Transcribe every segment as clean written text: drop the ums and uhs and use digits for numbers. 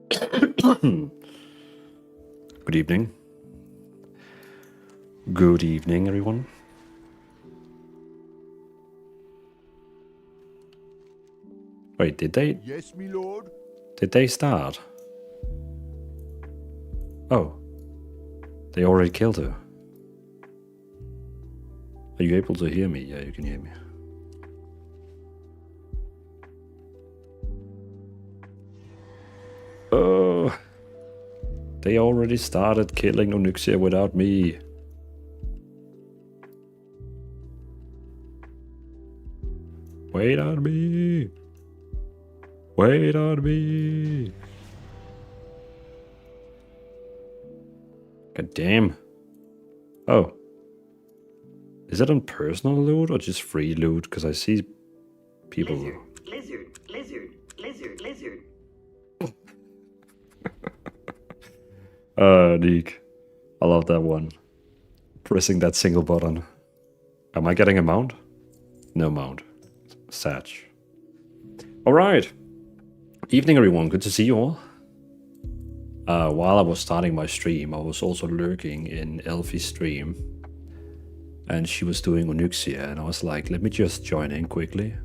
Good evening. Good evening, everyone. Wait, did they? Yes, my lord. Did they start? Oh. They already killed her. Are you able to hear me? Yeah, you can hear me. Oh. They already started killing Onyxia without me. Wait on me. Wait on me. God damn. Oh. Is it on personal loot or just free loot? Because I see people... Lizard. Neek. I love that one. Pressing that single button. Am I getting a mount? No mount. Satch. Alright. Evening, everyone. Good to see you all. While I was starting my stream, I was also lurking in Elfie's stream. And she was doing Onyxia, and I was like, let me just join in quickly.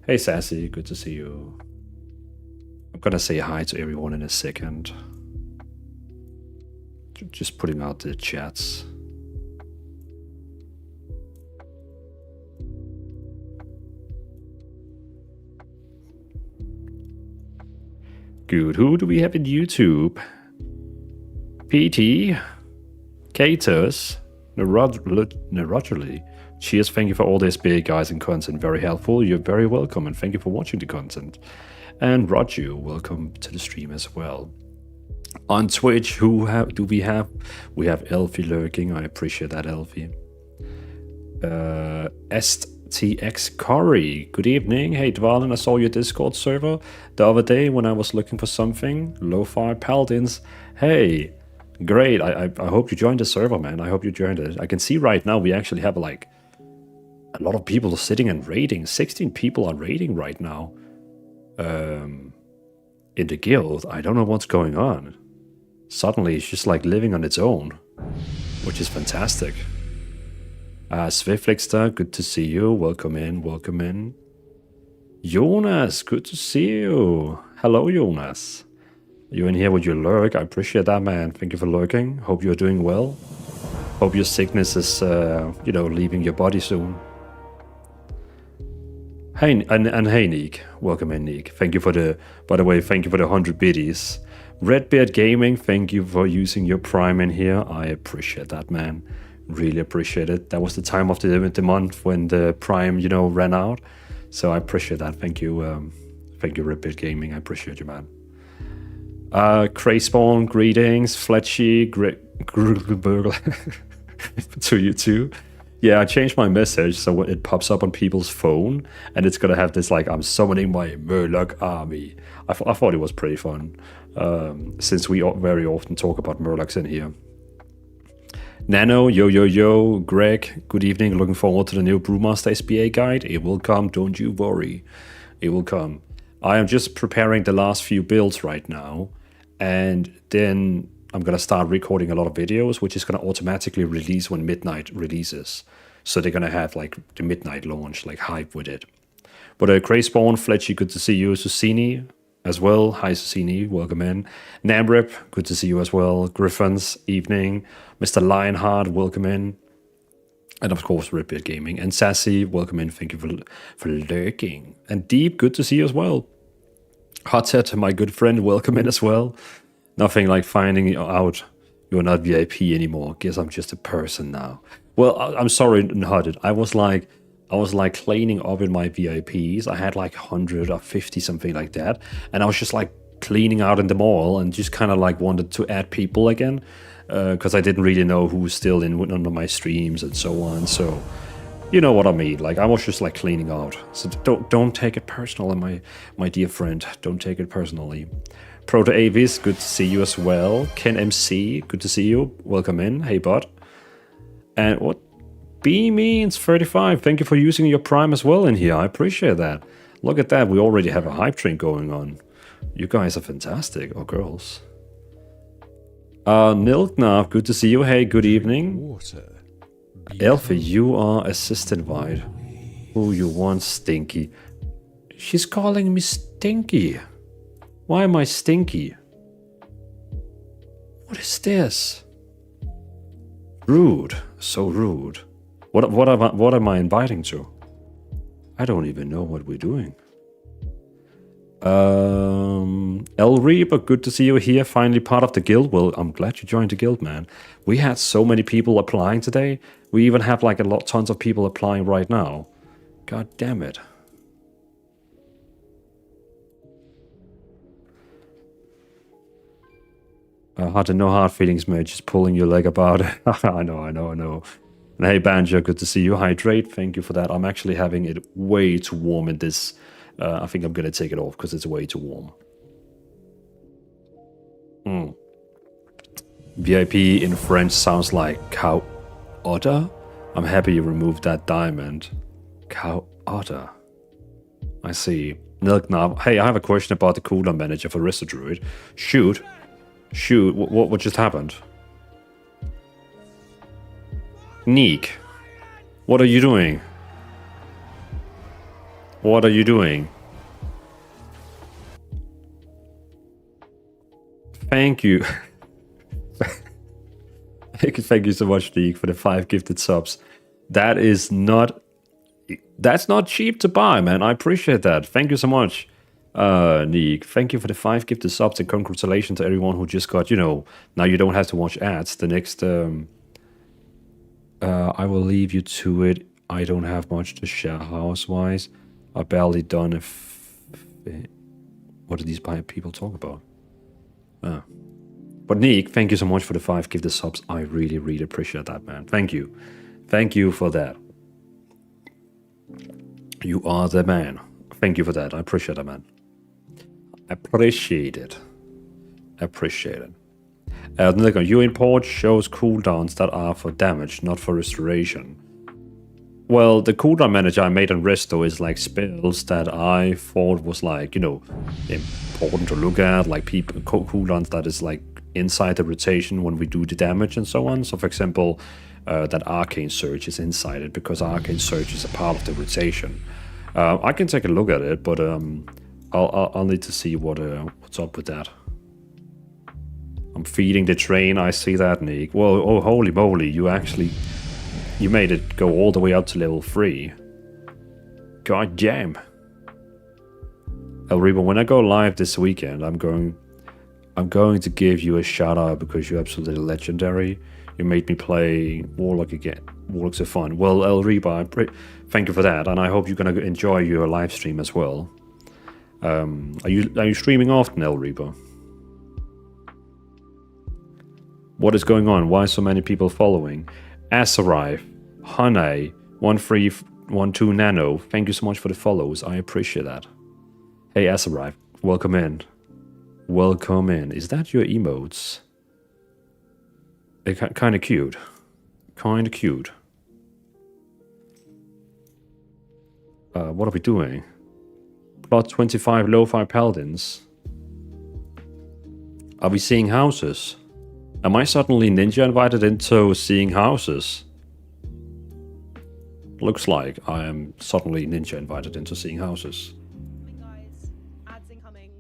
Hey, Sassy. Good to see you. I'm gonna say hi to everyone in a second. Just putting out the chats. Good. Who do we have in YouTube? PT, Katus, Neurotically. Cheers, thank you for all the SBA guys and content. Very helpful. You're very welcome, and thank you for watching the content. And Roger, welcome to the stream as well. On Twitch, do we have? We have Elfie lurking. I appreciate that, Elfie. STX Corey, good evening. Hey, Dvalin, I saw your Discord server the other day when I was looking for something. Lo-fi Paladins. Hey, great. I hope you joined the server, man. I hope you joined it. I can see right now we actually have like a lot of people sitting and raiding. 16 people are raiding right now. In the guild. I don't know what's going on. Suddenly it's just like living on its own, which is fantastic. Swiftlixter, good to see you. Welcome in, welcome in. Jonas, good to see you. Hello, Jonas. You in here with your lurk? I appreciate that, man. Thank you for lurking. Hope you're doing well. Hope your sickness is, leaving your body soon. Hey, and hey, Neek. Welcome in, Neek. Thank you for the, by the way, thank you for the 100 biddies. Redbeard Gaming, thank you for using your Prime in here. I appreciate that, man. Really appreciate it. That was the time of the month when the Prime, ran out. So I appreciate that. Thank you, Redbeard Gaming. I appreciate you, man. Crayspawn, greetings. Fletchy, to you too. Yeah, I changed my message so it pops up on people's phone, and it's gonna have this like, I'm summoning my Murloc army. I thought it was pretty fun, since we very often talk about Murlocs in here. Nano, yo, Greg, good evening. Looking forward to the new Brewmaster SBA guide. It will come, don't you worry. It will come. I am just preparing the last few builds right now, and then I'm going to start recording a lot of videos, which is going to automatically release when midnight releases. So they're going to have like the midnight launch, like hype with it. But Crayspawn, Fletchy, good to see you. Susini as well. Hi, Susini, welcome in. Namrip, good to see you as well. Griffins, evening. Mr. Lionheart, welcome in. And of course, Redbeard Gaming. And Sassy, welcome in. Thank you for lurking. And Deep, good to see you as well. Hothead, my good friend, welcome in as well. Nothing like finding out you're not VIP anymore. Guess I'm just a person now. Well, I'm sorry, Hothead. I was like cleaning up in my VIPs. I had like 100 or 50, something like that. And I was just like cleaning out in the mall and just kind of like wanted to add people again. Because I didn't really know who was still in under my streams and so on. So, you know what I mean. Like, I was just like cleaning out. So don't take it personal, my dear friend. Don't take it personally. Proto Avis, good to see you as well. Ken MC, good to see you. Welcome in. Hey, bud. And what? B means 35. Thank you for using your Prime as well in here. I appreciate that. Look at that. We already have a hype train going on. You guys are fantastic, or girls. Nilknav, good to see you. Hey, good evening. Water. Elfie, you are assistant wide. Who you want, Stinky? She's calling me Stinky. Why am I stinky? What is this? Rude. So rude. What am I inviting to? I don't even know what we're doing. El Reaper, good to see you here. Finally part of the guild. Well, I'm glad you joined the guild, man. We had so many people applying today. We even have like tons of people applying right now. God damn it. No hard feelings, mate. Just pulling your leg about it. I know. And hey, Banjo, good to see you. Hydrate, thank you for that. I'm actually having it way too warm in this. I think I'm going to take it off because it's way too warm. VIP in French sounds like cow otter. I'm happy you removed that diamond. Cow otter. I see. Nilknav. Hey, I have a question about the cooldown manager for Druid. Shoot, what just happened? Neek, what are you doing? What are you doing? Thank you. Thank you so much, Neek, for the 5 gifted subs. That's not cheap to buy, man. I appreciate that. Thank you so much, Neek. Thank you for the 5 gifted subs, and congratulations to everyone who just got, now you don't have to watch ads. The next, I will leave you to it. I don't have much to share house-wise. I barely done what do these people talk about? But Neek, thank you so much for the 5 gifted subs. I really, really appreciate that, man. Thank you. Thank you for that. You are the man. Thank you for that. I appreciate it, man. Appreciate it. You import shows cooldowns that are for damage, not for restoration. Well, the cooldown manager I made on Resto is like spells that I thought was like, important to look at, like cooldowns that is like inside the rotation when we do the damage and so on. So for example, that Arcane Surge is inside it because Arcane Surge is a part of the rotation. I can take a look at it, but I'll need to see what's up with that. I'm feeding the train. I see that, Nick. Well, oh, holy moly! You made it go all the way up to level 3. God damn. El Reba, when I go live this weekend, I'm going to give you a shout out because you're absolutely legendary. You made me play Warlock again. Warlocks are fun. Well, El Reba, thank you for that, and I hope you're gonna enjoy your live stream as well. Are you streaming often, El Reba? What is going on? Why so many people following? Azarive, Hane, 1312 Nano, thank you so much for the follows. I appreciate that. Hey Azarive, welcome in. Welcome in. Is that your emotes? Kind of cute. Kind of cute. What are we doing? Plot 25 Lo-Fi Paladins. Are we seeing houses? Am I suddenly ninja invited into seeing houses? Looks like I am suddenly ninja invited into seeing houses. Guys, ads incoming.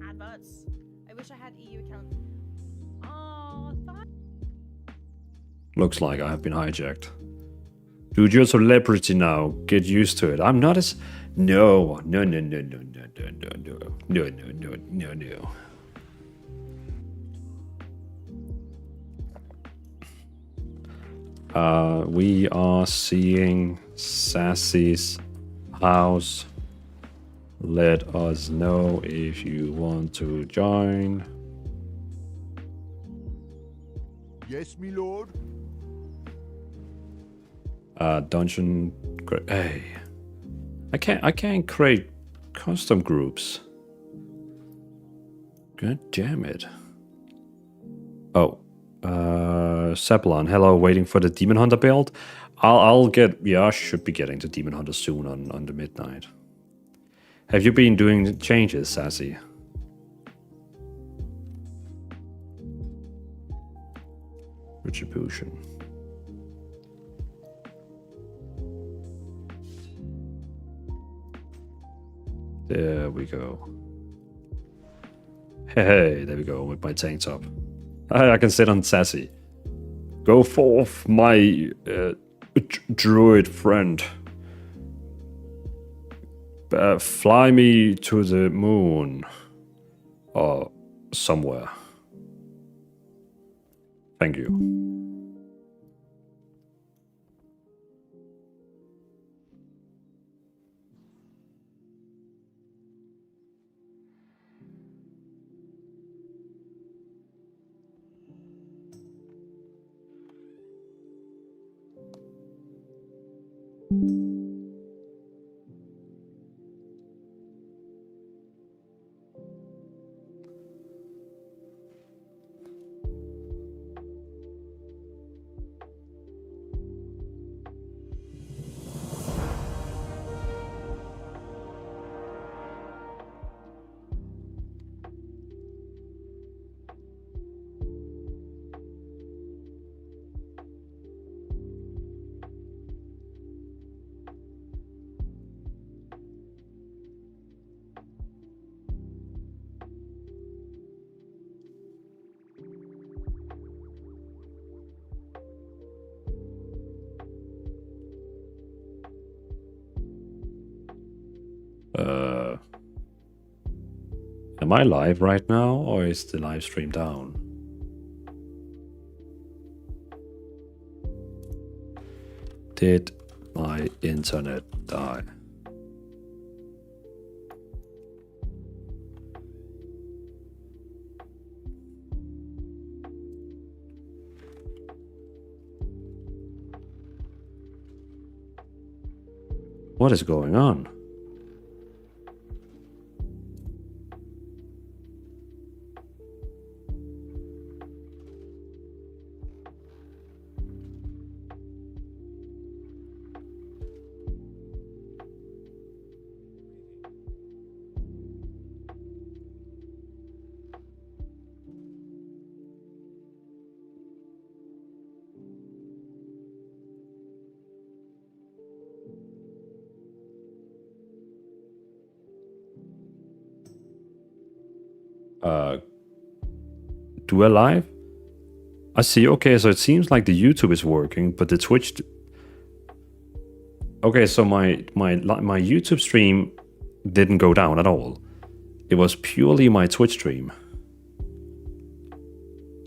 Adverts. I wish I had EU account. Oh, Looks like I have been hijacked. Dude, you're a celebrity now. Get used to it. I'm not as... No. We are seeing Sassy's house. Let us know if you want to join. Yes, me lord. Dungeon. Hey, I can't create custom groups. God damn it. Oh. Sepulon, hello, waiting for the Demon Hunter build. I should be getting to Demon Hunter soon on the midnight. Have you been doing changes, Sassy? Retribution. There we go. Hey, there we go with my tank top. I can sit on Sassy. Go forth, my druid friend. Fly me to the moon. Or somewhere. Thank you. Am I live right now, or is the live stream down? Did my internet die? What is going on? Do I live? I see. Okay, so it seems like the YouTube is working, but the Twitch. Okay, so my YouTube stream didn't go down at all. It was purely my Twitch stream.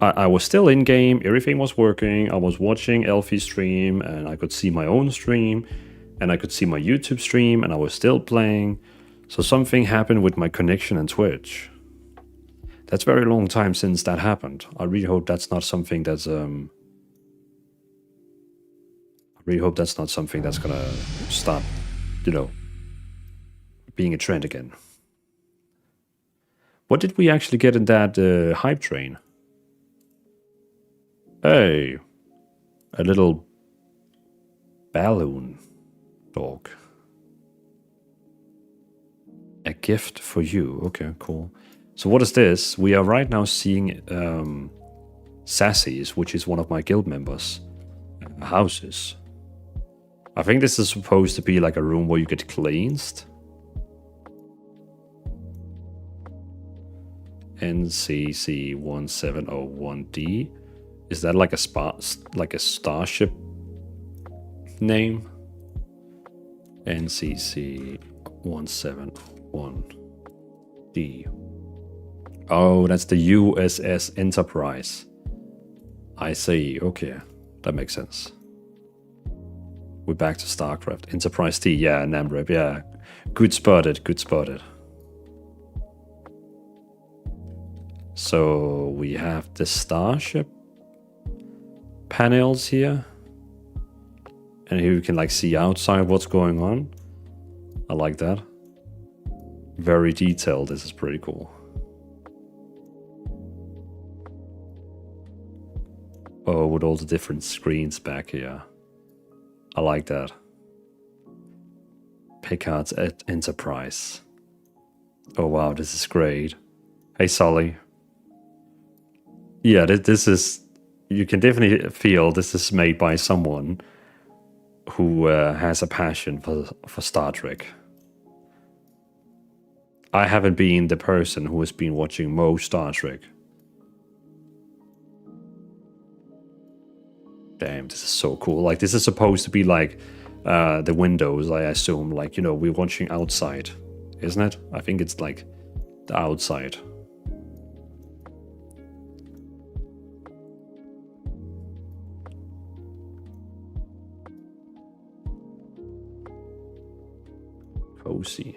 I was still in game. Everything was working. I was watching Elfie's stream, and I could see my own stream, and I could see my YouTube stream, and I was still playing. So something happened with my connection and Twitch. That's a very long time since that happened. I really hope that's not something that's I really hope that's not something that's gonna stop, you know, being a trend again. What did we actually get in that hype train? Hey, a little balloon dog. A gift for you. Okay, cool. So what is this? We are right now seeing Sassy's, which is one of my guild members' houses. I think this is supposed to be like a room where you get cleansed. NCC 1701D. Is that like a starship name? NCC 1701D. Oh, that's the USS Enterprise. I see. Okay, that makes sense. We're back to StarCraft. Enterprise T, yeah, Namrip, yeah. Good spotted, good spotted. So we have the starship panels here. And here you can like see outside what's going on. I like that. Very detailed, this is pretty cool. Oh, with all the different screens back here. I like that. Picard's Enterprise. Oh wow, this is great. Hey Sully. Yeah, this is. You can definitely feel this is made by someone who has a passion for Star Trek. I haven't been the person who has been watching most Star Trek. Damn, this is so cool. Like, this is supposed to be like the windows, I assume. Like, you know, we're watching outside, isn't it? I think it's like the outside. Cozy.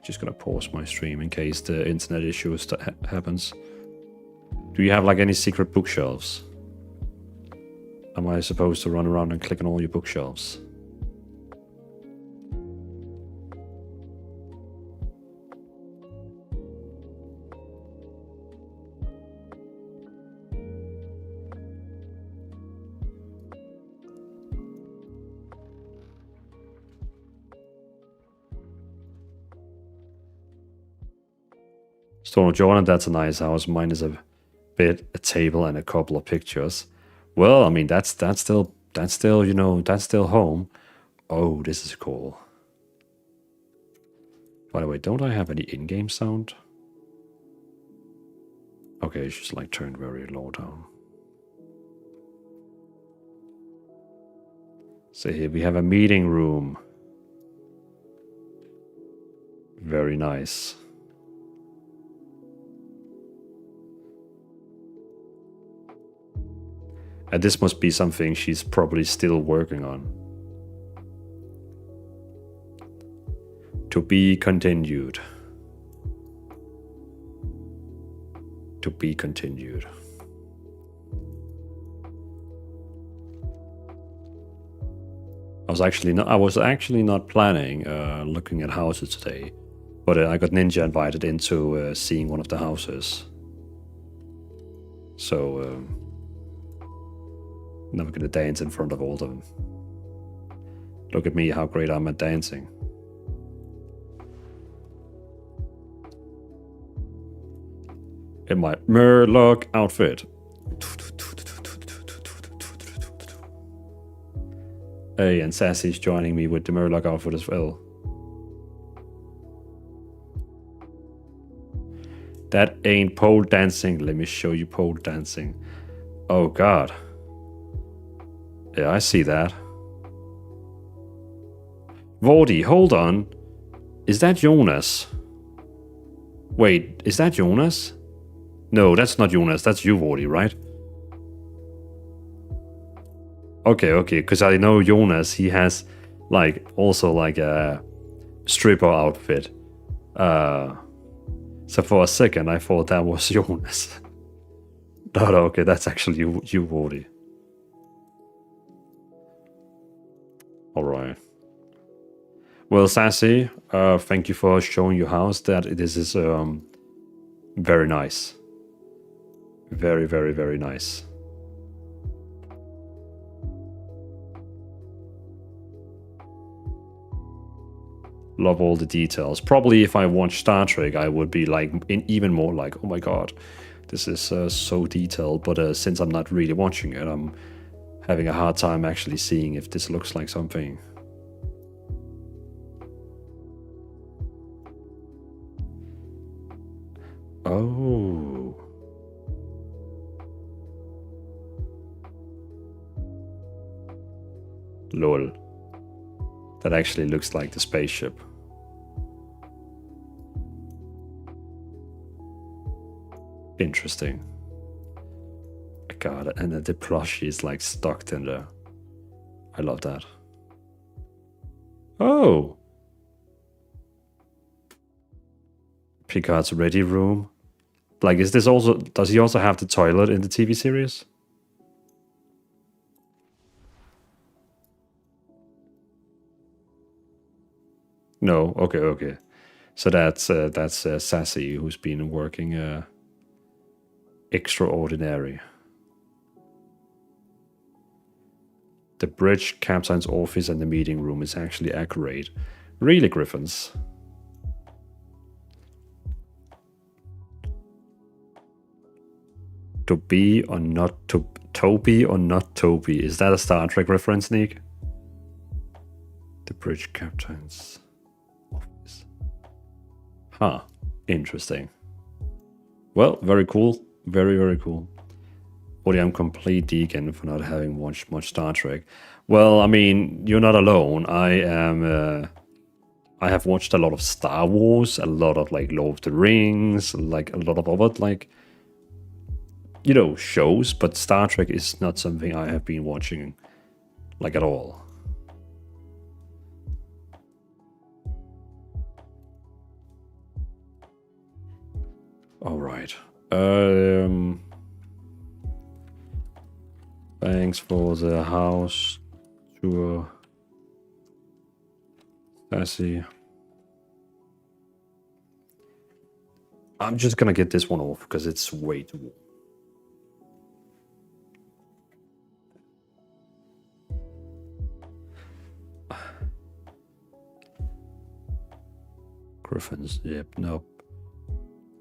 Just gonna pause my stream in case the internet issue happens. Do you have like any secret bookshelves? Am I supposed to run around and click on all your bookshelves? Storm Jordan, that's a nice house. Mine is a table and a couple of pictures. Well, I mean that's still you know, that's still home. Oh, this is cool. By the way, don't I have any in-game sound? Okay, it's just like turned very low down. So here we have a meeting room. Very nice. And this must be something she's probably still working on. To be continued. To be continued. I was actually not planning looking at houses today, but I got Ninja invited into seeing one of the houses. So now we're gonna dance in front of all of them. Look at me, how great I'm at dancing. In my Murloc outfit. Hey, and Sassy's joining me with the Murloc outfit as well. That ain't pole dancing. Let me show you pole dancing. Oh god. Yeah, I see that. Vordy, hold on. Is that Jonas? Wait, is that Jonas? No, that's not Jonas. That's you, Vordy, right? Okay, because I know Jonas, he has like also like a stripper outfit. So for a second I thought that was Jonas. No, okay, that's actually you, Vordy. Alright. Well, Sassy, thank you for showing your house. This is very nice. Very, very, very nice. Love all the details. Probably if I watched Star Trek, I would be like even more like, oh my god, this is so detailed. But since I'm not really watching it, I'm having a hard time actually seeing if this looks like something. Oh. Lol. That actually looks like the spaceship. Interesting. God, and the plushie is like stuck in there. I love that. Oh! Picard's ready room. Like, is this also... Does he also have the toilet in the TV series? No, okay. So that's Sassy, who's been working extraordinary. The bridge, captain's office, and the meeting room is actually accurate. Really, Griffins? To be or not to Toby or not Toby? Is that a Star Trek reference, Nick? The bridge captain's office. Huh. Interesting. Well, very cool. Very, very cool. Or I'm complete deacon for not having watched much Star Trek. Well, I mean, you're not alone. I have watched a lot of Star Wars, a lot of like Lord of the Rings, like a lot of other like, you know, shows, but Star Trek is not something I have been watching like at all. All right. Thanks for the house tour, Sassy. I'm just gonna get this one off because it's way too warm. Griffins, yep, nope.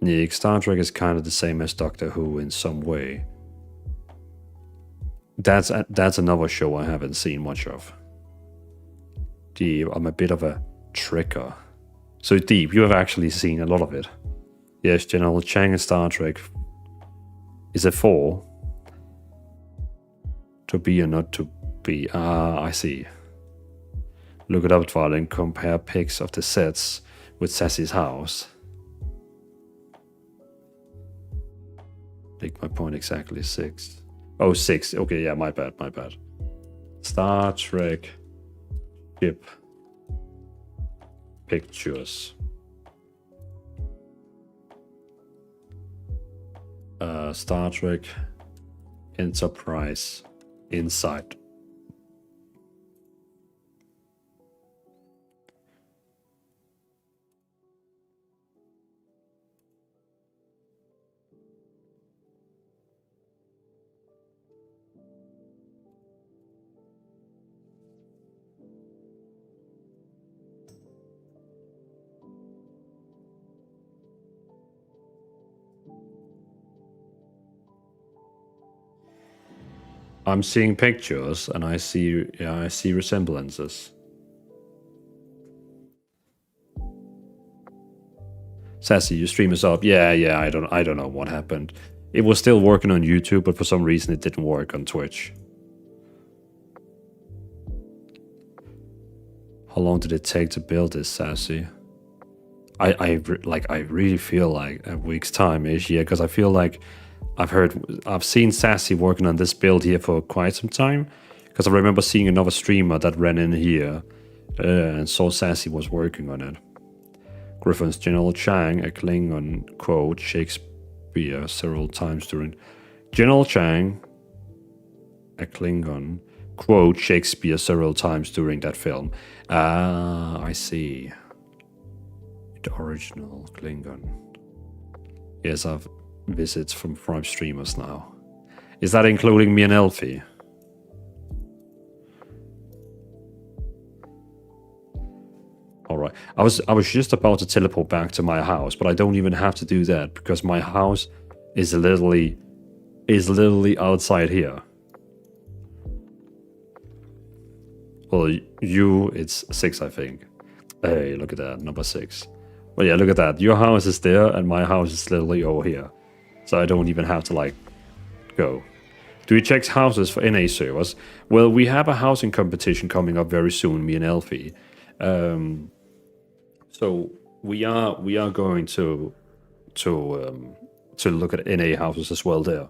Nick, Star Trek is kind of the same as Doctor Who in some way. That's another show I haven't seen much of. Deep, I'm a bit of a tricker. So Deep, you have actually seen a lot of it. Yes, General Chang in Star Trek. Is it 4? To be or not to be? Ah, I see. Look it up, Tval, compare pics of the sets with Sassy's house. Take my point exactly, 6. Oh, 6. Okay, yeah, my bad. Star Trek ship pictures. Star Trek Enterprise Insight. I'm seeing pictures and I see resemblances. Sassy, your stream is up. Yeah, I don't know what happened. It was still working on YouTube, but for some reason it didn't work on Twitch. How long did it take to build this, Sassy? I really feel like a week's time ish, yeah, because I feel like I've seen Sassy working on this build here for quite some time, because I remember seeing another streamer that ran in here and saw Sassy was working on it. Griffin's General Chang, a Klingon, quote Shakespeare several times during. General Chang, a Klingon, quote Shakespeare several times during that film. Ah, I see. The original Klingon. Yes, I've visits from 5 streamers now. Is that including me and Elfie? Alright. I was just about to teleport back to my house, but I don't even have to do that because my house is literally outside here. Well, it's 6, I think. Hey, look at that, number 6. Well, yeah, look at that. Your house is there, and my house is literally over here. So I don't even have to, like, go. Do we check houses for NA servers? Well, we have a housing competition coming up very soon, me and Elfie. So we are going to look at NA houses as well there.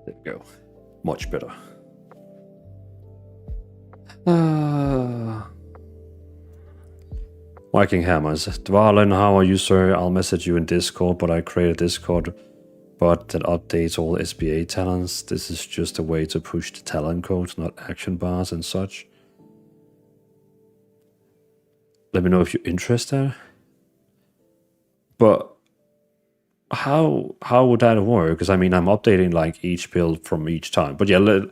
There we go. Much better. Viking Hammers. Dwalen, how are you, sir? I'll message you in Discord, but I created Discord But that updates all SBA talents. This is just a way to push the talent codes, not action bars and such. Let me know if you're interested. But how would that work? Because I mean, I'm updating like each build from each time. But yeah,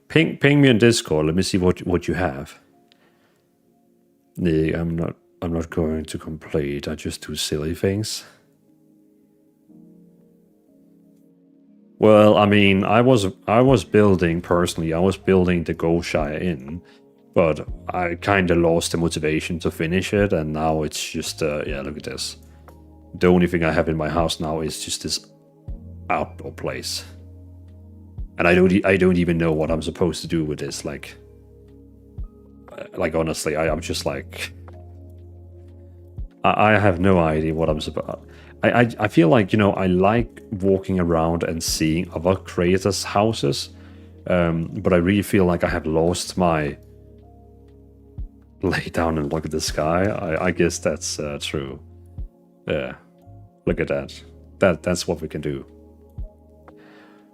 ping me on Discord. Let me see what you have. Nee, I'm not going to complete. I just do silly things. Well, I mean, I was building personally. I was building the Goldshire Inn, but I kind of lost the motivation to finish it, and now it's just yeah. Look at this. The only thing I have in my house now is just this outdoor place, and I don't even know what I'm supposed to do with this. Like honestly, I'm just like I have no idea what I'm supposed. I feel like, you know, I like walking around and seeing other creators' houses, but I really feel like I have lost my lay down and look at the sky. I guess that's true. Yeah, look at that. That's what we can do.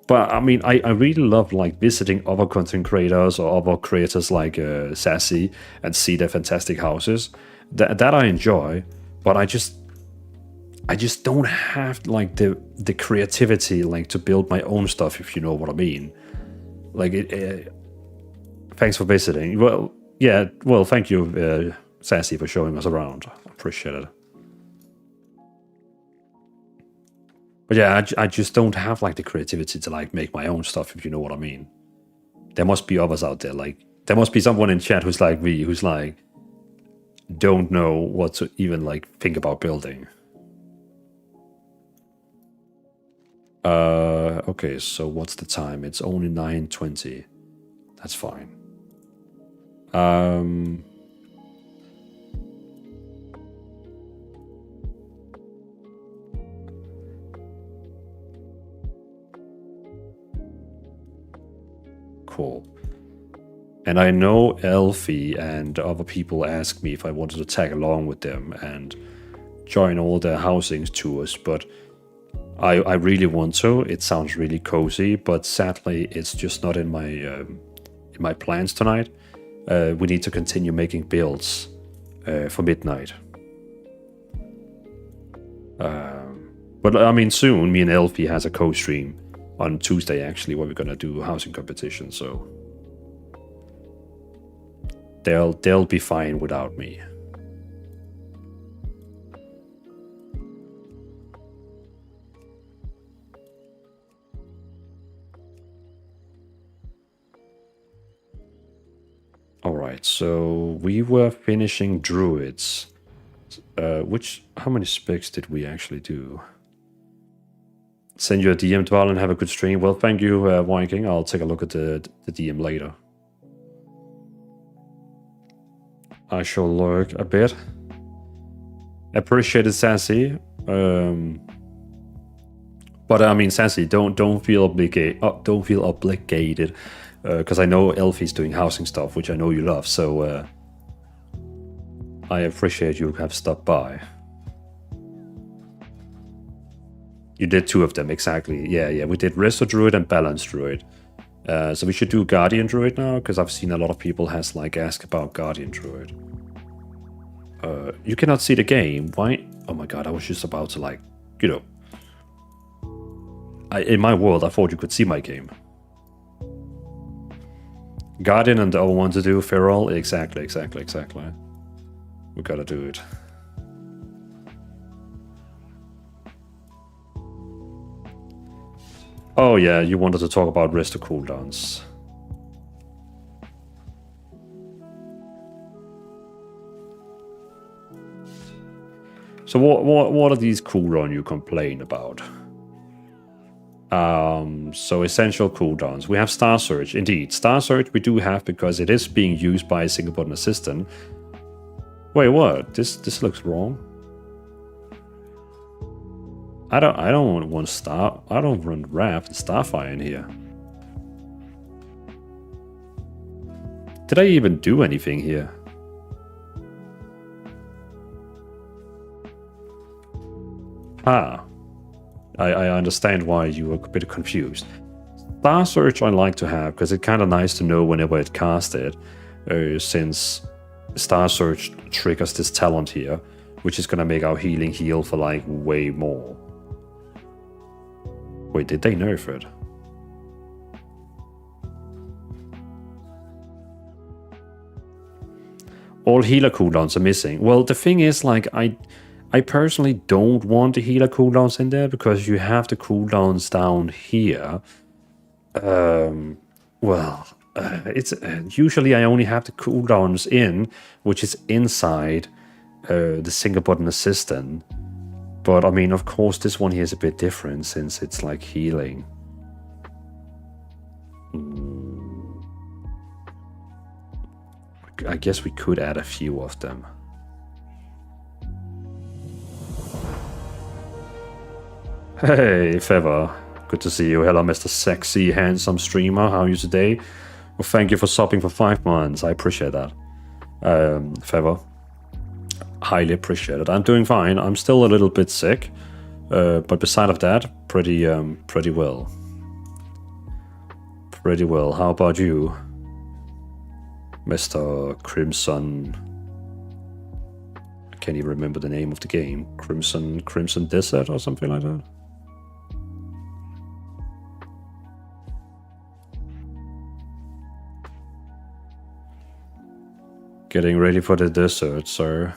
But I mean, I really love like visiting other content creators or other creators like Sassy and see their fantastic houses. That I enjoy, but I just don't have like the creativity like to build my own stuff, if you know what I mean. Like thanks for visiting. Well, yeah. Well, thank you, Sassy, for showing us around. I appreciate it. But yeah, I just don't have like the creativity to like make my own stuff, if you know what I mean. There must be others out there. Like there must be someone in chat who's like me, who's like don't know what to even like think about building. Okay, so what's the time? It's only 9:20. That's fine. Cool. And I know Elfie and other people asked me if I wanted to tag along with them and join all their housing tours, but I really want to. It sounds really cozy, but sadly, it's just not in my plans tonight. We need to continue making builds for midnight. But I mean, soon, me and Elfie has a co-stream on Tuesday, actually, where we're gonna do housing competition. So they'll be fine without me. Alright, so we were finishing Druids. How many specs did we actually do? Send you a DM, Dval, and have a good stream. Well, thank you, Viking. I'll take a look at the DM later. I shall lurk a bit. Appreciate it, Sassy. But I mean, Sassy, don't feel obligated. Don't feel obligated. Because I know Elfie's doing housing stuff, which I know you love, so I appreciate you have stopped by. You did 2 of them, exactly. Yeah, we did Resto Druid and Balance Druid. So we should do Guardian Druid now, because I've seen a lot of people has like asked about Guardian Druid. You cannot see the game, why? Oh my god, I was just about to like, you know. In my world, I thought you could see my game. Guardian and the other one to do Feral. Exactly. We gotta do it. Oh yeah, you wanted to talk about resto cooldowns. So what are these cooldown you complain about? So essential cooldowns. We have Star Surge. Indeed, Star Surge we do have because it is being used by a single button assistant. Wait, what? This looks wrong. I don't want Star. I don't run Raft and Starfire in here. Did I even do anything here? Ah. I understand why you were a bit confused. Star Search I like to have, because it's kind of nice to know whenever it casted, since Star Search triggers this talent here, which is going to make our healing heal for like way more. Wait, did they nerf it? All healer cooldowns are missing. Well, the thing is, like, I personally don't want the healer cooldowns in there because you have the cooldowns down here. It's usually I only have the cooldowns in, which is inside the single button assistant. But I mean, of course, this one here is a bit different since it's like healing. I guess we could add a few of them. Hey, Feather. Good to see you. Hello, Mr. Sexy, handsome streamer. How are you today? Well, thank you for subbing for 5 months. I appreciate that. Feather. Highly appreciate it. I'm doing fine. I'm still a little bit sick. But beside of that, pretty well. Pretty well. How about you, Mr. Crimson? I can't even remember the name of the game. Crimson Desert or something like that. Getting ready for the desert, sir.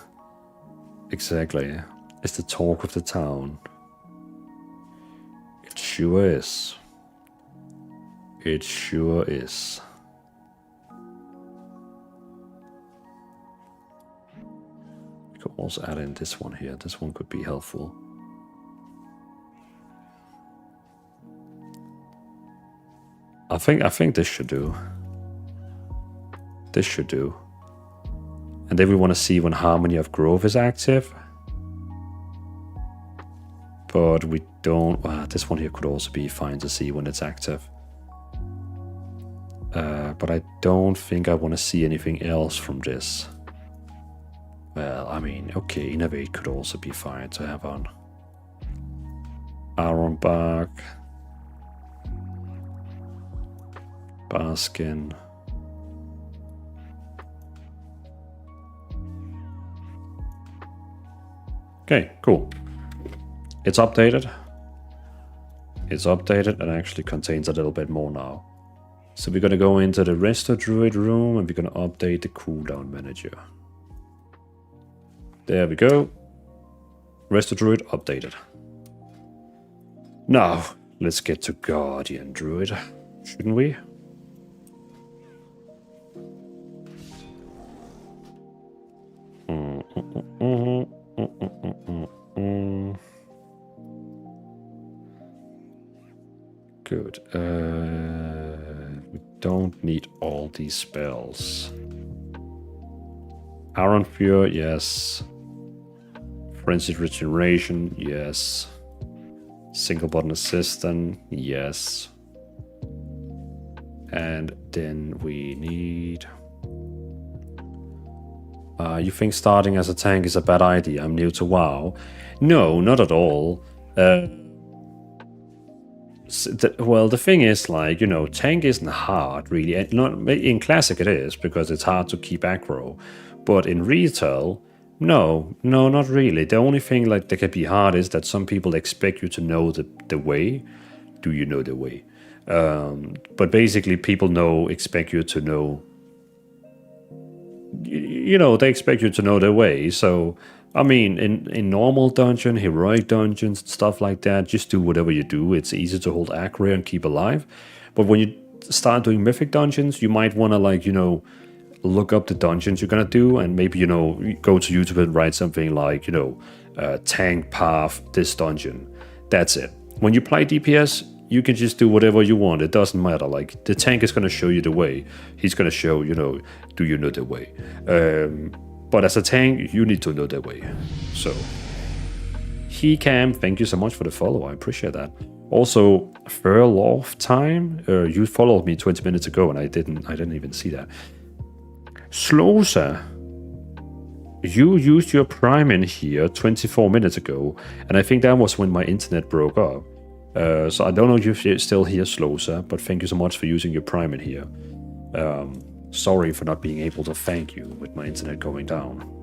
Exactly. It's the talk of the town. It sure is. It sure is. We could also add in this one here. This one could be helpful. I think this should do. This should do. And then we want to see when Harmony of Growth is active. But we don't... this one here could also be fine to see when it's active. But I don't think I want to see anything else from this. Well, I mean, okay, Innovate could also be fine to have on. Iron Bark. Baskin. Okay, cool. It's updated. It's updated and actually contains a little bit more now. So we're going to go into the Resto Druid room and we're going to update the cooldown manager. There we go. Resto Druid updated. Now, let's get to Guardian Druid, shouldn't we? Good. We don't need all these spells. Iron Fury, yes. Frenzied Regeneration, yes. Single button assistant, yes. And then we need... you think starting as a tank is a bad idea? I'm new to WoW. No, not at all. Well, the thing is, like, you know, tank isn't hard, really. Not in Classic it is, because it's hard to keep aggro. But in Retail, no, not really. The only thing like that can be hard is that some people expect you to know the way. Do you know the way? But basically, people expect you to know... You know, they expect you to know their way, so... I mean, in normal dungeon, heroic dungeons, stuff like that, just do whatever you do. It's easy to hold aggro and keep alive. But when you start doing mythic dungeons, you might want to, like, you know, look up the dungeons you're going to do and maybe, you know, go to YouTube and write something like, you know, tank path this dungeon. That's it. When you play DPS, you can just do whatever you want. It doesn't matter. Like, the tank is going to show you the way. He's going to show, you know, do you know the way? But as a tank, you need to know the way. So, Hecam, thank you so much for the follow. I appreciate that. Also, Furlough time. You followed me 20 minutes ago, and I didn't even see that. Slosa, You used your Prime in here 24 minutes ago, and I think that was when my internet broke up. So I don't know if you're still here, Slosa, but thank you so much for using your Prime in here. Sorry for not being able to thank you with my internet going down.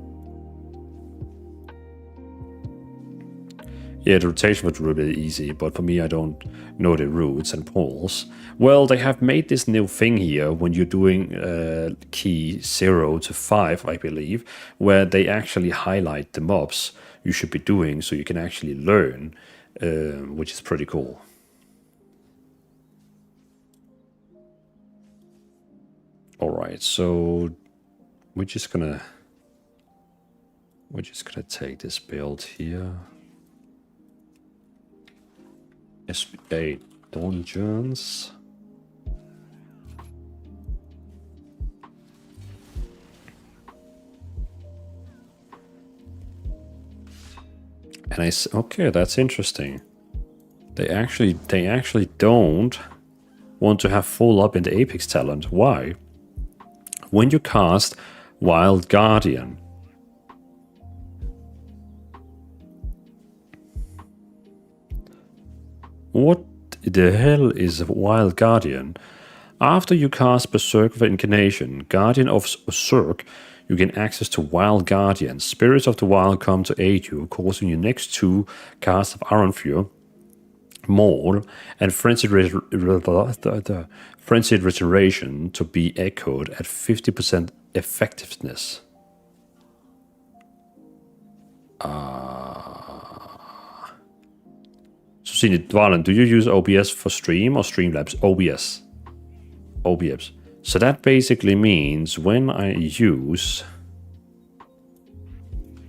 Yeah, the rotation was really easy, but for me, I don't know the routes and pulls. Well, they have made this new thing here when you're doing key 0 to 5, I believe, where they actually highlight the mobs you should be doing so you can actually learn, which is pretty cool. Alright, so we're just gonna take this build here. SBA dungeons. And okay, that's interesting. They actually don't want to have full up in the Apex talent. Why? When you cast Wild Guardian, what the hell is a Wild Guardian? After you cast Berserk of Incarnation, Guardian of Berserk, you gain access to Wild Guardians. Spirits of the Wild come to aid you, causing your next 2 casts of Ironfure, Maul, and Frenzied Restoration to be echoed at 50% effectiveness. So, Dvalan, do you use OBS for stream or Streamlabs? OBS. OBS. So that basically means when I use...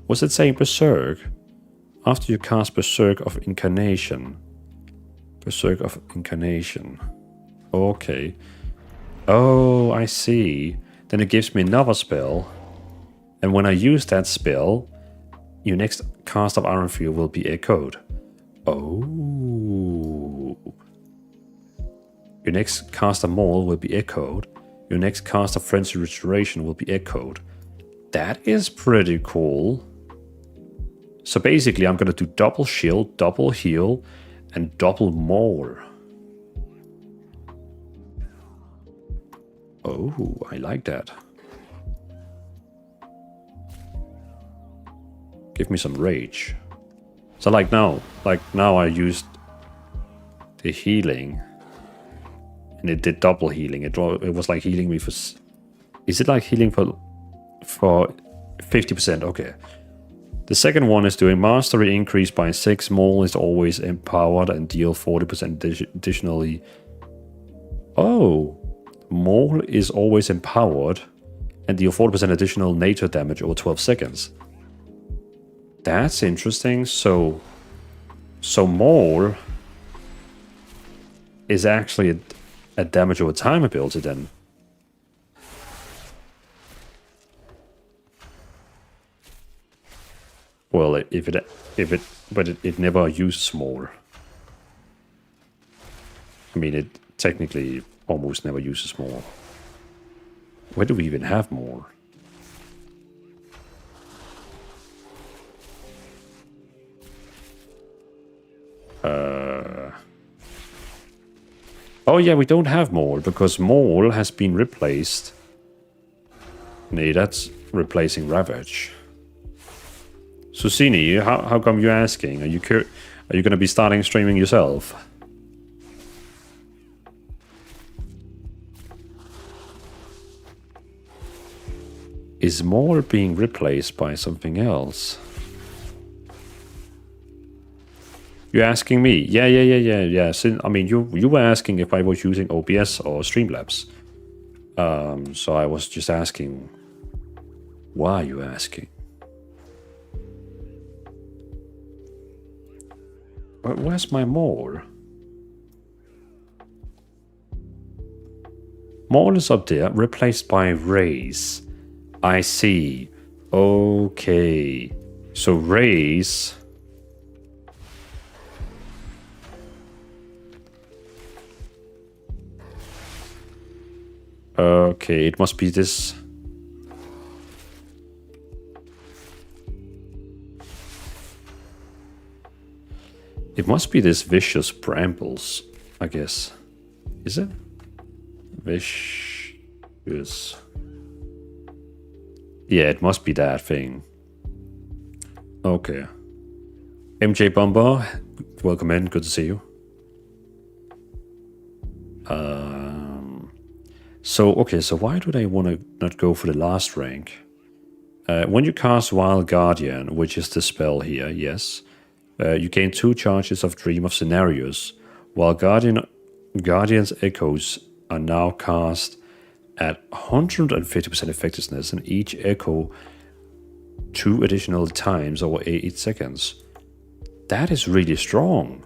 What's it saying? Berserk? After you cast Berserk of Incarnation. Berserk of Incarnation. Okay. Oh, I see. Then it gives me another spell. And when I use that spell, your next cast of Ironfure will be echoed. Oh. Your next cast of Maul will be echoed. Your next cast of Frenzy Restoration will be echoed. That is pretty cool. So basically, I'm going to do double shield, double heal, and double Maul. Oh, I like that. Give me some rage. So like now I used the healing, and it did double healing. It was like healing me for. Is it like healing for 50%? Okay. The second one is doing mastery increase by 6. Maul is always empowered and deal 40% additionally. Oh, Maul is always empowered and deal 40% additional nature damage over 12 seconds. That's interesting. So Maul is actually a damage over time ability then. Well, but it never uses Maul. I mean, it technically almost never uses Maul. Where do we even have Maul? Oh yeah, we don't have Maul because Maul has been replaced. Nee, that's replacing Ravage. Susini, how come you're asking? Are you going to be starting streaming yourself? Is Maul being replaced by something else? You're asking me? Yeah. I mean, you were asking if I was using OBS or Streamlabs. So I was just asking, why are you asking? Where's my Maul? Maul is up there, replaced by Raze. I see. Okay. So Raze... Okay, it must be this. It must be this vicious brambles, I guess. Is it? Vicious. Yeah, it must be that thing. Okay. MJ Bomber, welcome in. Good to see you. So why do they want to not go for the last rank? When you cast Wild Guardian, which is the spell here, yes, you gain 2 charges of Dream of Scenarios, while Guardian's Echoes are now cast at 150% effectiveness, and each echo 2 additional times over 8 seconds. That is really strong.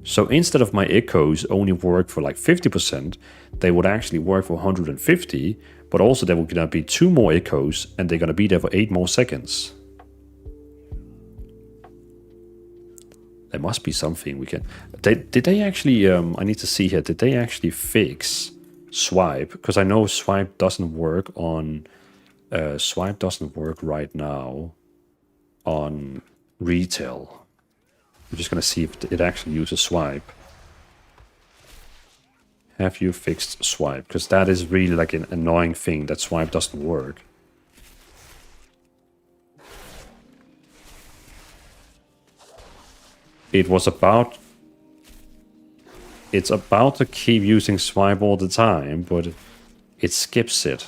So instead of my echoes only work for like 50%, they would actually work for 150, but also there would gonna be 2 more echoes and they're gonna be there for 8 more seconds. There must be something we can... Did they actually... I need to see here. Did they actually fix swipe? Because I know swipe doesn't work on... swipe doesn't work right now on retail. I'm just going to see if it actually uses swipe. Have you fixed swipe? Because that is really like an annoying thing that swipe doesn't work. It's about to keep using swipe all the time, but it skips it.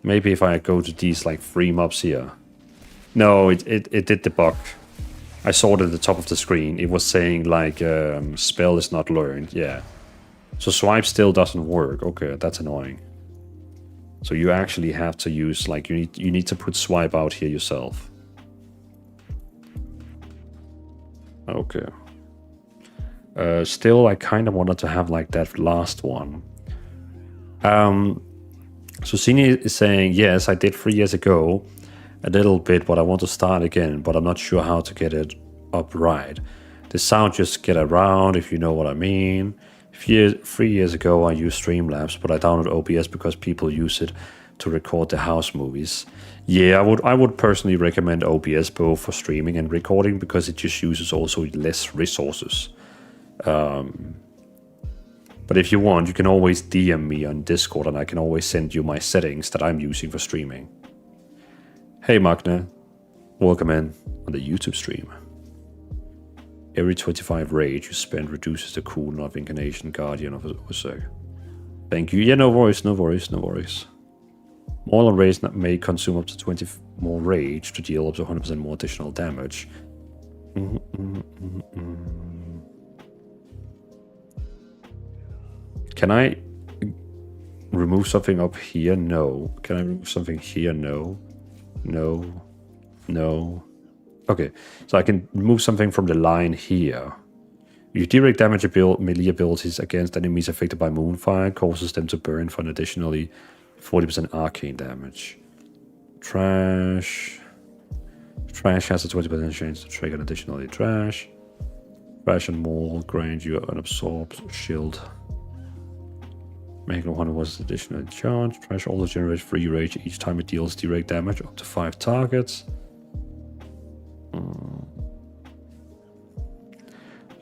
Maybe if I go to these like 3 mobs here. No, it did the bug. I saw it at the top of the screen. It was saying like spell is not learned. Yeah. So swipe still doesn't work. Okay, that's annoying. So you actually have to use like you need to put swipe out here yourself. Okay. Still, I kind of wanted to have like that last one. So Cine is saying, yes, I did 3 years ago. A little bit, but I want to start again, but I'm not sure how to get it up right. The sound just get around, if you know what I mean. 3 years ago, I used Streamlabs, but I downloaded OBS because people use it to record the house movies. Yeah, I would personally recommend OBS both for streaming and recording because it just uses also less resources. But if you want, you can always DM me on Discord and I can always send you my settings that I'm using for streaming. Hey Magne, welcome in on the YouTube stream. Every 25 rage you spend reduces the cooldown of Incarnation Guardian of Berserk. Thank you. Yeah, no worries. More rage may consume up to 20 more rage to deal up to 100% more additional damage. Can I remove something up here? No. Can I remove something here? No. No. Okay, so I can remove something from the line here. You direct damage melee abilities against enemies affected by Moonfire, causes them to burn for an additionally 40% arcane damage. Trash has a 20% chance to trigger an additionally trash. Trash and Maul grant you an absorbed shield. Making 100 was additional charge. Trash also generates free rage each time it deals direct damage up to 5 targets. Your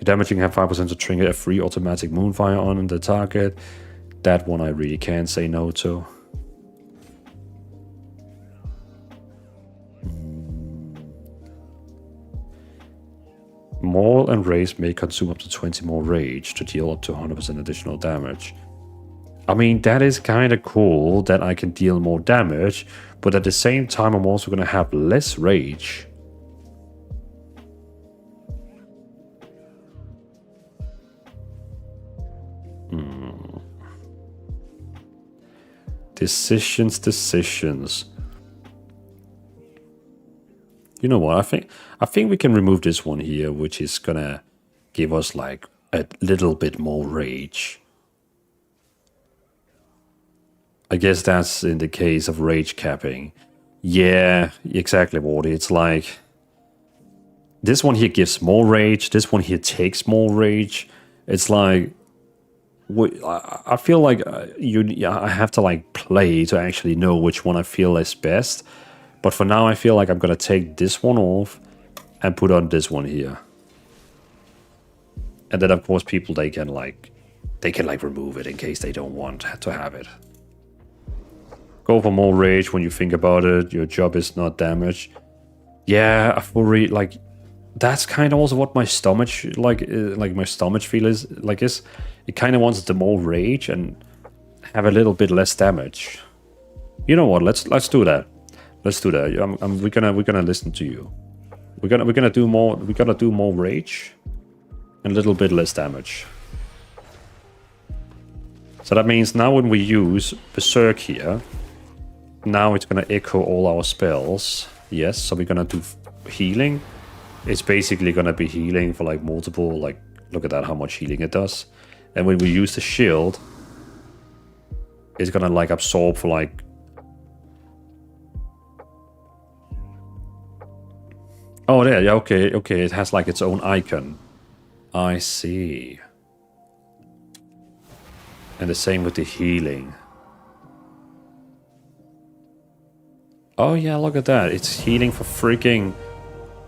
damaging have 5% to trigger a free automatic Moonfire on the target. That one I really can't say no to. Maul and Race may consume up to 20 more rage to deal up to 100% additional damage. I mean, that is kind of cool that I can deal more damage, but at the same time, I'm also going to have less rage. Decisions. You know what? I think we can remove this one here, which is going to give us like a little bit more rage. I guess that's in the case of rage capping. Yeah, exactly, Wardy. It's like this one here gives more rage. This one here takes more rage. It's like I feel like I have to like play to actually know which one I feel is best. But for now, I feel like I'm gonna take this one off and put on this one here. And then, of course, people, they can remove it in case they don't want to have it. Go for more rage when you think about it. Your job is not damaged. Yeah, like, that's kind of also what my stomach, like my stomach feel is. It kind of wants the more rage and have a little bit less damage. You know what? Let's do that. Let's do that. We're gonna listen to you. We're gonna do more. We gotta do more rage and a little bit less damage. So that means now when we use Berserk here, now it's gonna echo all our spells. Yes, so we're gonna do healing. It's basically gonna be healing for like multiple, like, look at that, how much healing it does. And when we use the shield, it's gonna like absorb for like... Oh, there, yeah, okay, it has like its own icon. I see. And the same with the healing. Oh yeah, look at that. It's healing for freaking...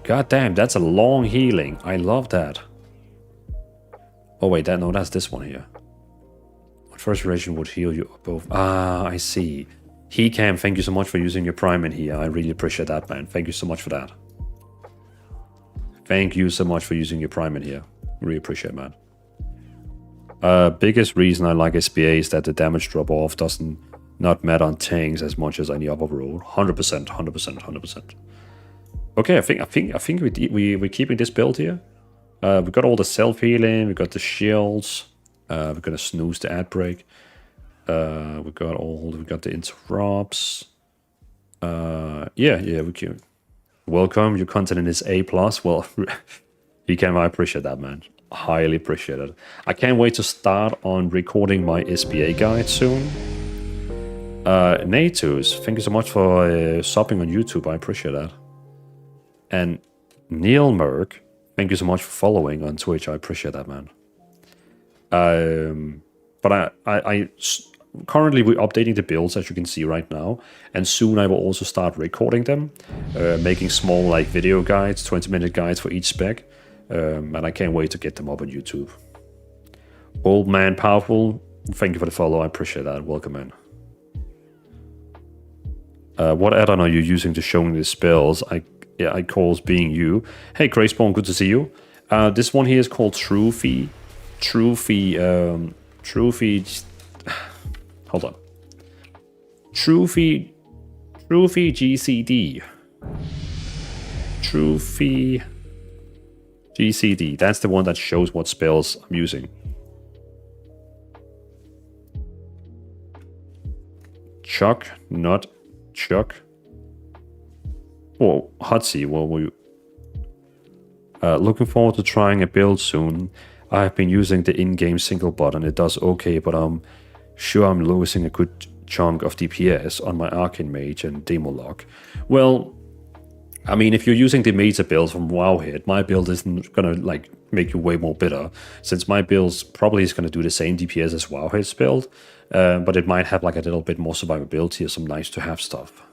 God damn, that's a long healing. I love that. Oh wait, that's this one here. What first duration would heal you above? Ah, I see. Cam, thank you so much for using your prime in here. I really appreciate that, man. Thank you so much for that. Thank you so much for using your prime in here. Really appreciate it, man. Biggest reason I like SBA is that the damage drop off doesn't not matter on tanks as much as any other role. 100%. Okay, I think we're keeping this build here. We got all the self healing, we got the shields. We're gonna snooze the ad break. We got the interrupts. Yeah, we can. Welcome, your content is A+. Well, I appreciate that, man. Highly appreciate it. I can't wait to start on recording my SBA guide soon. Natus, thank you so much for subbing on YouTube. I appreciate that. And Neil Merck, thank you so much for following on Twitch. I appreciate that, man. But I currently we're updating the builds, as you can see right now, and soon I will also start recording them, making small like video guides, 20-minute guides for each spec, and I can't wait to get them up on YouTube. Old Man Powerful, thank you for the follow. I appreciate that. Welcome in. What add-on are you using to show me the spells? I calls being you. Hey, Grayspawn, good to see you. This one here is called Trophy. Hold on. Trophy GCD. Trophy GCD. That's the one that shows what spells I'm using. Chuck, not Chuck. Oh, Hutsy, well, we looking forward to trying a build soon. I have been using the in-game single bot and it does okay, but I'm sure I'm losing a good chunk of DPS on my Arcane Mage and Demo Lock. Well, I mean, if you're using the meta build from Wowhead, my build isn't gonna like make you way more bitter, since my build probably is gonna do the same DPS as Wowhead's build, but it might have like a little bit more survivability or some nice to have stuff.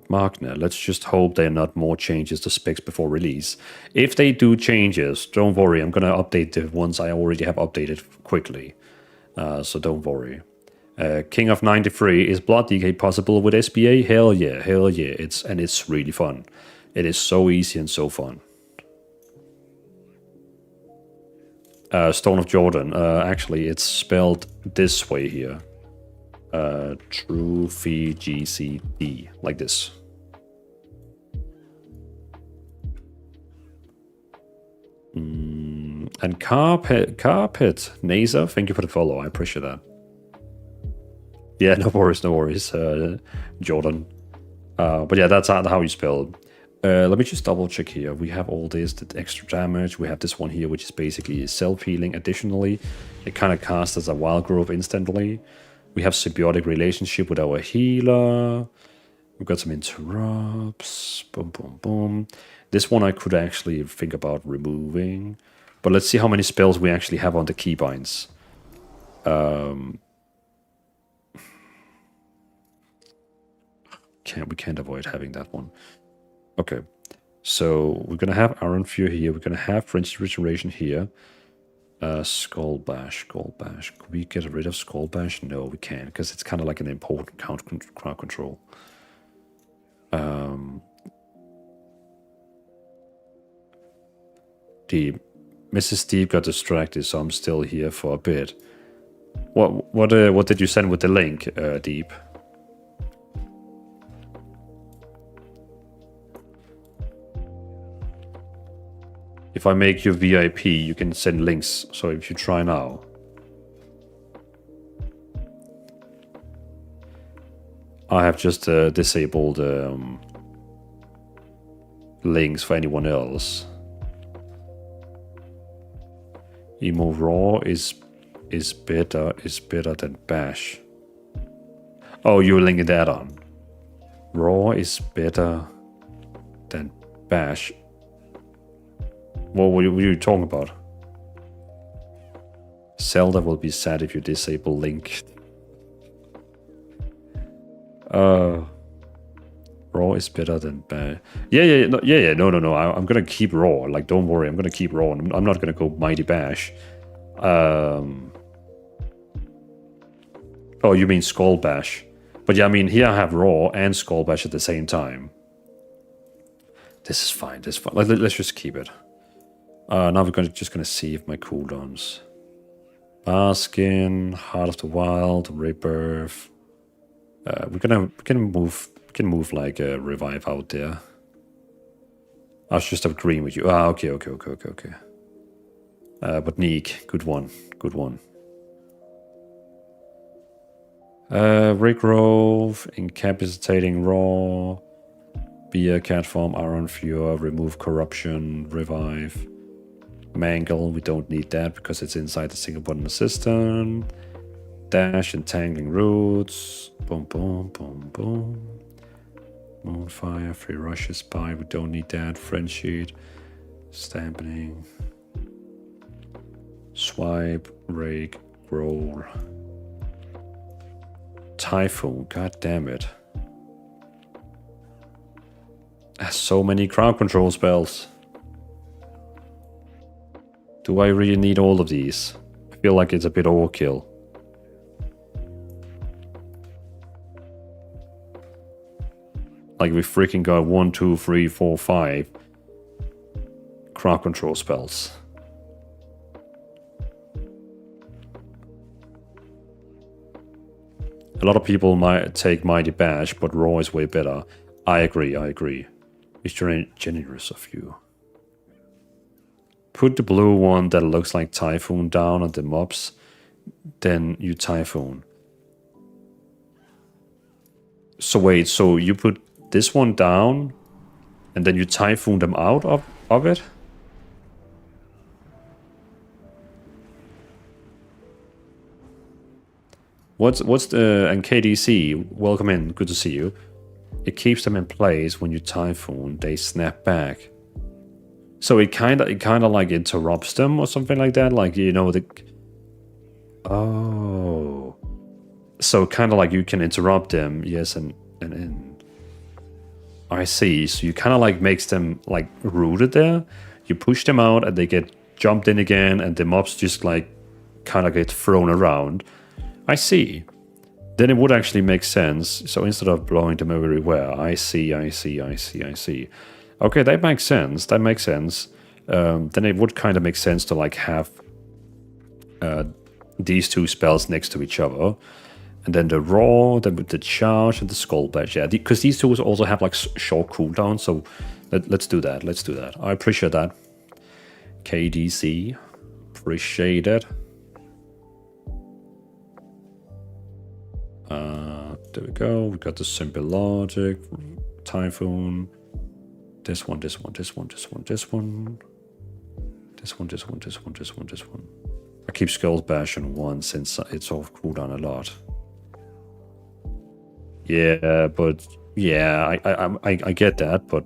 Magna, let's just hope there are not more changes to specs before release. If they do changes, don't worry, I'm gonna update the ones I already have updated quickly. So don't worry. King of 93, is Blood DK possible with SBA? Hell yeah, it's really fun. It is so easy and so fun. Stone of Jordan, actually it's spelled this way here. Trophy GCD, like this. And Carpet, Naza, thank you for the follow, I appreciate that. Yeah, no worries, Jordan. But yeah, that's how you spell it. Let me just double check here. We have all this, the extra damage. We have this one here, which is basically self-healing. Additionally, it kind of casts as a wild growth instantly. We have symbiotic relationship with our healer. We've got some interrupts. Boom, boom, boom. This one I could actually think about removing. But let's see how many spells we actually have on the keybinds. can't avoid having that one. Okay, so we're gonna have Iron Fear here. We're gonna have French Restoration here. Skull Bash. Could we get rid of Skull Bash? No, we can't, because it's kind of like an important crowd control. Deep. Mrs. Deep got distracted, so I'm still here for a bit. What did you send with the link, Deep? If I make you VIP, you can send links. So if you try now. I have just disabled links for anyone else. Emo Raw is better than Bash. Oh, you're linking that on. Raw is better than Bash. What were you talking about? Zelda will be sad if you disable Link. Raw is better than Bash. Yeah. No. I'm gonna keep Raw. Like, don't worry. I'm gonna keep Raw. I'm not gonna go Mighty Bash. Oh, you mean Skull Bash? But yeah, I mean, here I have Raw and Skull Bash at the same time. This is fine. Let's just keep it. Now we're just gonna see if my cooldowns. Baskin, Heart of the Wild, Rebirth. We can move like a Revive out there. I was just agreeing with you. Okay. But Neek, good one. Regrove, Incapacitating Raw, Beer, Cat Form, Iron Fury, Remove Corruption, Revive. Mangle, we don't need that because it's inside the single button assistant. Dash, Entangling Roots. Boom. Moonfire, Free Rushes, Spy, we don't need that. Friendsheet, Stamping. Swipe, Rake, Roll. Typhoon, god damn it. So many crowd control spells. Do I really need all of these? I feel like it's a bit overkill. Like we freaking got 1, 2, 3, 4, 5 crowd control spells. A lot of people might take Mighty Bash, but Raw is way better. I agree. It's generous of you. Put the blue one that looks like Typhoon down on the mobs, then you Typhoon. So wait, so you put this one down, and then you Typhoon them out of it? What's the... and KDC, welcome in, good to see you. It keeps them in place when you Typhoon, they snap back. So it kind of like interrupts them or something like that, like, you know, the... Oh. So kind of like you can interrupt them, yes, and I see. So you kind of like makes them like rooted there. You push them out and they get jumped in again, and the mobs just like kind of get thrown around. I see. Then it would actually make sense. So instead of blowing them everywhere, I see. Okay, that makes sense. Then it would kind of make sense to like have these two spells next to each other. And then the Raw, then with the Charge and the Skull Bash. Yeah, because these two also have like short cooldowns. So let's do that. I appreciate that. KDC. Appreciate it. There we go. We got the Simple Logic, Typhoon. This one. I keep Skull Bash on one since it's off cooldown a lot. Yeah, but yeah, I get that, but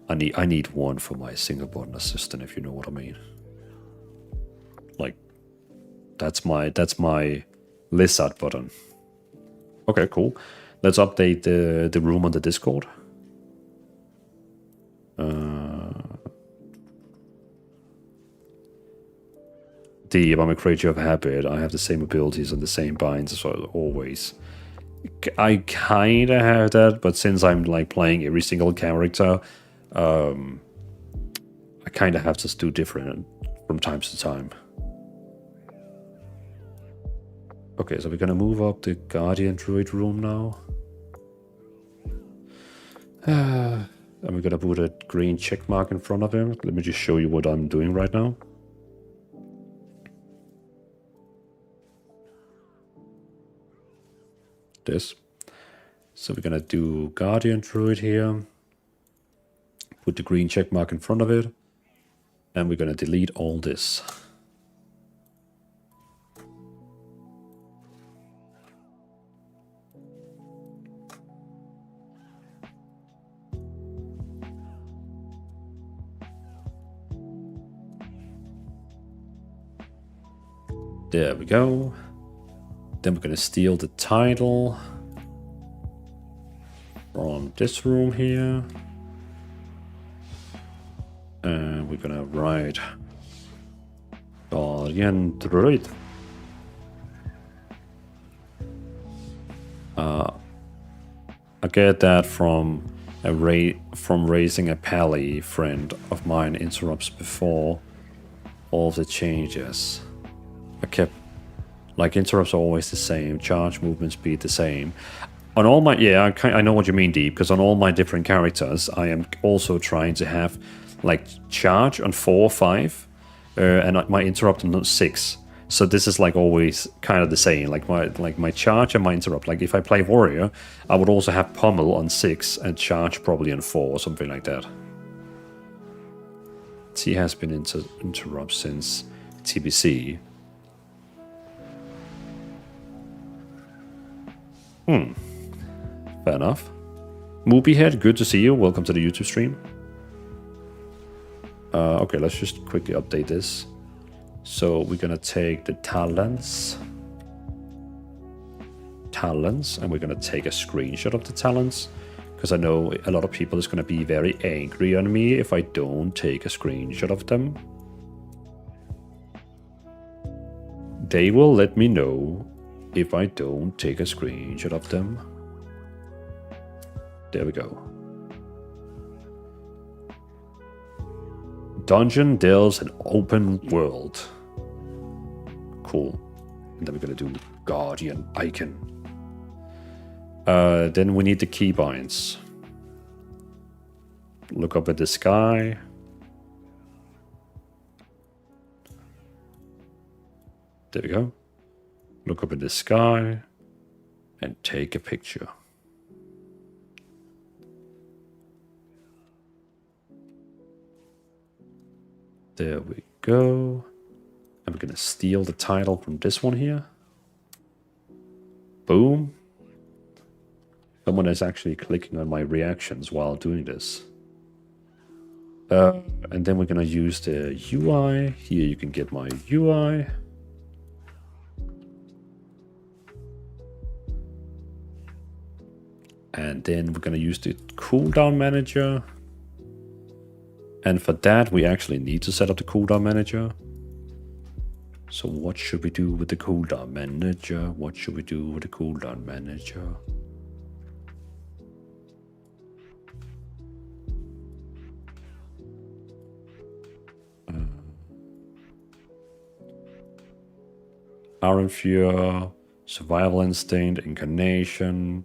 I need one for my single button assistant, if you know what I mean. Like, that's my Lizard button. Okay, cool. Let's update the room on the Discord. Deep, I'm a creature of habit. I have the same abilities and the same binds as always. I kind of have that, but since I'm like playing every single character, I kind of have to do different from time to time. Okay, so we're gonna move up the Guardian Druid room now. And we're gonna put a green check mark in front of him. Let me just show you what I'm doing right now. This. So we're gonna do Guardian Druid here. Put the green check mark in front of it. And we're gonna delete all this. There we go. Then we're gonna steal the title from this room here. And we're gonna write Guardian Druid. I get that from raising a pally friend of mine interrupts before all the changes. I kept, like, interrupts are always the same, charge, movement speed the same. On all my, yeah, I know what you mean, Deep, because on all my different characters, I am also trying to have, like, charge on 4 or 5, and my interrupt on 6. So this is, like, always kind of the same, like my charge and my interrupt. Like, if I play warrior, I would also have pommel on 6 and charge probably on 4 or something like that. T has been interrupt since TBC. Fair enough. Moopyhead, good to see you. Welcome to the YouTube stream. Okay, let's just quickly update this. So we're gonna take the talents, and we're gonna take a screenshot of the talents, because I know a lot of people is gonna be very angry on me if I don't take a screenshot of them. They will let me know if I don't take a screenshot of them. There we go. Dungeon delves an open world. Cool. And then we're gonna do Guardian Icon. Then we need the keybinds. Look up at the sky. There we go. Look up at the sky and take a picture. There we go. And we're gonna steal the title from this one here. Boom. Someone is actually clicking on my reactions while doing this. And then we're gonna use the UI. Here you can get my UI. And then we're gonna use the cooldown manager. And for that, we actually need to set up the cooldown manager. So what should we do with the cooldown manager? What should we do with the cooldown manager? Iron Fear, Survival Instinct, Incarnation,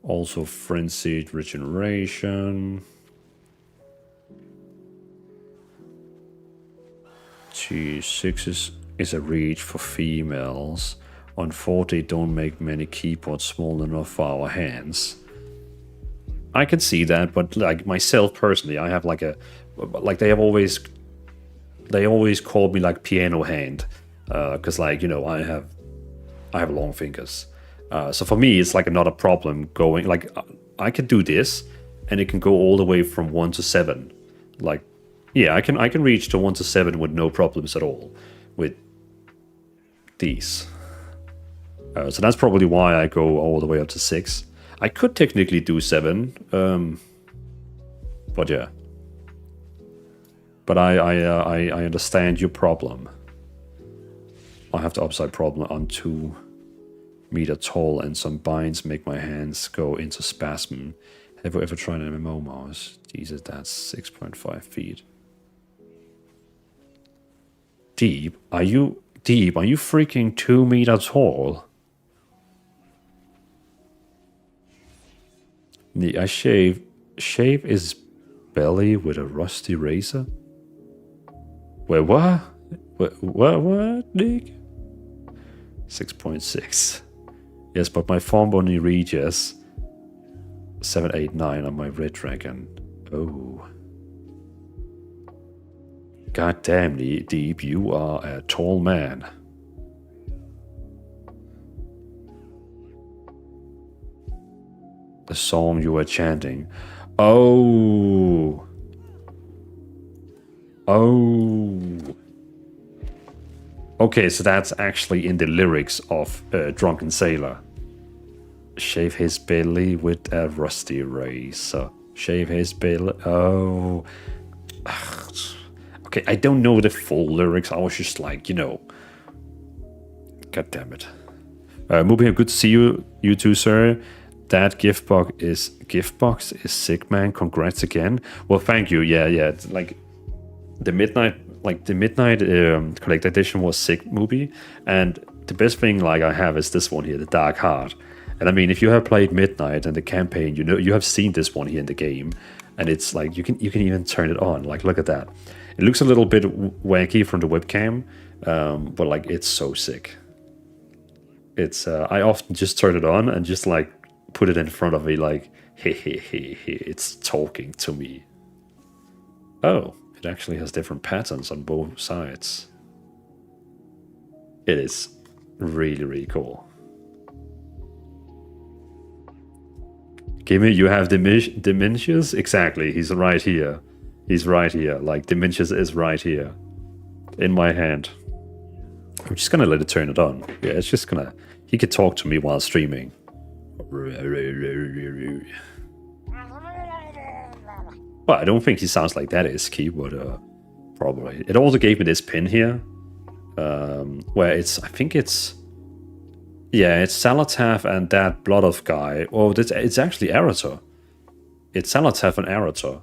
also Frenzied Regeneration. G6 is a reach for females. On 4 they don't make many keyboards small enough for our hands. I can see that, but like myself personally, I have like they always call me like piano hand, because like, you know, I have long fingers. So for me, it's like not a problem going, like I can do this and it can go all the way from 1 to 7. Like, yeah, I can reach to 1 to 7 with no problems at all with these. So that's probably why I go all the way up to 6. I could technically do 7, but yeah. But I understand your problem. I have the upside problem. I'm 2 meter tall, and some binds make my hands go into spasm. Have you ever tried an MMO mouse? Jesus, that's 6.5 feet. Deep, are you freaking 2 meter tall? I shave his belly with a rusty razor. Wait, what? What, Nick? 6.6. Yes, but my form only reaches 7, 8, 9 on my red dragon. Oh. God damn, Deep, you are a tall man. The song you were chanting. Oh. Oh. Okay, so that's actually in the lyrics of Drunken Sailor. Shave his belly with a rusty razor. Shave his belly. Oh. Ugh. Okay, I don't know the full lyrics. I was just like, you know. God damn it. Moving, good to see you too, sir. That gift box is sick, man. Congrats again. Well, thank you. Yeah. It's like the midnight collector edition was sick movie, and the best thing like I have is this one here, the Dark Heart. And I mean, if you have played Midnight and the campaign, you know you have seen this one here in the game, and it's like you can even turn it on. Like, look at that. It looks a little bit wacky from the webcam, but like it's so sick. It's I often just turn it on and just like put it in front of me, like hey, it's talking to me. Oh, it actually has different patterns on both sides. It is really, really cool. Gimme, you have Dimensions? Exactly, he's right here. He's right here. Like, Dimensions is right here. In my hand. I'm just gonna let it turn it on. Yeah, it's just gonna... He could talk to me while streaming. Well, I don't think he sounds like that is keyboard, probably. It also gave me this pin here, where it's, I think it's, yeah, it's Salataf and that Blood of guy. Oh, it's actually Arator. It's Salataf and Arator,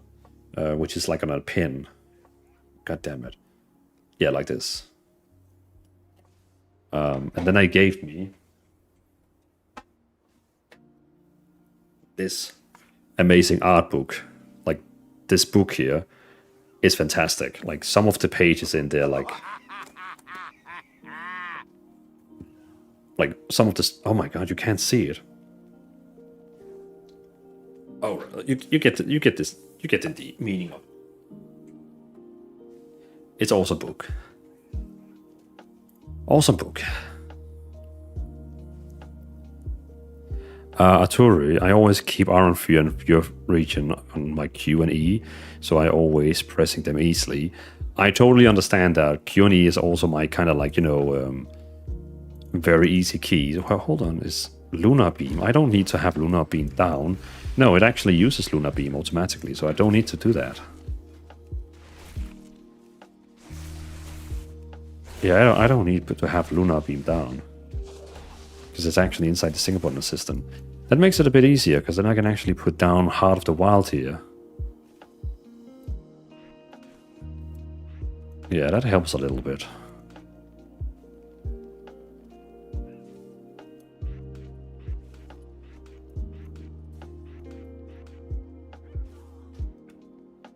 which is like on a pin. God damn it. Yeah, like this. And then I gave me this amazing art book. Like, this book here is fantastic. Like, some of the pages in there, like some of this. Oh my god, you can't see it. Oh, you get this. You get the meaning of it. It's awesome book. Awesome book. Arturi, I always keep Iron Fear and Fear region on my Q and E, so I always pressing them easily. I totally understand that. Q and E is also my kind of like, you know, very easy key. Well, hold on, is Lunar Beam? I don't need to have Lunar Beam down. No, it actually uses Lunar Beam automatically, so I don't need to do that. Yeah, I don't need to have Lunar Beam down. Because it's actually inside the single button assistant. That makes it a bit easier, because then I can actually put down Heart of the Wild here. Yeah, that helps a little bit.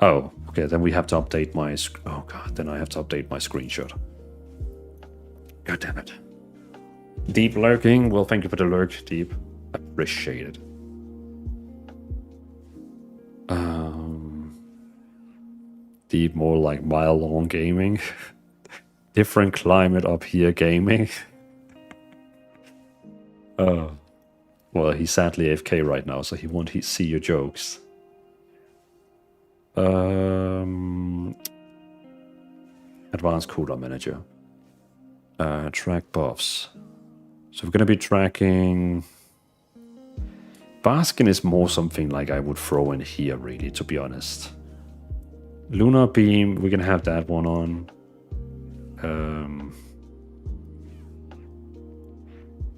Oh, okay, then we have to update my... Oh god, then I have to update my screenshot. God damn it. Deep lurking. Well, thank you for the lurk, Deep. Appreciate it. Deep, more like mile-long gaming. Different climate up here gaming. Oh. Well, he's sadly AFK right now, so he won't see your jokes. Advanced cooldown manager. Track buffs. So we're going to be tracking Baskin is more something like I would throw in here, really, to be honest. Lunar Beam, we can have that one on.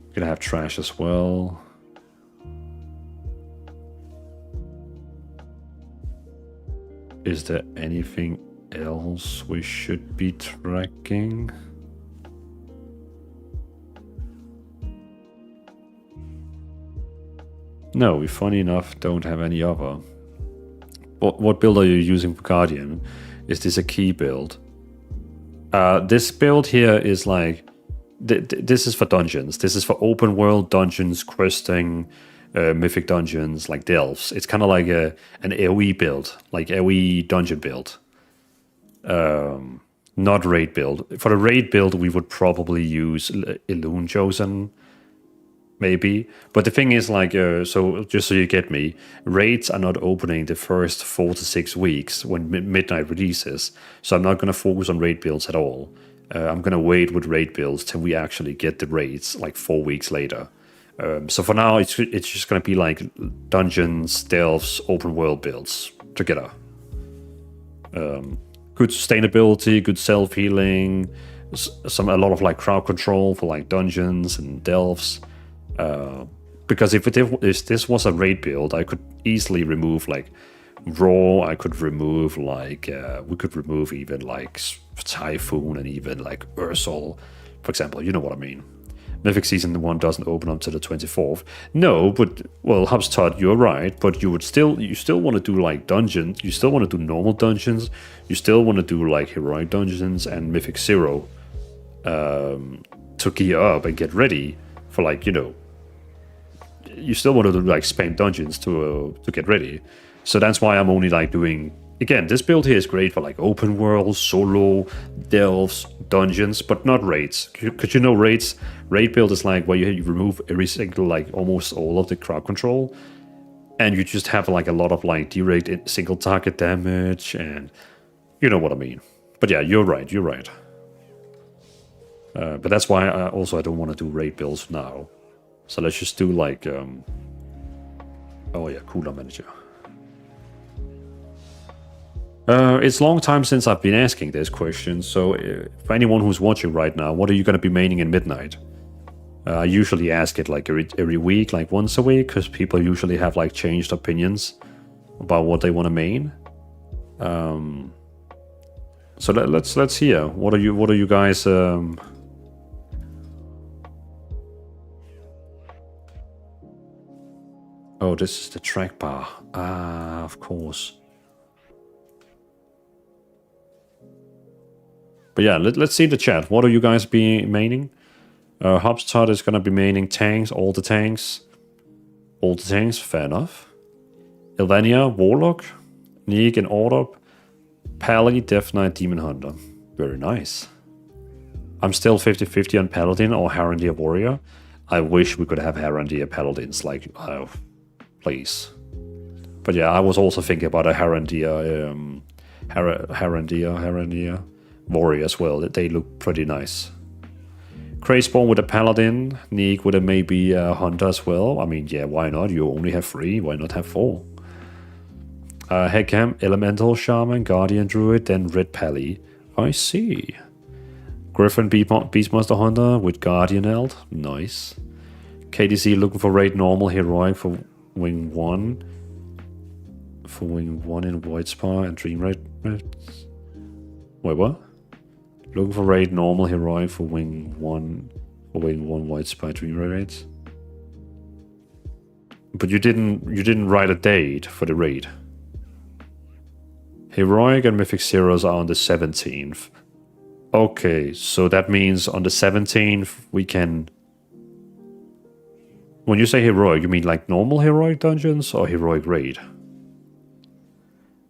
We can have Trash as well. Is there anything else we should be tracking? No, we funny enough don't have any other. What build are you using for Guardian? Is this a key build? This build here is like... this is for dungeons. This is for open world dungeons, questing, mythic dungeons, like delves. It's kind of like an AoE build, like AoE dungeon build. Not raid build. For the raid build, we would probably use Elune Chosen, maybe. But the thing is, like, so just so you get me, raids are not opening the first 4 to 6 weeks when Midnight releases. So I'm not going to focus on raid builds at all. I'm going to wait with raid builds till we actually get the raids, like 4 weeks later. So for now, it's just going to be like dungeons, delves, open world builds together. Good sustainability, good self-healing, a lot of like crowd control for like dungeons and delves. Because if this was a raid build, I could easily remove like Raw, I could remove like, we could remove even like Typhoon and even like Ursol, for example, you know what I mean. Mythic Season 1 doesn't open until the 24th. No, but, well, Hubspot, you're right, but you still want to do like dungeons, you still want to do normal dungeons, you still want to do like heroic dungeons and Mythic Zero to gear up and get ready for like, you know, you still want to do like spam dungeons to get ready. So that's why I'm only like doing, again, this build here is great for like open world, solo, delves, dungeons, but not raids. Because you know raid build is like where you remove every single, like almost all of the crowd control. And you just have like a lot of like direct single target damage and you know what I mean. But yeah, you're right. But that's why I don't want to do raid builds now. So let's just do like, oh yeah, Cooler Manager. It's a long time since I've been asking this question, so for anyone who's watching right now, what are you going to be maining in Midnight? I usually ask it like every week, like once a week, because people usually have like changed opinions about what they want to main. So let's hear. What are you guys? Oh, this is the track bar. Ah, of course. But yeah, let's see the chat. What are you guys be maining? Hubspot is gonna be maining tanks, all the tanks. All the tanks, fair enough. Ilvania, Warlock, Neek and Orb, Pally, Death Knight, Demon Hunter. Very nice. I'm still 50-50 on Paladin or Harandir Warrior. I wish we could have Harandir Paladins, like, oh, please. But yeah, I was also thinking about a Harandir, Harandir Warrior as well. They look pretty nice. Crazeborn with a Paladin, Neek with a maybe Hunter as well. I mean, yeah, why not? You only have 3, why not have 4? Heckham, Elemental, Shaman, Guardian Druid, then Red Pally. I see. Griffin, Beastmaster Hunter with Guardian Eld. Nice. KDC looking for raid normal heroic for Wing 1. For Wing 1 in Void Spar and Dream Raid. Wait, what? Looking for raid normal heroic for Wing 1. For Wing 1 Void Spar Dream Raid raids. But you didn't write a date for the raid. Heroic and Mythic Zeros are on the 17th. Okay, so that means on the 17th we can... When you say heroic, you mean like normal heroic dungeons or heroic raid?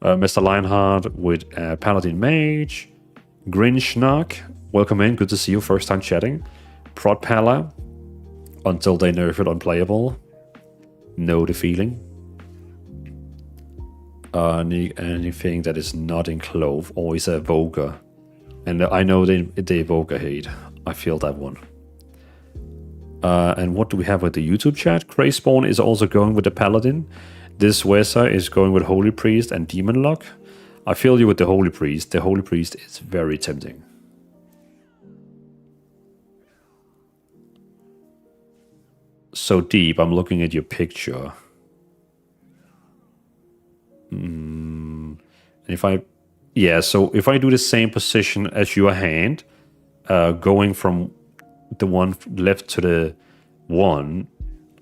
Mr. Lionheart with Paladin Mage. Grinchnock, welcome in, good to see you, first time chatting. Prod Pala, until they nerf it unplayable. Know the feeling. Anything that is not in Clove or is a Evoker. And I know they Evoker hate. I feel that one. And what do we have with the YouTube chat? Crayspawn is also going with the Paladin. This Wesa is going with Holy Priest and Demon Lock. I feel you with the Holy Priest. The Holy Priest is very tempting. So deep, I'm looking at your picture. And if I... Yeah, so if I do the same position as your hand, going from the one left to the one,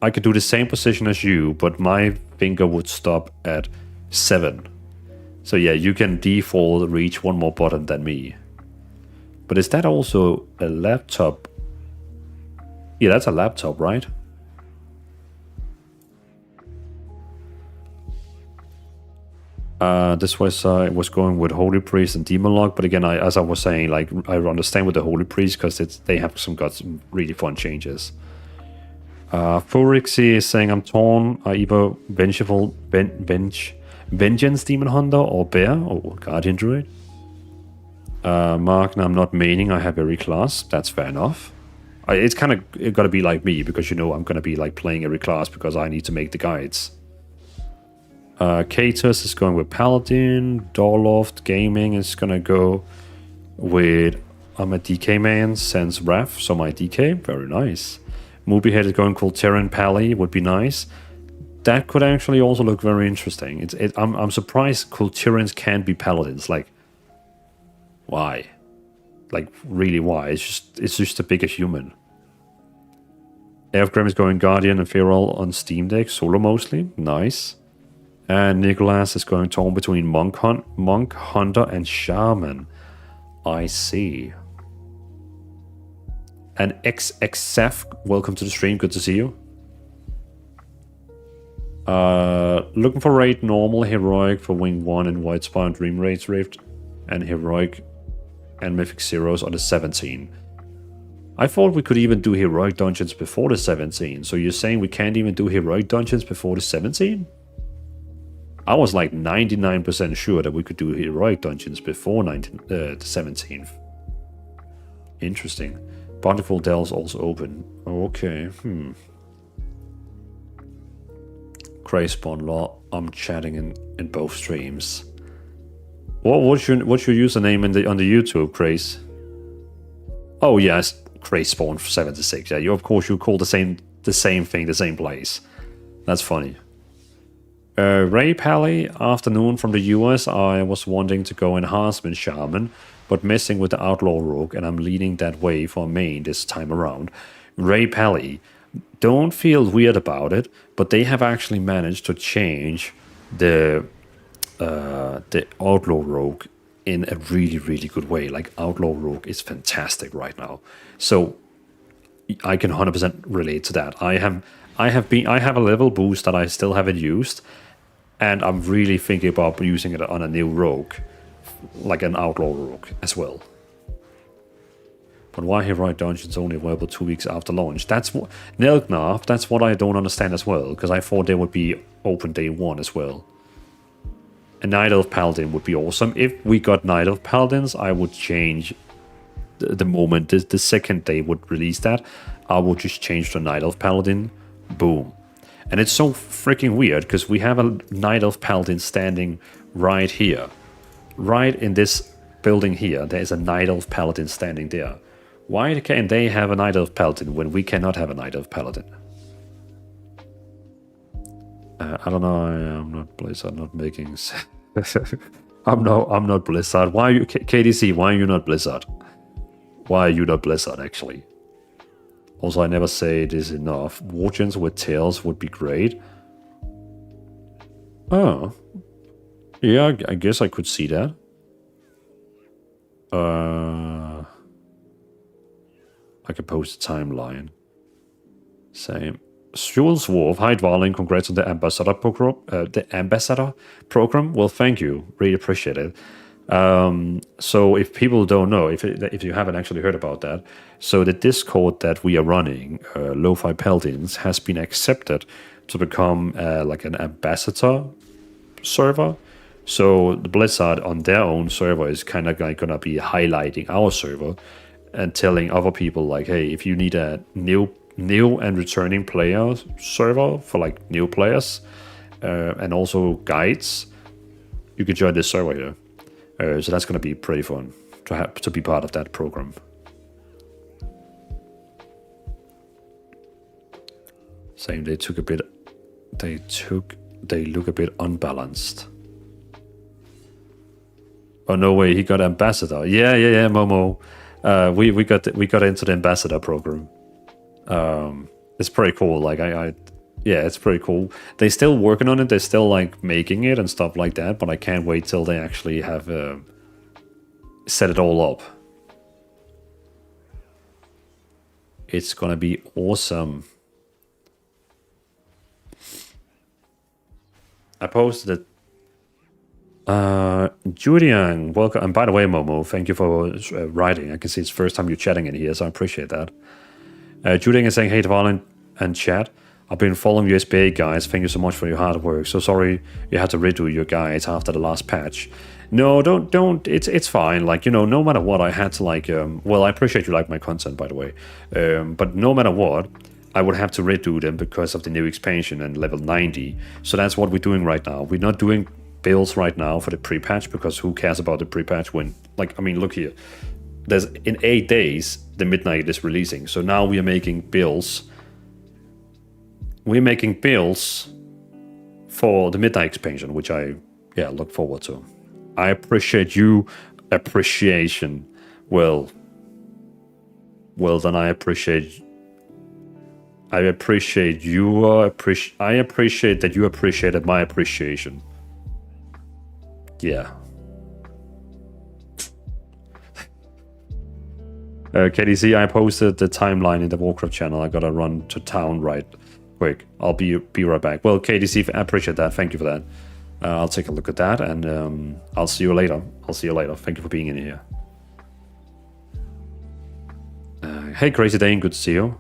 I could do the same position as you, but my finger would stop at 7. So yeah, you can default reach one more button than me. But is that also a laptop? Yeah, that's a laptop, right? This was going with Holy Priest and Demon Lock, but again, as I was saying, like I understand with the Holy Priest because they have got some really fun changes. Furixie is saying I'm torn. Either Vengeful Vengeance Demon Hunter or Bear or Guardian Druid. Mark, I'm not maining. I have every class. That's fair enough. It's kind of got to be like me because I'm going to be like playing every class because I need to make the guides. Katus is going with Paladin. Dorloft Gaming is going to go with... I'm a DK man, Sense Ref, so my DK. Very nice. Moobiehead is going Kultiran Pally, would be nice. That could actually also look very interesting. I'm surprised Kultirans can't be Paladins. Like, why? Like, really why? It's just a bigger human. Elfgrim is going Guardian and Feral on Steam Deck, solo mostly. Nice. And Nicholas is going torn between Monk Hunter, and Shaman. I see. And XXF, welcome to the stream. Good to see you. Looking for raid normal, heroic for Wing 1 and White Spire and Dream Raids Rift. And heroic and Mythic Zeros on the 17. I thought we could even do heroic dungeons before the 17. So you're saying we can't even do heroic dungeons before the 17? I was like 99% sure that we could do heroic dungeons before the 17th. Interesting. Bountiful Dells also open. Okay, Crayspawn Law. I'm chatting in both streams. What's your username on the YouTube, Craze? Oh yes, Crayspawn76. Yeah, you call the same thing, the same place. That's funny. Ray Pally, afternoon from the US. I was wanting to go Enhancement Shaman, but messing with the Outlaw Rogue, and I'm leaning that way for main this time around. Ray Pally, don't feel weird about it, but they have actually managed to change the Outlaw Rogue in a really, really good way. Like, Outlaw Rogue is fantastic right now. So I can 100% relate to that. I have a level boost that I still haven't used. And I'm really thinking about using it on a new rogue, like an outlaw rogue as well. But why heroic dungeons only available 2 weeks after launch? That's what Nelgnarf, that's what I don't understand as well, because I thought they would be open day 1 as well. A Night Elf Paladin would be awesome. If we got Night Elf Paladins, I would change the moment the second they would release that. I would just change to Night Elf Paladin. Boom. And it's so freaking weird because we have a Night Elf Paladin standing right here. Right in this building here, there's a Night Elf Paladin standing there. Why can they have a Night Elf Paladin when we cannot have a Night Elf Paladin? I don't know, I'm not Blizzard, not making sense. I'm not Blizzard. Why are you, KDC, why are you not Blizzard? Why are you not Blizzard, actually? Also, I never say this enough. Wargens with tails would be great. Oh. Yeah, I guess I could see that. I could post a timeline. Same. Jules Wolf, hi Dwarling, congrats on the ambassador program. Well, thank you. Really appreciate it. So if people don't know, if you haven't actually heard about that, so the Discord that we are running, Lo-Fi Paladins, has been accepted to become like an ambassador server. So the Blizzard on their own server is kind of like going to be highlighting our server and telling other people like, hey, if you need a new new and returning players server for like new players, and also guides. You can join this server here. So that's gonna be pretty fun to be part of that program. Saying they look a bit unbalanced. Oh no way, he got ambassador. Yeah, Momo. We got into the ambassador program. It's pretty cool. Like yeah, it's pretty cool. They're still working on it. They're still like making it and stuff like that. But I can't wait till they actually have set it all up. It's gonna be awesome. I posted it. Julian, welcome. And by the way, Momo, thank you for writing. I can see it's the first time you're chatting in here, so I appreciate that. Julian is saying, hey, Dvalin and chat. I've been following your SBA guys. Thank you so much for your hard work. So sorry you had to redo your guides after the last patch. No, don't. It's fine. Like, you know, no matter what, I had to like. Well, I appreciate you like my content, by the way. But no matter what, I would have to redo them because of the new expansion and level 90. So that's what we're doing right now. We're not doing builds right now for the pre-patch because who cares about the pre-patch when, like, I mean, look here. There's in 8 days the midnight is releasing. So now we are making builds. We're making builds for the midnight expansion, which I look forward to. I appreciate you appreciation. Well then I appreciate you I appreciate that you appreciated my appreciation. Yeah. KDC, I posted the timeline in the Warcraft channel. I gotta run to town right quick. I'll be right back. Well, KDC, I appreciate that. Thank you for that. I'll take a look at that, and I'll see you later. Thank you for being in here. Hey, Crazy Dane, good to see you.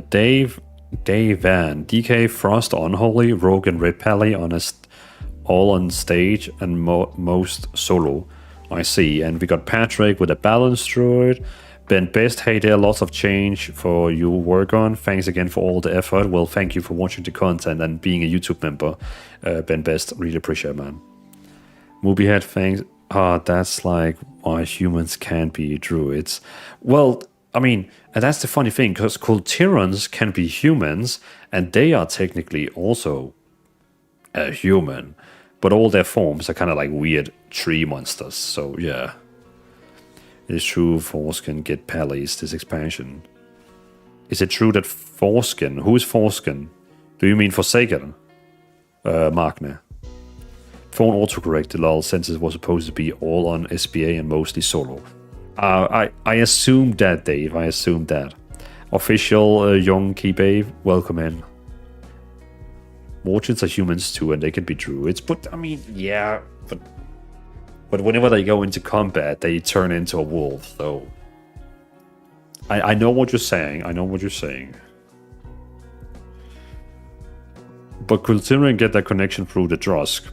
Dave Van, DK, Frost, Unholy, Rogue, and Red Pally all on stage and most solo. I see. And we got Patrick with a balanced Druid. Ben Best, hey there, lots of change for you work on. Thanks again for all the effort. Well, thank you for watching the content and being a YouTube member. Ben Best, really appreciate it, man. Moviehead, thanks. That's like why humans can't be druids. Well, I mean, and that's the funny thing, because Kultirans can be humans, and they are technically also a human, but all their forms are kind of like weird tree monsters, so yeah. It is true Foreskin get pallies this expansion. Is it true that Foreskin, who is Foreskin? Do you mean Forsaken? Magne. Phone autocorrect, lol, since it was supposed to be all on SBA and mostly solo. I assumed that, Dave. I assumed that. Official Young Kibabe, welcome in. Morchins are humans too, and they can be druids. But I mean, yeah. But whenever they go into combat, they turn into a wolf. So I know what you're saying. But Kultiran get that connection through the Drusk.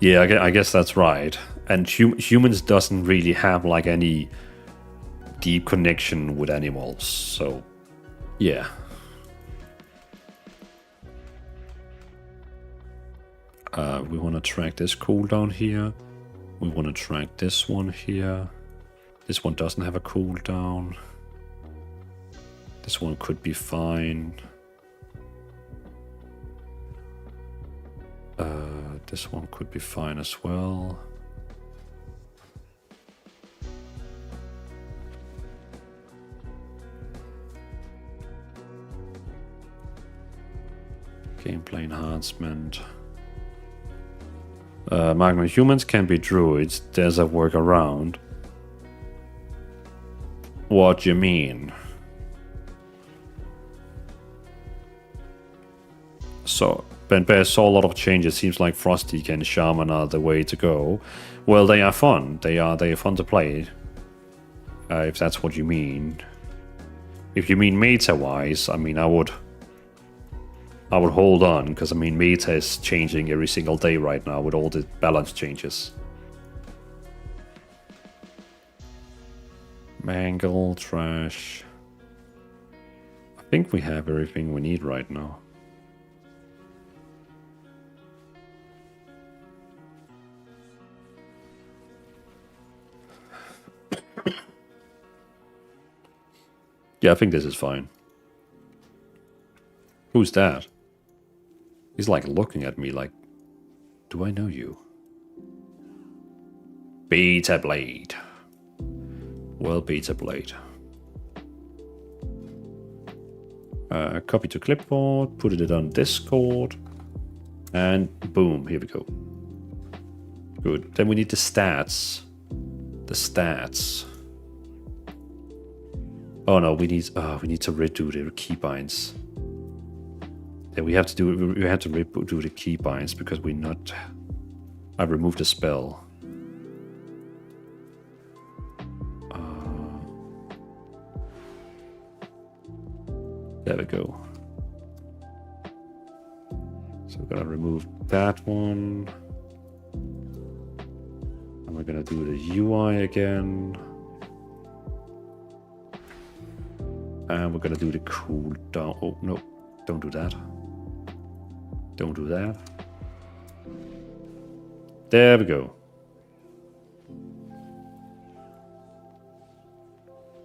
Yeah, I guess that's right. And humans doesn't really have like any deep connection with animals, so yeah. We want to track this cooldown here. We want to track this one here. This one doesn't have a cooldown. This one could be fine. This one could be fine as well. Gameplay enhancement. Magma, humans can be druids. There's a workaround. What do you mean? So, Ben Bear saw a lot of changes. Seems like Frosty and Shaman are the way to go. Well, they are fun. They are fun to play. If that's what you mean. If you mean meta-wise, I mean, I would hold on, because I mean, meta is changing every single day right now with all the balance changes. Mangle, trash. I think we have everything we need right now. Yeah, I think this is fine. Who's that? He's like looking at me like, do I know you? Beta Blade. Well, Beta Blade. Copy to clipboard, put it on Discord, and boom, here we go. Good. Then we need the stats. The stats. Oh no, we need to redo the keybinds. Yeah, we have to redo the keybinds because I removed a spell. There we go. So we're gonna remove that one. And we're gonna do the UI again. And we're gonna do the cooldown. Oh no, don't do that. Don't do that. There we go.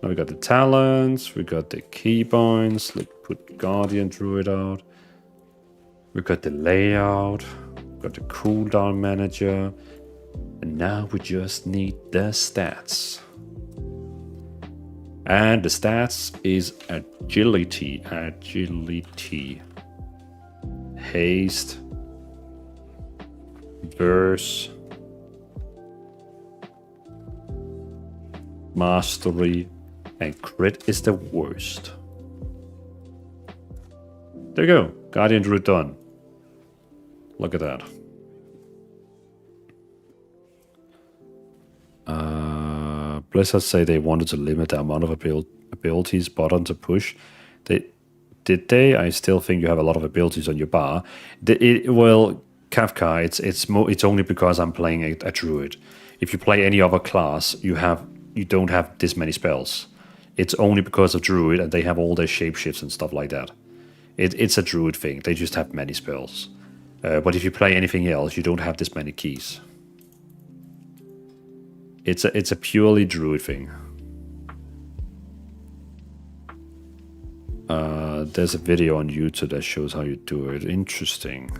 Now we got the talents, we got the keybinds. Let's put Guardian Druid out. We got the layout, got the cooldown manager, and now we just need the stats. And the stats is agility, haste, verse, mastery, and crit is the worst. There you go, Guardian Druid done. Look at that. Blizzard say they wanted to limit the amount of abilities button to push. Did they? I still think you have a lot of abilities on your bar. Well, Kafka, it's only because I'm playing a druid. If you play any other class, you don't have this many spells. It's only because of druid, and they have all their shapeshifts and stuff like that. It's a druid thing. They just have many spells. But if you play anything else, you don't have this many keys. It's a purely druid thing. There's a video on YouTube that shows how you do it. Interesting.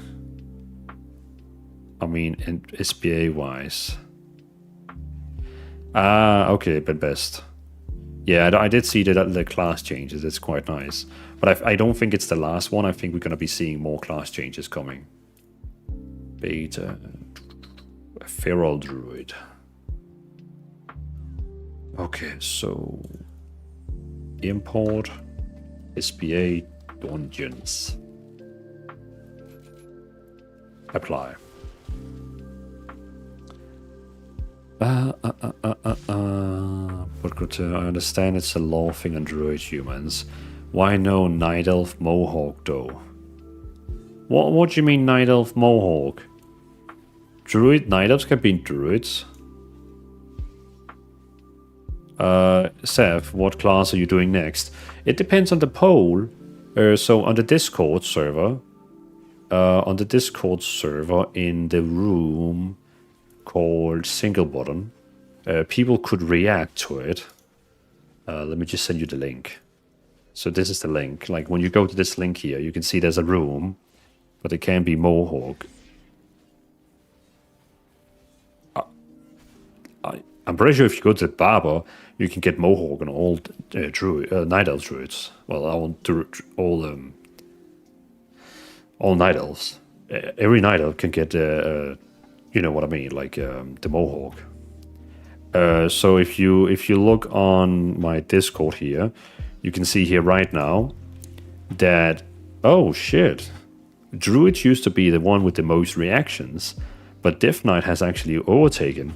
I mean, in SBA wise. Okay, but best. Yeah, I did see the class changes. It's quite nice. But I don't think it's the last one. I think we're going to be seeing more class changes coming. Beta. Feral Druid. Okay, so import SBA dungeons. Apply. But I understand it's a law thing on druid humans. Why no Night Elf Mohawk though? What do you mean Night Elf Mohawk? Druid Night Elves can be druids. Sev, what class are you doing next? It depends on the poll. So on the Discord server, in the room called Single Button, people could react to it. Let me just send you the link. So this is the link. Like when you go to this link here, you can see there's a room, but it can be Mohawk. I'm pretty sure if you go to the barber, you can get Mohawk on all Night Elf druids. Well, all Night Elves. Every Night Elf can get, you know what I mean, like the Mohawk. So if you look on my Discord here, you can see here right now that, oh shit, Druid used to be the one with the most reactions, but Death Knight has actually overtaken.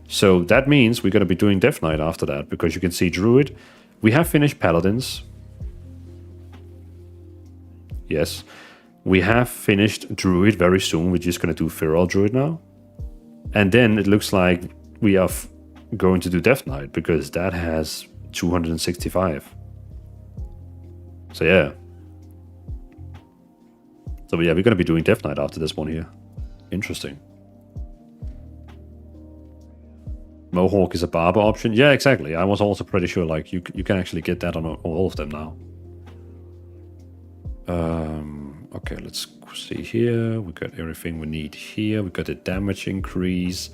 So that means we're going to be doing Death Knight after that, because you can see Druid We have finished Paladins. Yes. We have finished Druid very soon. We're just going to do Feral Druid now. And then it looks like we are going to do Death Knight because that has 265. So yeah. So yeah, we're going to be doing Death Knight after this one here. Interesting. Mohawk is a barber option. Yeah, exactly. I was also pretty sure like you can actually get that on all of them now. Okay, let's see here. We got everything we need here. We got the damage increase.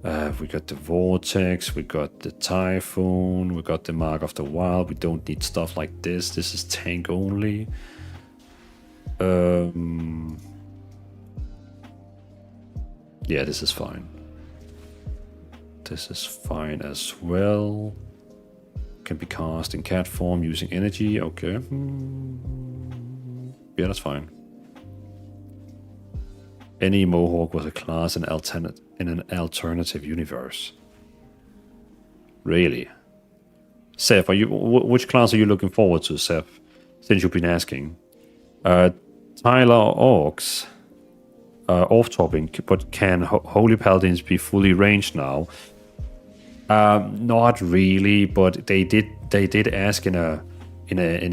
We got the vortex. We got the typhoon. We got the mark of the wild. We don't need stuff like this. This is tank only. Yeah, this is fine. This is fine as well. Can be cast in cat form using energy. Okay. Yeah, that's fine. Any Mohawk was a class in an alternative universe. Really? Seth, which class are you looking forward to, Seth? Since you've been asking. Tyler Orcs. Off-topping, but can Holy Paladins be fully ranged now? Not really, but they did ask in a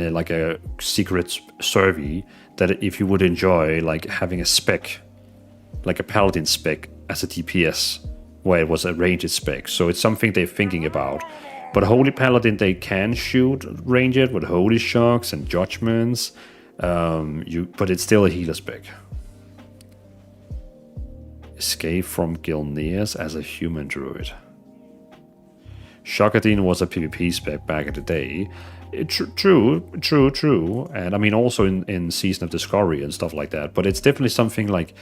like a secret survey that if you would enjoy like having a spec, like a paladin spec as a DPS, where it was a ranged spec. So it's something they're thinking about. But Holy Paladin, they can shoot ranged with Holy Shocks and Judgments, but it's still a healer spec. Escape from Gilneas as a human druid. Shokadin was a PvP spec back in the day. True. And I mean also in Season of Discovery and stuff like that. But it's definitely something like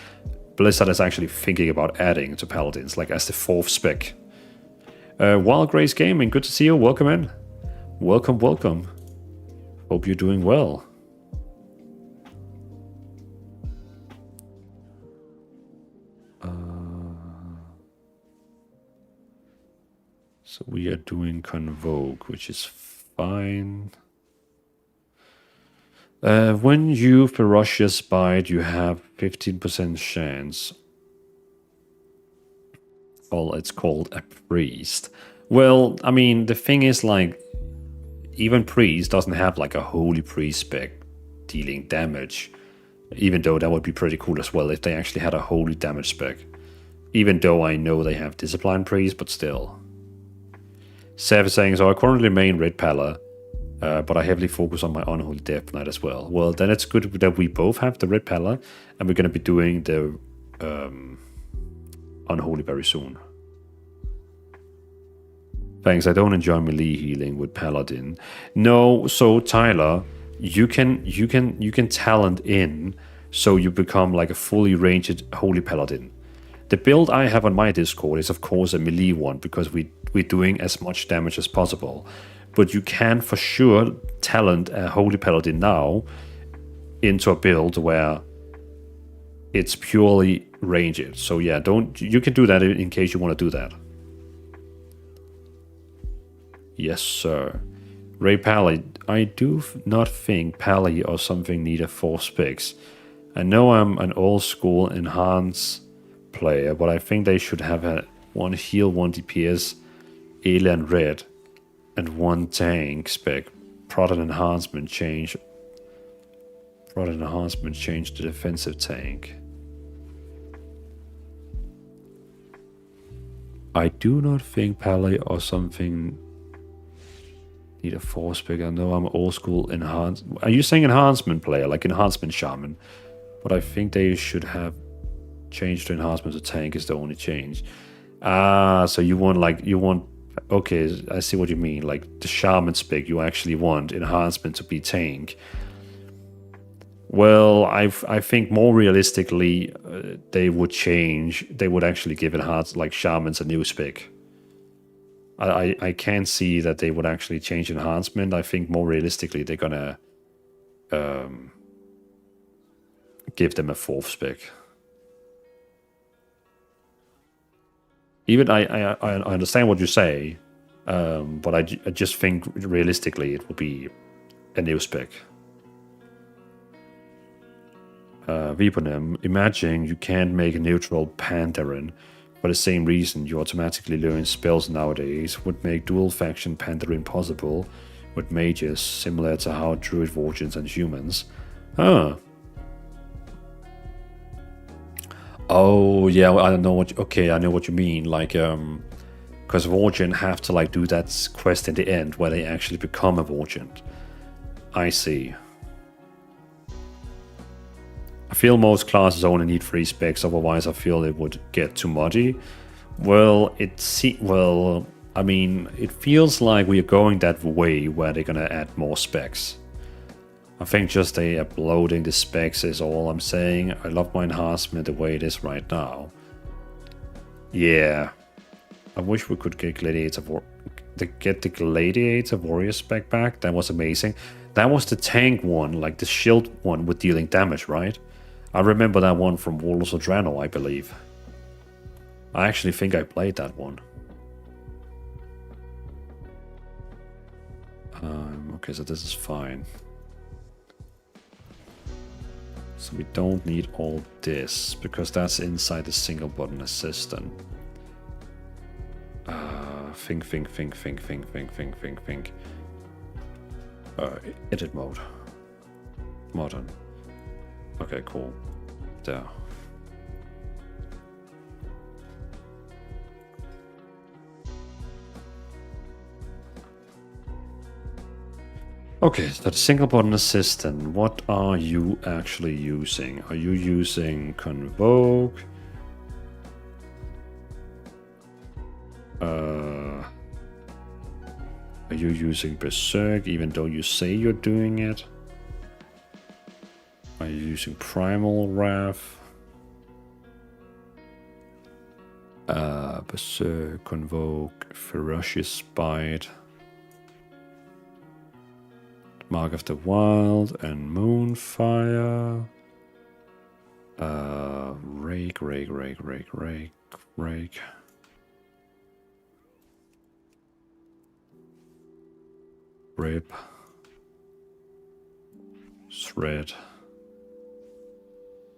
Blizzard is actually thinking about adding to Paladins, like as the 4th spec. Wild Grace Gaming, good to see you. Welcome in. Welcome. Hope you're doing well. So we are doing Convoke, which is fine. When you Ferocious Bite, you have 15% chance. Well, it's called a Priest. Well, I mean, the thing is, like, even Priest doesn't have, like, a Holy Priest spec dealing damage. Even though that would be pretty cool as well if they actually had a Holy damage spec. Even though I know they have Discipline Priest, but still. Sav is saying, so I currently main Red Pala, but I heavily focus on my Unholy Death Knight as well. Well, then it's good that we both have the Red Pala, and we're going to be doing the Unholy very soon. Thanks, I don't enjoy melee healing with Paladin. No, so Tyler, you can talent in, so you become like a fully ranged Holy Paladin. The build I have on my Discord is of course a melee one because we're doing as much damage as possible. But you can for sure talent a Holy Paladin now into a build where it's purely ranged. So yeah, you can do that in case you want to do that. Yes, sir. Ray Pally, I do not think Pally or something need a 4 specs. I know I'm an old school enhance player, but I think they should have had 1 heal, 1 DPS, alien red, and 1 tank spec. Product enhancement change to defensive tank. I do not think Pally or something need a 4 spec. I know I'm old school enhance. Are you saying enhancement player, like enhancement shaman? But I think they should have changed to enhancement to tank is the only change. So you want okay, I see what you mean. Like the shaman spec, you actually want enhancement to be tank. Well, I think more realistically, they would actually give enhanced, like shamans a new spec. I can't see that they would actually change enhancement. I think more realistically, they're gonna give them a 4th spec. Even I understand what you say, But I just think realistically it will be a new spec. Viponym, imagine you can't make a neutral Pandaren. For the same reason you automatically learn spells nowadays would make dual faction Pandaren possible with mages, similar to how Druid Vorgins and humans. Huh. Oh yeah, I don't know what. Okay, I know what you mean. Like, because Vorgin have to like do that quest in the end where they actually become a Vorgin. I see. I feel most classes only need 3 specs, otherwise I feel it would get too muddy. Well, I mean, it feels like we are going that way where they're gonna add more specs. I think just they uploading the specs is all I'm saying. I love my enhancement the way it is right now. Yeah. I wish we could get the Gladiator Warrior spec back. That was amazing. That was the tank one, like the shield one with dealing damage, right? I remember that one from Warlords of Draenor, I believe. I actually think I played that one. Okay, so this is fine. So we don't need all this, because that's inside the single button assistant. Think. Edit mode. Modern. Okay, cool. There. Okay, so the single button assistant, what are you actually using? Are you using Convoke? Are you using Berserk even though you say you're doing it? Are you using Primal Wrath? Berserk, Convoke, Ferocious Bite, Mark of the Wild, and Moonfire. Rake. Rip. Thread.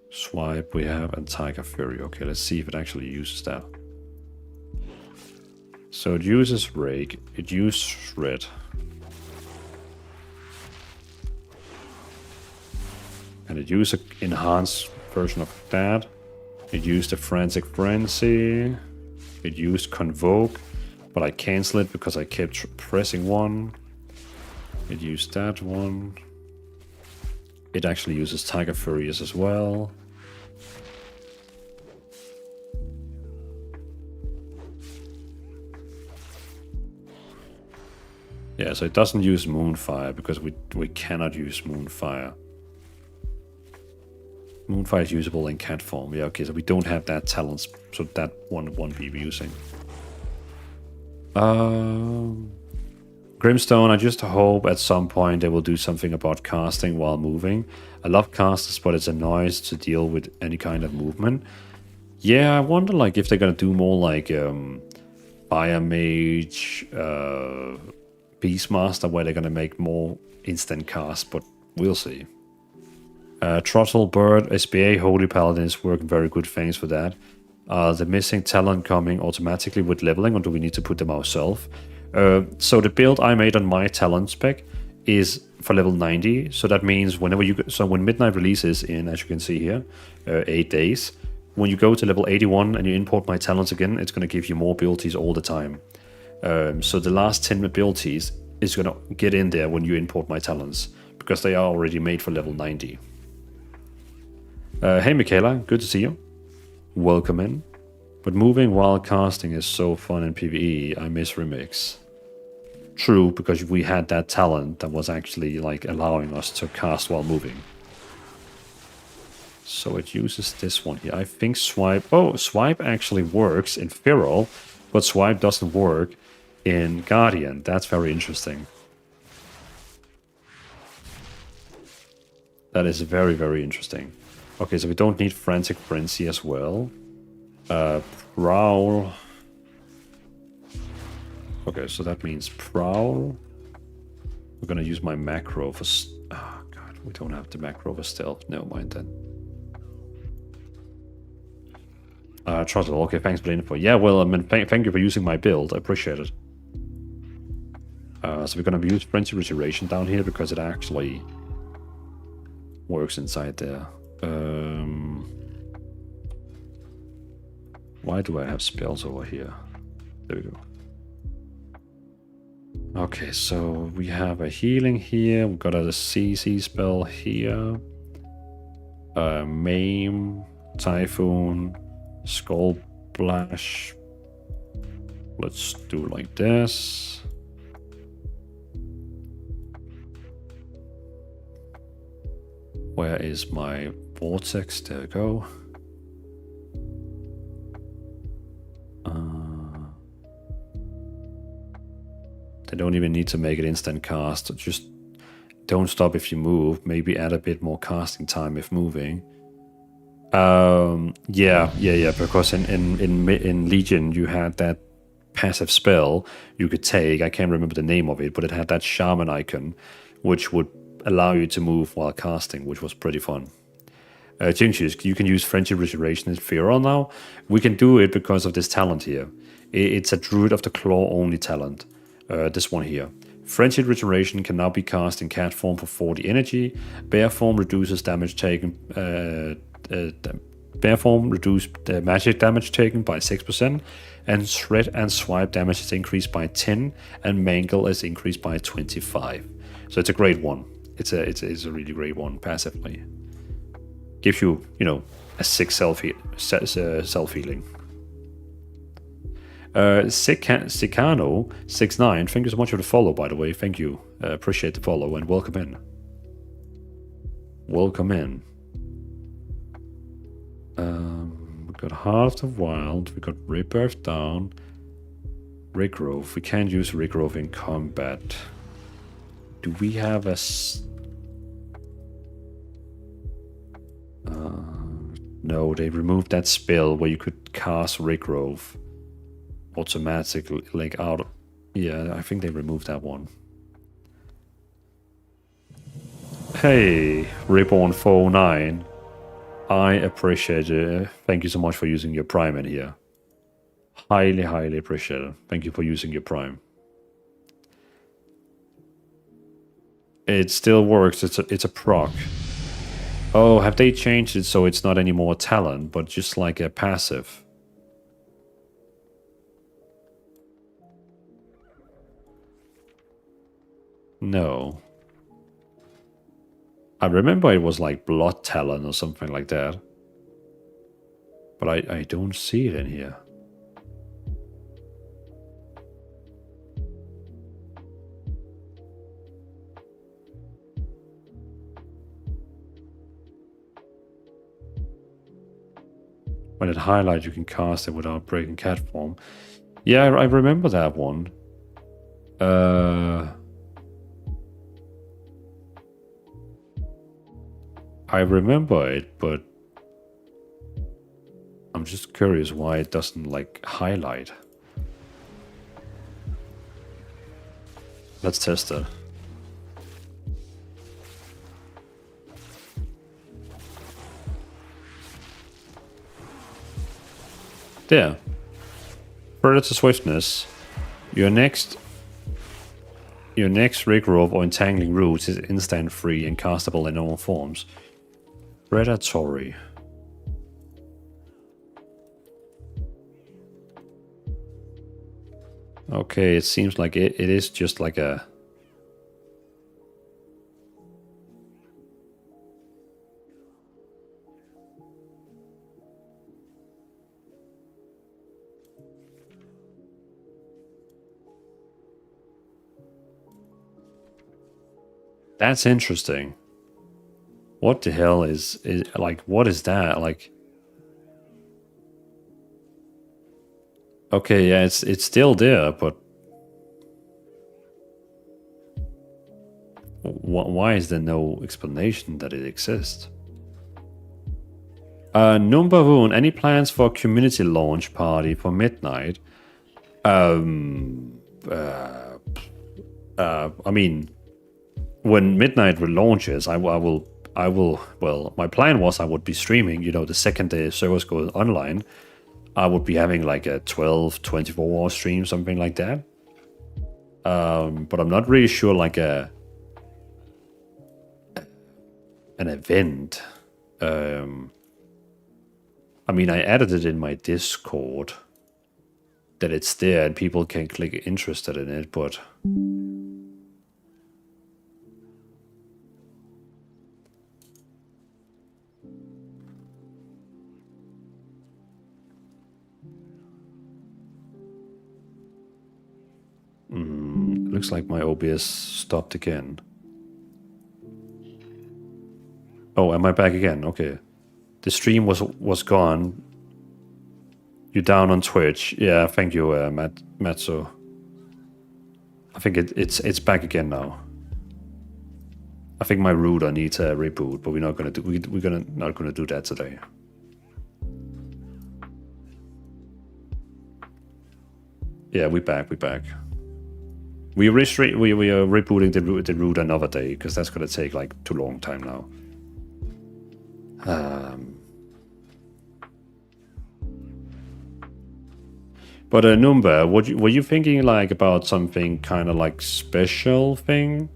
Swipe we have, and Tiger Fury. Okay, let's see if it actually uses that. So it uses Rake, it uses Thread. And it used an enhanced version of that. It used a Frantic Frenzy. It used Convoke, but I canceled it because I kept pressing one. It used that one. It actually uses Tiger Furious as well. Yeah, so it doesn't use Moonfire because we cannot use Moonfire. Moonfire is usable in cat form. Yeah, okay, so we don't have that talent, so that one won't be using. Grimstone, I just hope at some point they will do something about casting while moving. I love casters, but it's a noise to deal with any kind of movement. Yeah, I wonder like if they're gonna do more like Fire Mage, Beastmaster, where they're gonna make more instant casts, but we'll see. Throttle Bird, SBA, Holy Paladin is working very good, thanks for that. The missing talent coming automatically with leveling, or do we need to put them ourselves? So the build I made on my talent spec is for level 90, so that means whenever when Midnight releases in, as you can see here, 8 days, when you go to level 81 and you import my talents again, it's going to give you more abilities all the time. So the last 10 abilities is going to get in there when you import my talents, because they are already made for level 90. Hey Michaela, good to see you. Welcome in. But moving while casting is so fun in PvE, I miss Remix. True, because we had that talent that was actually like allowing us to cast while moving. So it uses this one here. I think Swipe... Oh, Swipe actually works in Feral, but Swipe doesn't work in Guardian. That's very interesting. That is very, very interesting. Okay, so we don't need Frantic Frenzy as well. Prowl. Okay, so that means prowl. We're gonna use my macro for... Oh god, we don't have the macro for stealth. Never mind then. Trottle, okay, thanks for the info. Yeah, well, I mean, thank you for using my build. I appreciate it. So we're gonna use Frenzy Restoration down here because it actually works inside there. Why do I have spells over here? There we go. Okay, so we have a healing here. We've got a CC spell here. Maim, Typhoon, Skull Blash. Let's do like this. Where is my vortex? There we go. They don't even need to make it instant cast. Just don't stop if you move. Maybe add a bit more casting time if moving. Yeah. Because in Legion you had that passive spell you could take. I can't remember the name of it, but it had that shaman icon, which would allow you to move while casting, which was pretty fun. Jinxes, you can use Friendship Restoration in Feral now. We can do it because of this talent here. It's a Druid of the Claw only talent. This one here. Friendship Restoration can now be cast in cat form for 40 energy. Bear form reduces damage taken. Bear form reduces magic damage taken by 6%, and shred and swipe damage is increased by 10, and mangle is increased by 25. So it's a great one. It's a really great one passively. Gives you, a 6 self healing. Sicano 69, thank you so much for the follow, by the way. Thank you. Appreciate the follow and welcome in. Welcome in. We got Heart of the Wild, we got Rebirth down, Regrowth. We can't use Regrowth in combat. Do we have a... no, they removed that spell where you could cast Regrowth automatically, like out. Yeah, I think they removed that one. Hey, Reborn 409. I appreciate it. Thank you so much for using your Prime in here. Highly, highly appreciate it. Thank you for using your Prime. It still works. It's a proc. Oh, have they changed it so it's not anymore talent, but just like a passive? No. I remember it was like Blood Talon or something like that. But I don't see it in here. When it highlights, you can cast it without breaking cat form. Yeah, I remember that one. I remember it, but I'm just curious why it doesn't like highlight. Let's test it. There. Predator Swiftness. Your next Regrowth or Entangling Roots is instant free and castable in all forms. Predatory. Okay, it seems like it is just like a... That's interesting. What the hell is like, what is that? Like, okay, yeah, it's still there, but why is there no explanation that it exists? Number one, any plans for a community launch party for midnight? I mean, when Midnight launches, I will. Well, my plan was I would be streaming. You know, the second the servers go online, I would be having like a 12, 24-hour stream, something like that. But I'm not really sure like an event. I mean, I added it in my Discord that it's there and people can click interested in it, but looks like my OBS stopped again. Oh, am I back again? Okay. The stream was gone. You're down on Twitch. Yeah, thank you, Matsu. I think it's back again now. I think my router needs a reboot, but we're not gonna do that today. Yeah, we're back. We are rebooting the route another day because that's gonna take like too long time now. But Numba, were you thinking like about something kind of like special thing?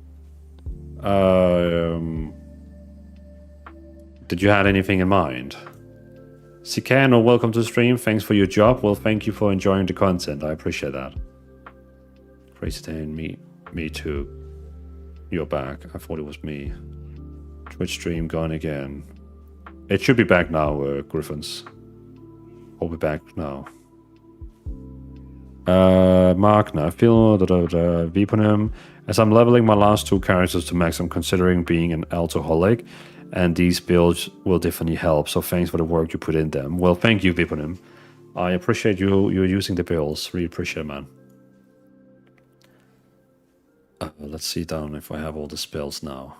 Did you have anything in mind? Sicano, welcome to the stream. Thanks for your job. Well, thank you for enjoying the content. I appreciate that. Crazy Dan, me too. You're back. I thought it was me. Twitch stream gone again. It should be back now, Griffins. I'll be back now. Magna, I feel Viponym. As I'm leveling my last 2 characters to max, I'm considering being an alcoholic, and these builds will definitely help. So thanks for the work you put in them. Well, thank you, Viponym. I appreciate you're using the builds. Really appreciate it, man. Let's see down if I have all the spells now.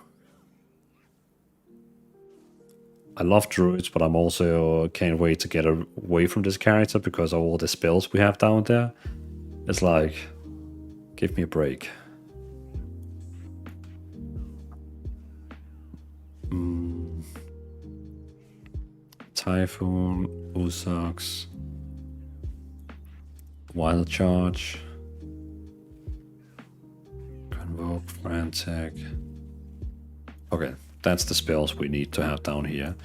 I love druids, but I'm also can't wait to get away from this character because of all the spells we have down there. It's like, give me a break. Typhoon, Usax, Wild Charge, Convoke, Frantic. Okay, that's the spells we need to have down here.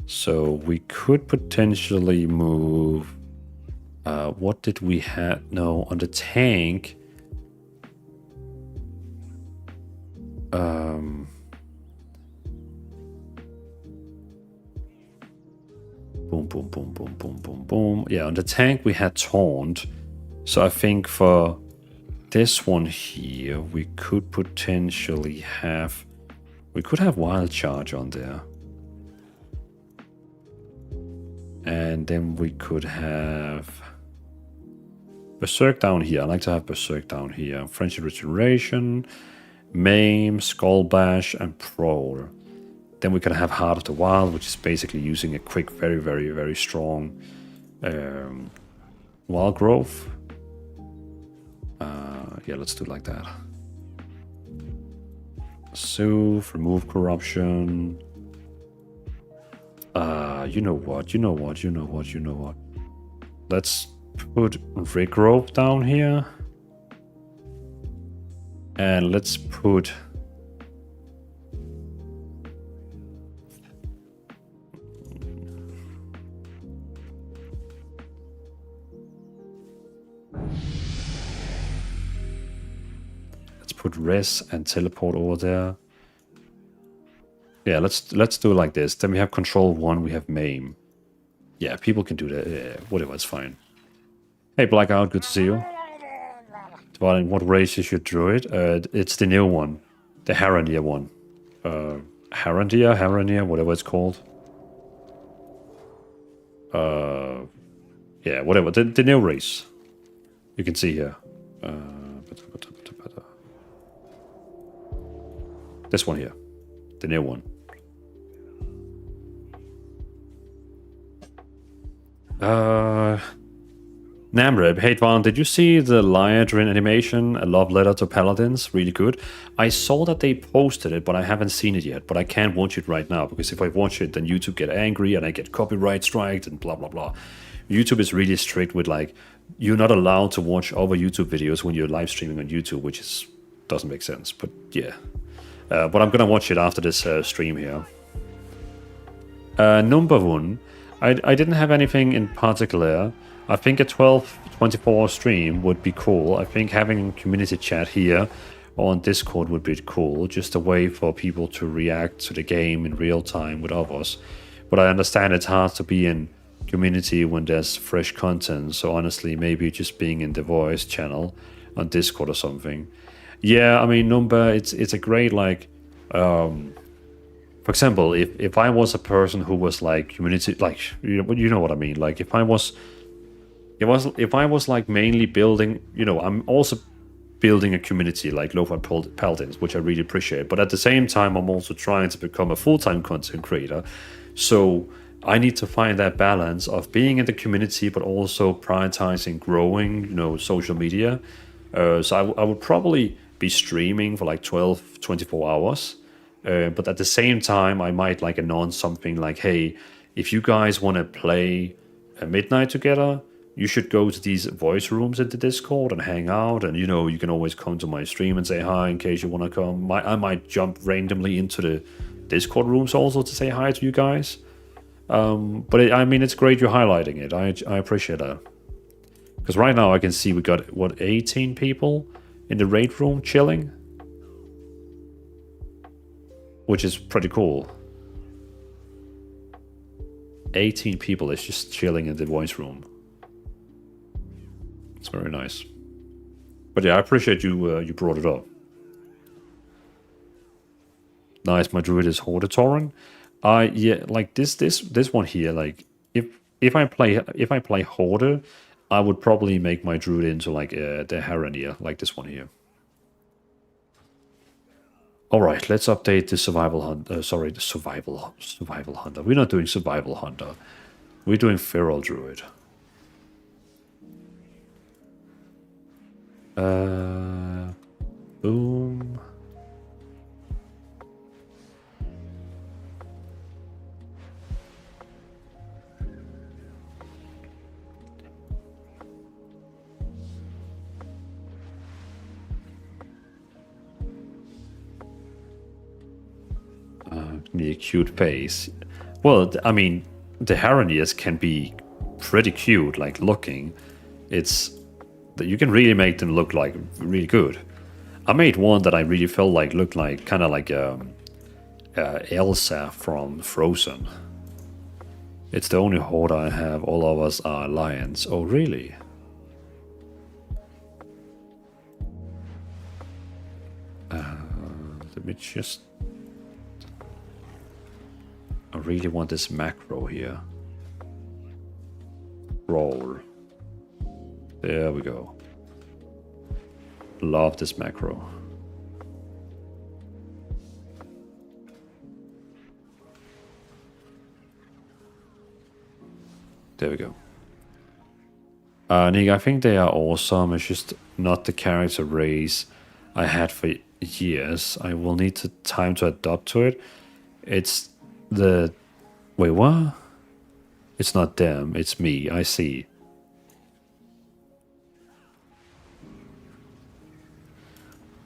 So we could potentially move. What did we have? No, on the tank. Boom, boom, boom, boom, boom, boom, boom. Yeah, on the tank we had Taunt. So I think for this one here, we could potentially have... We could have Wild Charge on there. And then we could have... Berserk down here. I like to have Berserk down here. Friendship Regeneration, Maim, Skull Bash, and Prowl. Then we can have Heart of the Wild, which is basically using a quick, very, very, very strong Wild Growth. Yeah, let's do it like that. Soothe, remove corruption. You know what? Let's put Regrowth down here. And let's put... put res and teleport over there. Yeah, let's do it like this. Then we have control 1, we have maim. Yeah, people can do that. Yeah, whatever, it's fine. Hey, Blackout, good to see you. What race is your druid? It's the new one. The Haranier one. Haranier, whatever it's called. Yeah, whatever. The new race. You can see here. This one here. The new one. Namrib, hey Dwan, did you see the Liadrin animation, A Love Letter to Paladins? Really good. I saw that they posted it, but I haven't seen it yet. But I can't watch it right now, because if I watch it, then YouTube get angry and I get copyright striked and blah, blah, blah. YouTube is really strict with, like, you're not allowed to watch other YouTube videos when you're live streaming on YouTube, which is doesn't make sense. But yeah. But I'm going to watch it after this stream here. Number one, I didn't have anything in particular. I think a 12-24 stream would be cool. I think having community chat here on Discord would be cool. Just a way for people to react to the game in real time with others. But I understand it's hard to be in community when there's fresh content. So honestly, maybe just being in the voice channel on Discord or something. Yeah, I mean, Number, it's a great, like... for example, if I was a person who was like community, like, you know what I mean, like if I was like mainly building, I'm also building a community like Lo-Fi Paladins, which I really appreciate. But at the same time, I'm also trying to become a full-time content creator. So I need to find that balance of being in the community, but also prioritizing growing, social media. So I would probably be streaming for like 12, 24 hours. But at the same time, I might like announce something like, hey, if you guys want to play at midnight together, you should go to these voice rooms in the Discord and hang out. And, you can always come to my stream and say hi in case you want to come. I might jump randomly into the Discord rooms also to say hi to you guys. But it's great you're highlighting it. I appreciate that. Because right now I can see we got, 18 people in the raid room chilling? Which is pretty cool. 18 people is just chilling in the voice room. It's very nice. But yeah, I appreciate you brought it up. Nice, my druid is Horde. Yeah, like this one here, like if I play Horde, I would probably make my druid into like the Haranier, like this one here. All right, let's update the survival hunt. The survival hunter. We're not doing survival hunter. We're doing feral druid. Boom. The cute face. Well, I mean, the Haraniers can be pretty cute, like looking. You can really make them look like really good. I made one that I really felt like looked like kind of like Elsa from Frozen. It's the only horde I have. All of us are lions. Oh, really? Let me just... I really want this macro here. Roll. There we go. Love this macro. There we go. Nick, I think they are awesome. It's just not the character race I had for years. I will need time to adapt to it. It's the... Wait, what? It's not them, it's me. I see.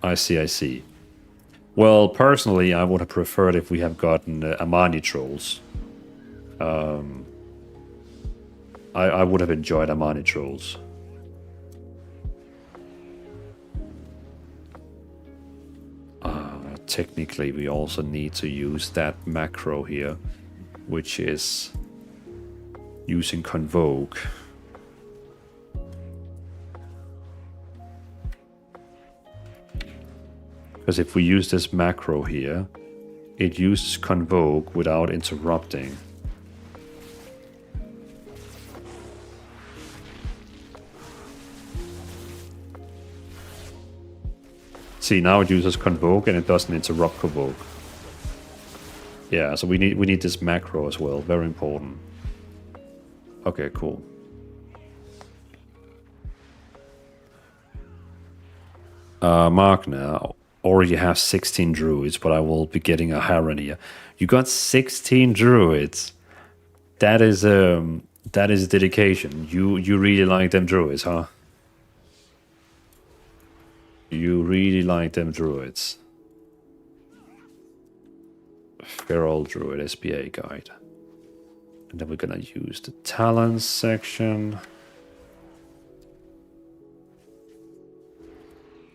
I see. Well, personally, I would have preferred if we have gotten Amani trolls. I would have enjoyed Amani trolls. Technically, we also need to use that macro here, which is using Convoke. Because if we use this macro here, it uses Convoke without interrupting. See, now it uses Convoke and it doesn't interrupt Convoke. Yeah, so we need this macro as well. Very important. Okay, cool. Magna already have 16 druids, but I will be getting a Heron here. You got 16 druids. That is dedication. You really like them druids, huh? You really like them druids. Feral Druid SBA guide. And then we're gonna use the talents section.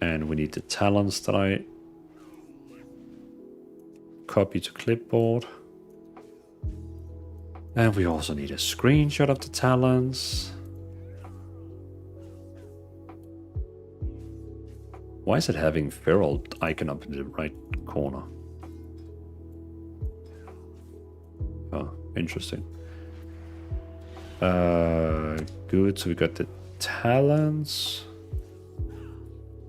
And we need the talents that I copy to clipboard. And we also need a screenshot of the talents. Why is it having feral icon up in the right corner? Oh, interesting. Good, so we got the talents.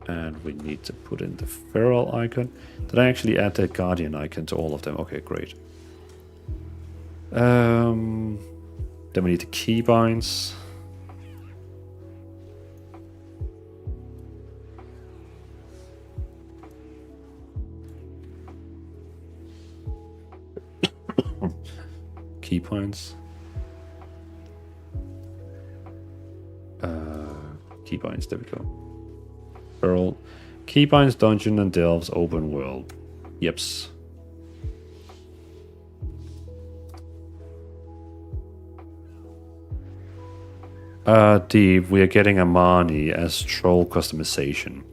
And we need to put in the feral icon. Did I actually add the guardian icon to all of them? Okay, great. Then we need the keybinds. Keybinds. Keybinds, there we go. Feral. Keybinds, Dungeon and Delves, Open World. Yeps. We are getting Amani as troll customization.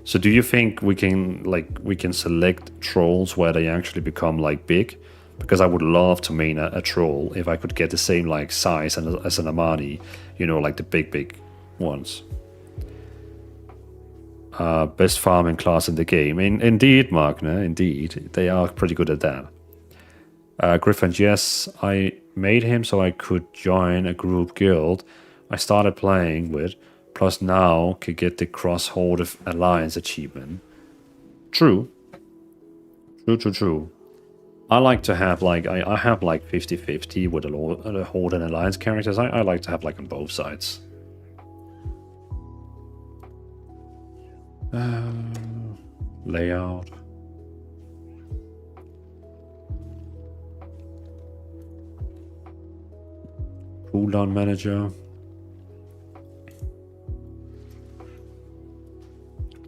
So do you think we can select trolls where they actually become like big? Because I would love to main a troll if I could get the same like size as an Amani, you know, like the big ones. Best farming class in the game. Indeed, Magna, indeed. They are pretty good at that. Griffin, yes, I made him so I could join a group guild I started playing with, plus now could get the Cross-Horde Alliance achievement. True. True. I like to have like, I have like 50-50 with the Horde and Alliance characters. I like to have like on both sides. Layout. Cooldown manager.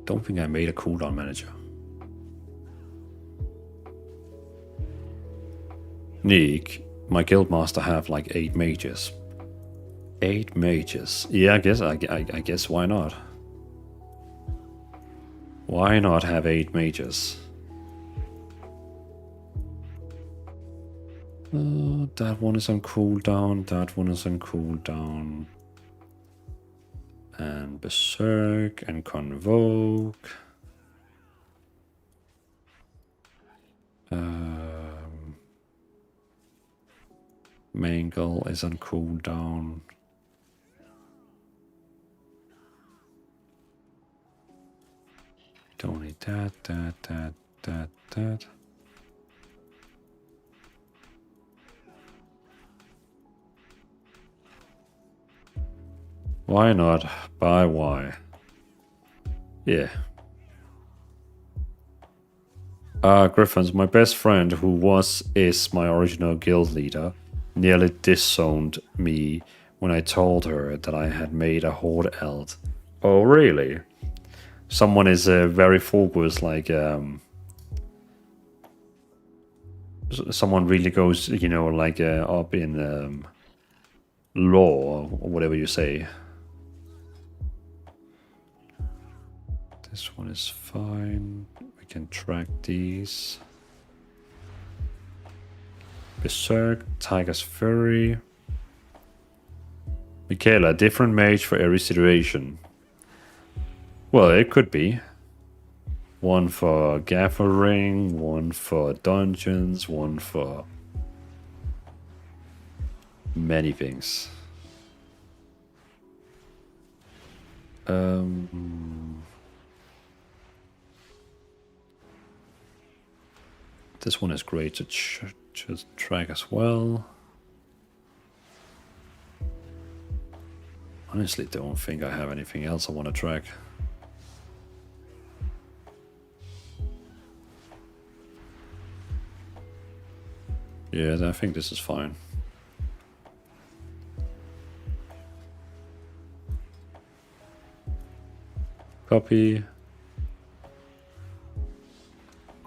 Don't think I made a cooldown manager. Nick, my guildmaster have like 8 mages. 8 mages. Yeah, I guess why not? Why not have 8 mages? That one is on cooldown. That one is on cooldown. And Berserk and Convoke. Mangle is on cooldown. Don't need that. Why not? Buy why? Yeah. Griffins, my best friend who is my original guild leader, nearly disowned me when I told her that I had made a Horde Eld. Oh, really? Someone is very focused, like, someone really goes, you know, like, up in lore, or whatever you say. This one is fine. We can track these. Berserk, Tiger's Fury. Michaela, different mage for every situation. Well, it could be. One for gathering, one for dungeons, one for many things. This one is great to just track as well. Honestly, don't think I have anything else I want to track. Yeah, I think this is fine. Copy.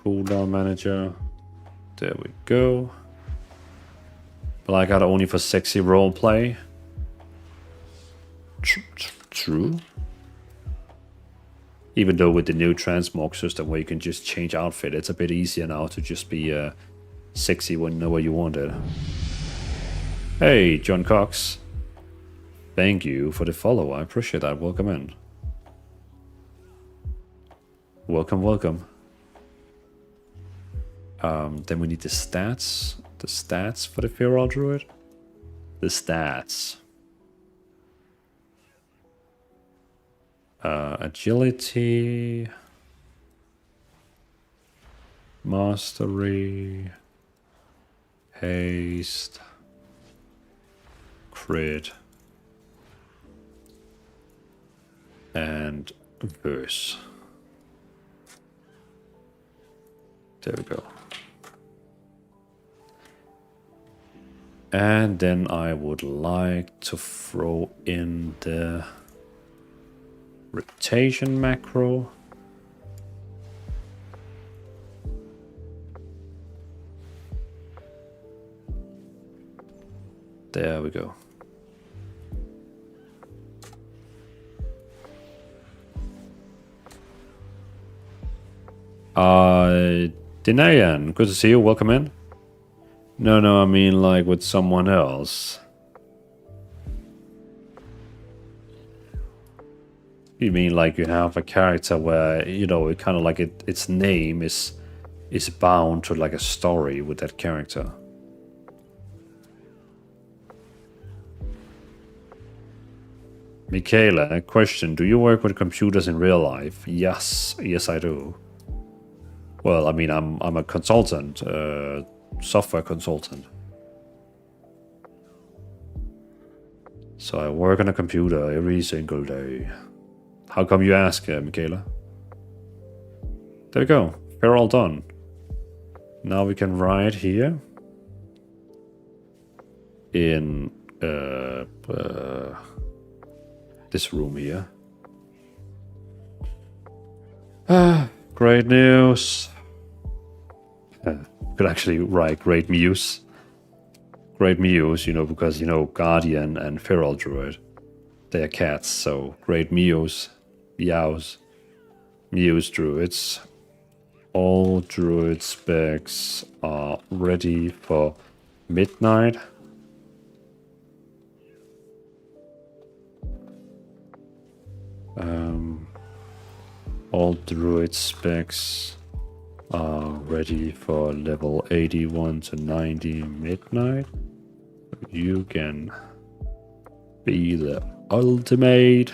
Cooldown manager. There we go. But I got it only for sexy roleplay. True. Even though with the new transmog system where you can just change outfit, it's a bit easier now to just be sexy whenever you want it. Hey, John Cox. Thank you for the follow. I appreciate that. Welcome in. Welcome, welcome. Then we need the stats. The stats for the Feral Druid. The stats. Agility. Mastery. Haste. Crit. And verse. There we go. And then I would like to throw in the rotation macro. There we go. Dinayan, good to see you. Welcome in. No, I mean like with someone else. You mean like you have a character where, you know, it kind of like its name is bound to like a story with that character. Michaela, question. Do you work with computers in real life? Yes, I do. Well, I mean, I'm a consultant, software consultant. So I work on a computer every single day. How come you ask, Michaela? There we go. We're all done. Now we can write here in this room here. Great news. Could actually write great muse. Great muse, you know, because, you know, Guardian and Feral Druid, they're cats, so great muse, meows, muse druids. All druid specs are ready for midnight. All druid specs are ready for level 81 to 90 midnight. You can be the ultimate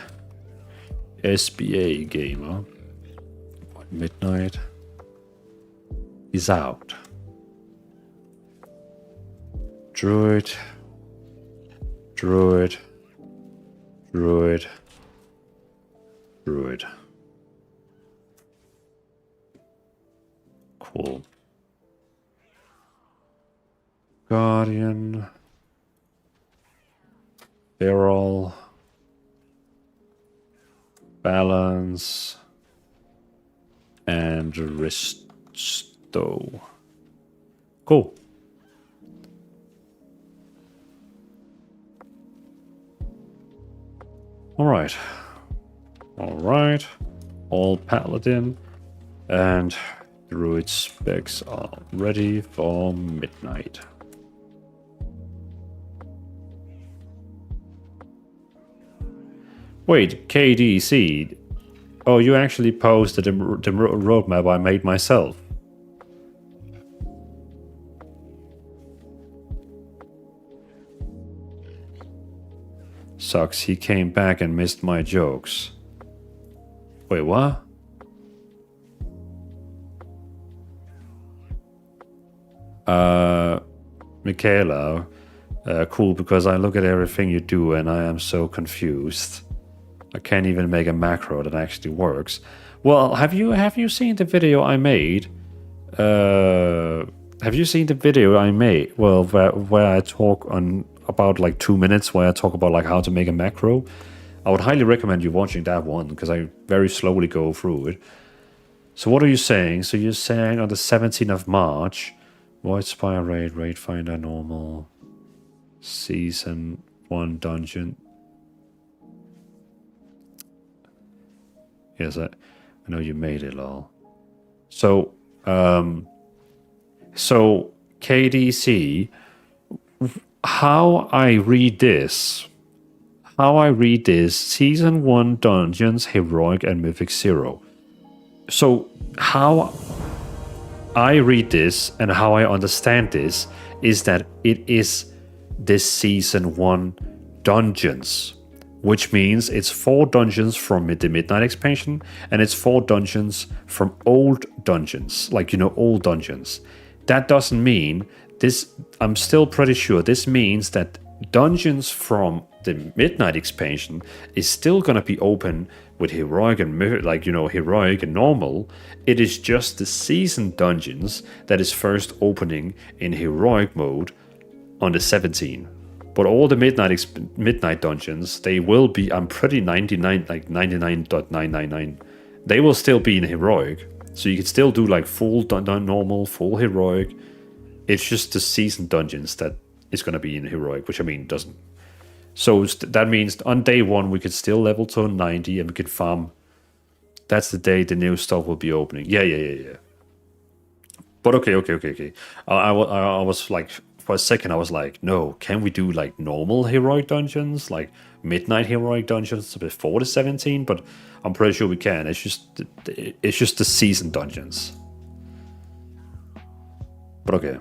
SBA gamer. Midnight is out. Druid. Cool. Guardian. Feral. Balance. And Risto. Cool. Alright. All Paladin and Druid specs are ready for midnight. Wait, KDC. Oh, you actually posted the roadmap I made myself. Sucks, he came back and missed my jokes. Wait, what? Michaela, cool, because I look at everything you do and I am so confused. I can't even make a macro that actually works. Well, have you seen the video I made have you seen the video I made? Well, where I talk on about like 2 minutes, where I talk about like how to make a macro. I would highly recommend you watching that one because I very slowly go through it. So what are you saying? So you're saying on the 17th of March, Void Spire Raid Finder normal, Season 1 dungeon. Yes, I know you made it all. So, so KDC, how I read this, Season 1 dungeons, Heroic and Mythic 0. So how I read this and how I understand this is that it is this Season 1 dungeons, which means it's 4 dungeons from the Midnight expansion and it's 4 dungeons from old dungeons, like, old dungeons. That doesn't mean this, I'm still pretty sure this means that dungeons from the Midnight expansion is still going to be open with Heroic and Heroic and normal. It is just the season dungeons that is first opening in Heroic mode on the 17th. But all the Midnight dungeons, they will be, I'm pretty 99.999, they will still be in Heroic. So you can still do like full normal, full Heroic. It's just the season dungeons that is going to be in Heroic, which doesn't. So that means on day 1 we could still level to 90 and we could farm. That's the day the new stuff will be opening. Yeah. But okay. I was like, for a second I was like, no, can we do like normal Heroic dungeons, like Midnight Heroic dungeons before the 17? But I'm pretty sure we can. It's just the season dungeons. But okay.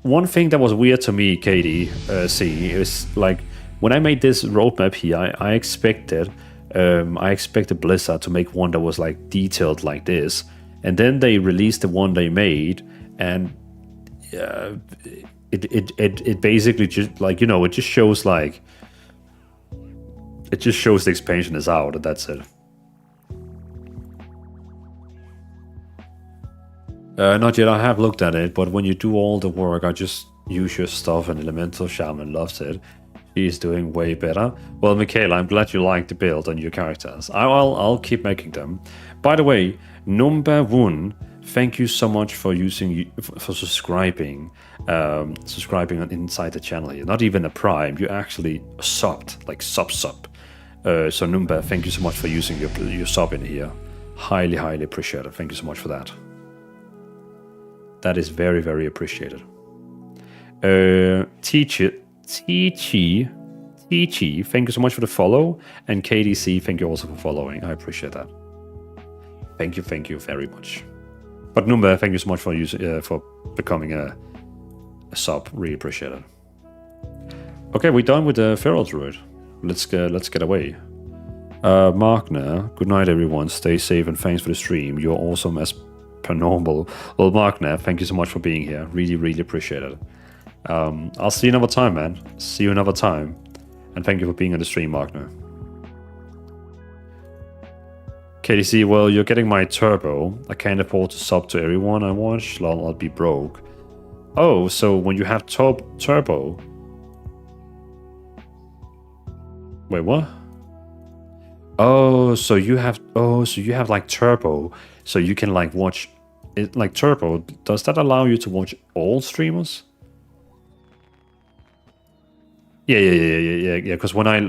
One thing that was weird to me, Katie, is like when I made this roadmap here, I expected Blizzard to make one that was like detailed like this, and then they released the one they made, and it basically just like it just shows like the expansion is out, and that's it. Not yet, I have looked at it, but when you do all the work, I just use your stuff and Elemental Shaman loves it. She's doing way better. Well, Michaela, I'm glad you like the build and your characters. I'll keep making them. By the way, number 1, thank you so much for subscribing. Subscribing on inside the channel here. Not even a prime, you actually subbed, like sub. So Numba, thank you so much for using your sub in here. Highly appreciate it. Thank you so much for that. That is very, very appreciated. Teachy, thank you so much for the follow. And KDC, thank you also for following. I appreciate that. Thank you very much. But Numba, thank you so much for becoming a sub. Really appreciate it. Okay, we're done with the Feral Druid. Let's get away. Markner, good night everyone. Stay safe and thanks for the stream. You're awesome as per normal. Well, Markner, thank you so much for being here. Really appreciate it. I'll see you another time, man. See you another time. And thank you for being on the stream, Markner. KDC, well, you're getting my turbo. I can't afford to sub to everyone I watch. I'll be broke. Oh, so when you have turbo... Wait, what? Oh, so you have like turbo, so you can like watch it like turbo. Does that allow you to watch all streamers? Yeah. Because when I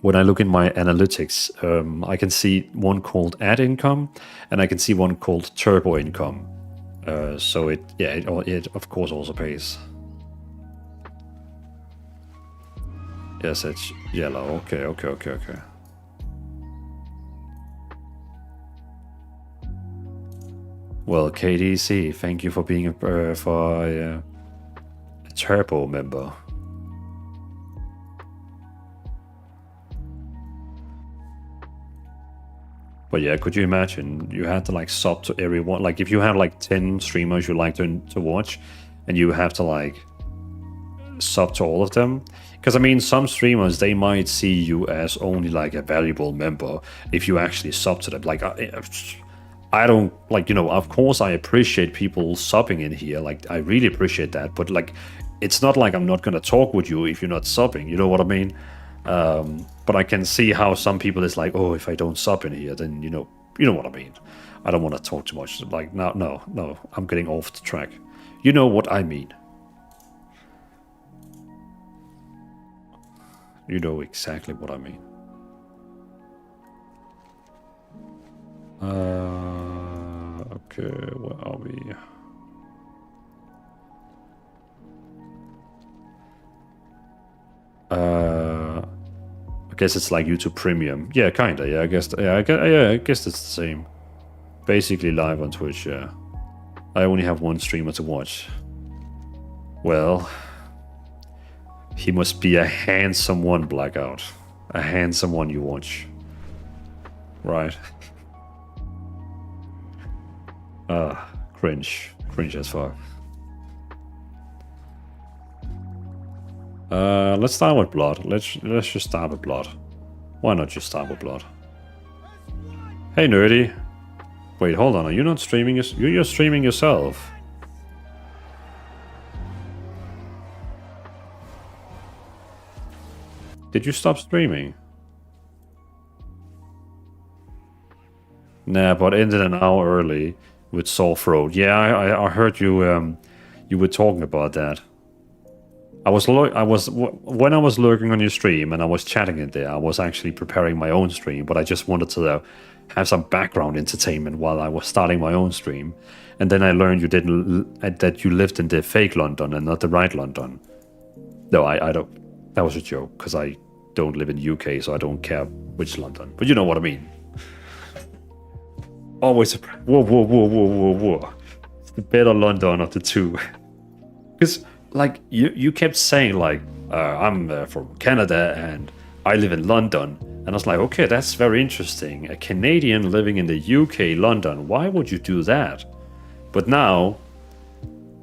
look in my analytics, I can see one called ad income, and I can see one called turbo income. So it of course also pays. Yes, it's yellow. Okay. Well, KDC, thank you for being a turbo member. But yeah, could you imagine you had to like sub to everyone? Like if you have like 10 streamers you like to watch, and you have to like sub to all of them. Because I mean, some streamers, they might see you as only like a valuable member if you actually sub to them. Like I don't like, you know, of course I appreciate people subbing in here. Like I really appreciate that. But like it's not like I'm not gonna talk with you if you're not subbing, you know what I mean? But I can see how some people is like, oh, if I don't sub in here, then you know what I mean. I don't want to talk too much. Like no, I'm getting off the track. You know what I mean. You know exactly what I mean. Okay, where are we? I guess it's like YouTube Premium. Yeah, kinda. Yeah, I guess. Yeah, I guess it's the same. Basically live on Twitch. Yeah. I only have one streamer to watch. Well, he must be a handsome one, Blackout. A handsome one you watch. Right. Cringe. Cringe as fuck. Let's start with blood. Let's just start with blood. Why not just start with blood? Hey, nerdy. Wait, hold on. Are you not streaming? You're streaming yourself. Did you stop streaming? Nah, but ended an hour early with sore throat. Yeah, I heard you. You were talking about that. When I was lurking on your stream and I was chatting in there, I was actually preparing my own stream, but I just wanted to have some background entertainment while I was starting my own stream. And then I learned that you lived in the fake London and not the right London. No, I don't. That was a joke because I don't live in the UK, so I don't care which London. But you know what I mean. Always a whoa. It's the better London of the two. Because like you kept saying like I'm from Canada and I live in London, and I was like, okay, that's very interesting. A Canadian living in the UK, London. Why would you do that? But now,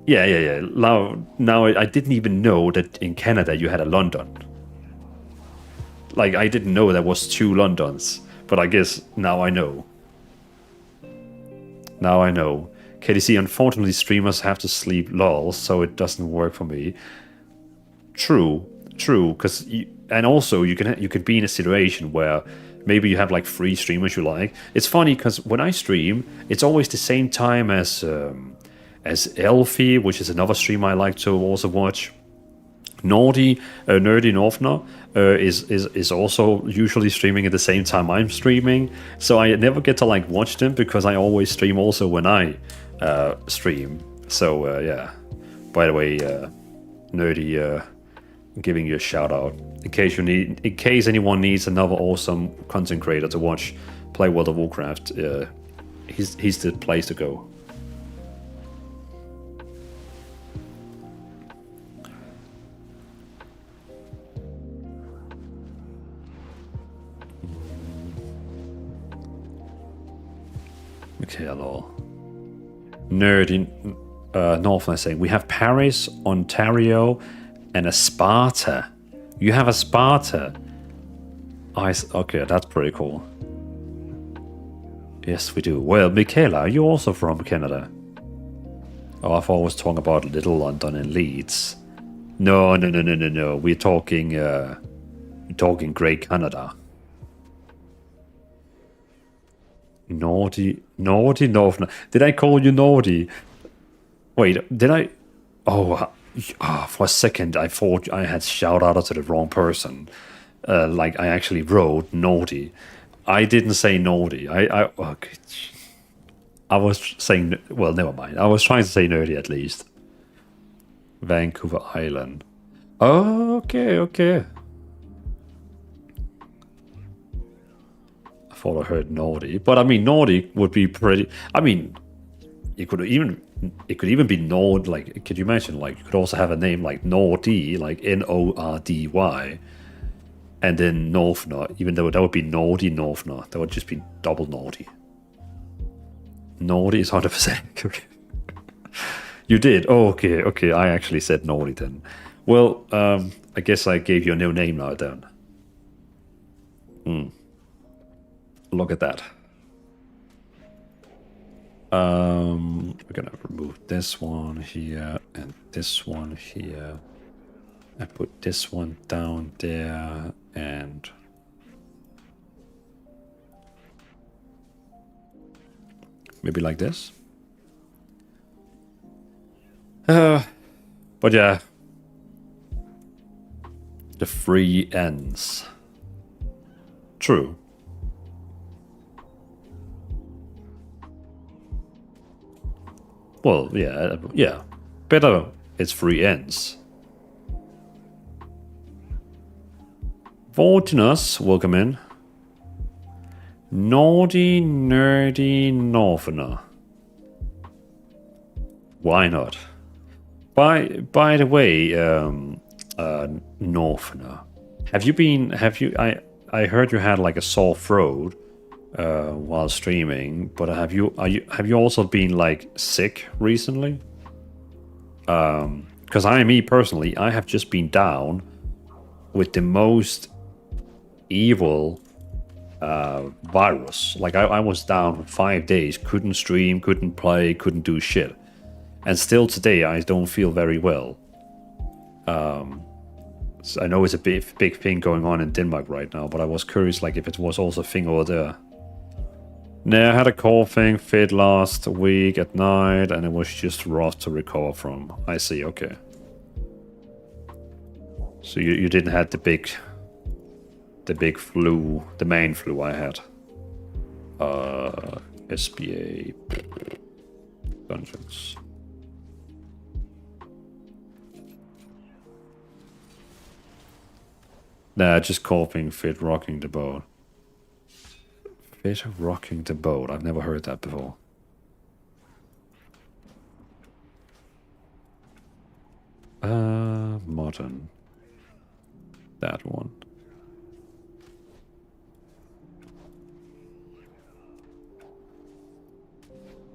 yeah. Now I didn't even know that in Canada you had a London. Like I didn't know there was two Londons, but I guess now I know. Now I know. KDC, unfortunately, streamers have to sleep lol, so it doesn't work for me. True, because and also you could be in a situation where maybe you have like 3 streamers you like. It's funny because when I stream, it's always the same time as Elfie, which is another stream I like to also watch. Nerdy Northner is also usually streaming at the same time I'm streaming, so I never get to like watch them because I always stream also when I stream. So yeah. By the way, Nerdy, giving you a shout out in case anyone needs another awesome content creator to watch play World of Warcraft. He's the place to go. Okay, hello. Nerdy Northland saying we have Paris, Ontario, and a Sparta. You have a Sparta. Okay, that's pretty cool. Yes, we do. Well, Michaela, are you also from Canada? Oh, I've always talked about Little London and Leeds. No. We're talking Great Canada. Naughty Northern. Did I call you naughty? Wait, did I? Oh, for a second I thought I had shouted out to the wrong person. Like I actually wrote naughty. I didn't say naughty. Okay. I was saying, well, never mind. I was trying to say nerdy at least. Vancouver Island. Okay. I thought I heard naughty, but I mean naughty would be pretty. I mean, it could even be Nord. Like, could you imagine? Like, you could also have a name like Nordy, like Nordy, and then Northner. Even though that would be Nordy Northner, that would just be double naughty. Naughty is 100%. You did? Oh, okay. I actually said naughty then. Well, I guess I gave you a new name now then. Look at that. We're gonna remove this one here and this one here. I put this one down there and maybe like this. But yeah, the free ends. True. Well, yeah. Better it's free ends. Vortinus, welcome in. Naughty, nerdy Northerner. Why not? By the way, Northerner, I heard you had like a sore throat while streaming, but have you also been like sick recently? Because me personally, I have just been down with the most evil virus. Like I was down for 5 days, couldn't stream, couldn't play, couldn't do shit, and still today I don't feel very well. So I know it's a big thing going on in Denmark right now, but I was curious, like if it was also a thing over there. No, I had a coughing fit last week at night, and it was just rough to recover from. I see. Okay. So you didn't have the big flu, the main flu I had. SBA dungeons. Nah, just coughing fit, rocking the boat. Fit rocking the boat. I've never heard that before. Modern. That one.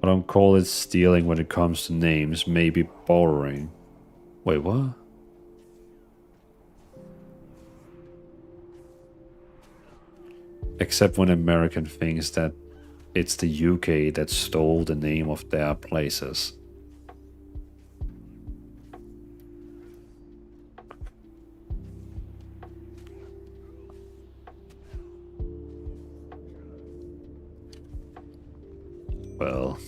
I don't call it stealing when it comes to names. Maybe borrowing. Wait, what? Except when American thinks that it's the UK that stole the name of their places. Well.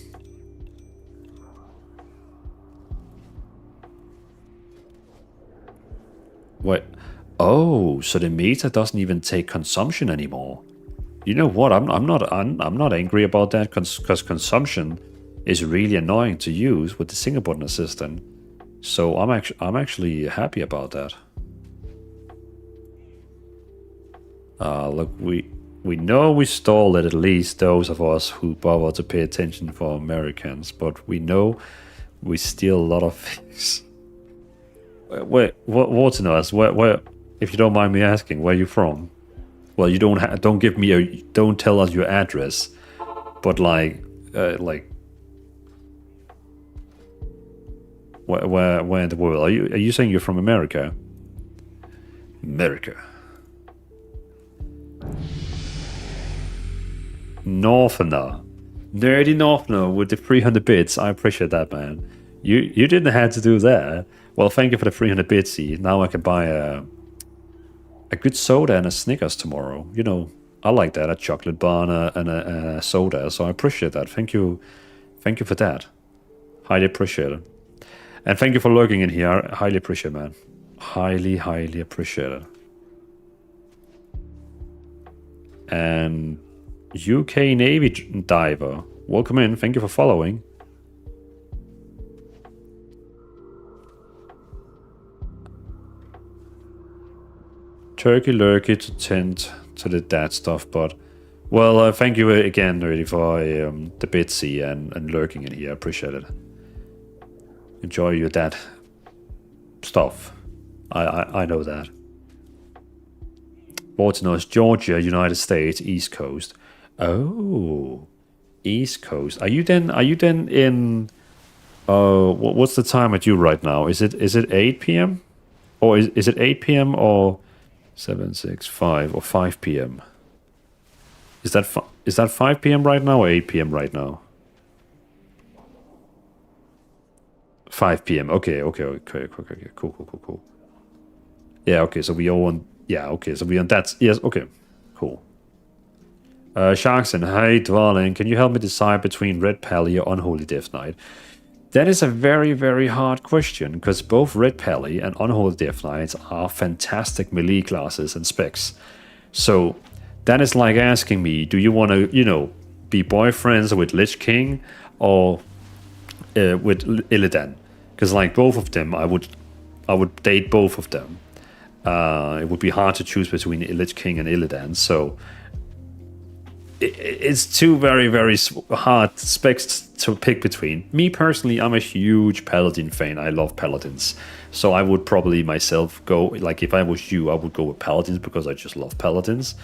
What? Oh, so the meta doesn't even take consumption anymore. You know what? I'm not angry about that because consumption is really annoying to use with the single button assistant. So I'm actually happy about that. Look, we know we stole it, at least those of us who bother to pay attention for Americans, but we know we steal a lot of things. What's in us? Where, if you don't mind me asking, where are you from? Well, you don't give me don't tell us your address, but like where in the world are you saying you're from America? America. Northerner. Nerdy Northerner with the 300 bits. I appreciate that, man. You didn't have to do that. Well, thank you for the 300 bitsy. Now I can buy a good soda and a Snickers tomorrow. You know, I like that. A chocolate bar and a soda. So I appreciate that. Thank you for that. Highly appreciate it. And thank you for lurking in here. I highly appreciate it, man. Highly appreciate it. And UK Navy diver, welcome in. Thank you for following. Turkey lurky to tend to the dad stuff, but well, thank you again, really, for the bitsy and lurking in here. I appreciate it. Enjoy your dad stuff. I know that. Baltimore is Georgia, United States, East Coast. Oh, East Coast. Are you then in? What's the time at you right now? Is it 8 p.m. or is it 8 p.m. or 7, 6, 5 or 5 p.m.? Is that 5 p.m. right now or 8 p.m. right now? 5 p.m. Okay. Cool. Yeah, okay, so we all on... Yeah, okay, so we on that... Yes, okay. Cool. Sharkson, hi, Dwalin. Can you help me decide between Red Pally or Unholy Death Knight? That is a very, very hard question, because both Red Pally and Unholy Death Knights are fantastic melee classes and specs. So, that is like asking me, do you want to, you know, be boyfriends with Lich King or with Illidan? Because like both of them, I would date both of them. It would be hard to choose between Lich King and Illidan, so it's two very, very hard specs to pick between. Me personally, I'm a huge Paladin fan. I love Paladins. So I would probably myself go, like if I was you, I would go with Paladins because I just love Paladins.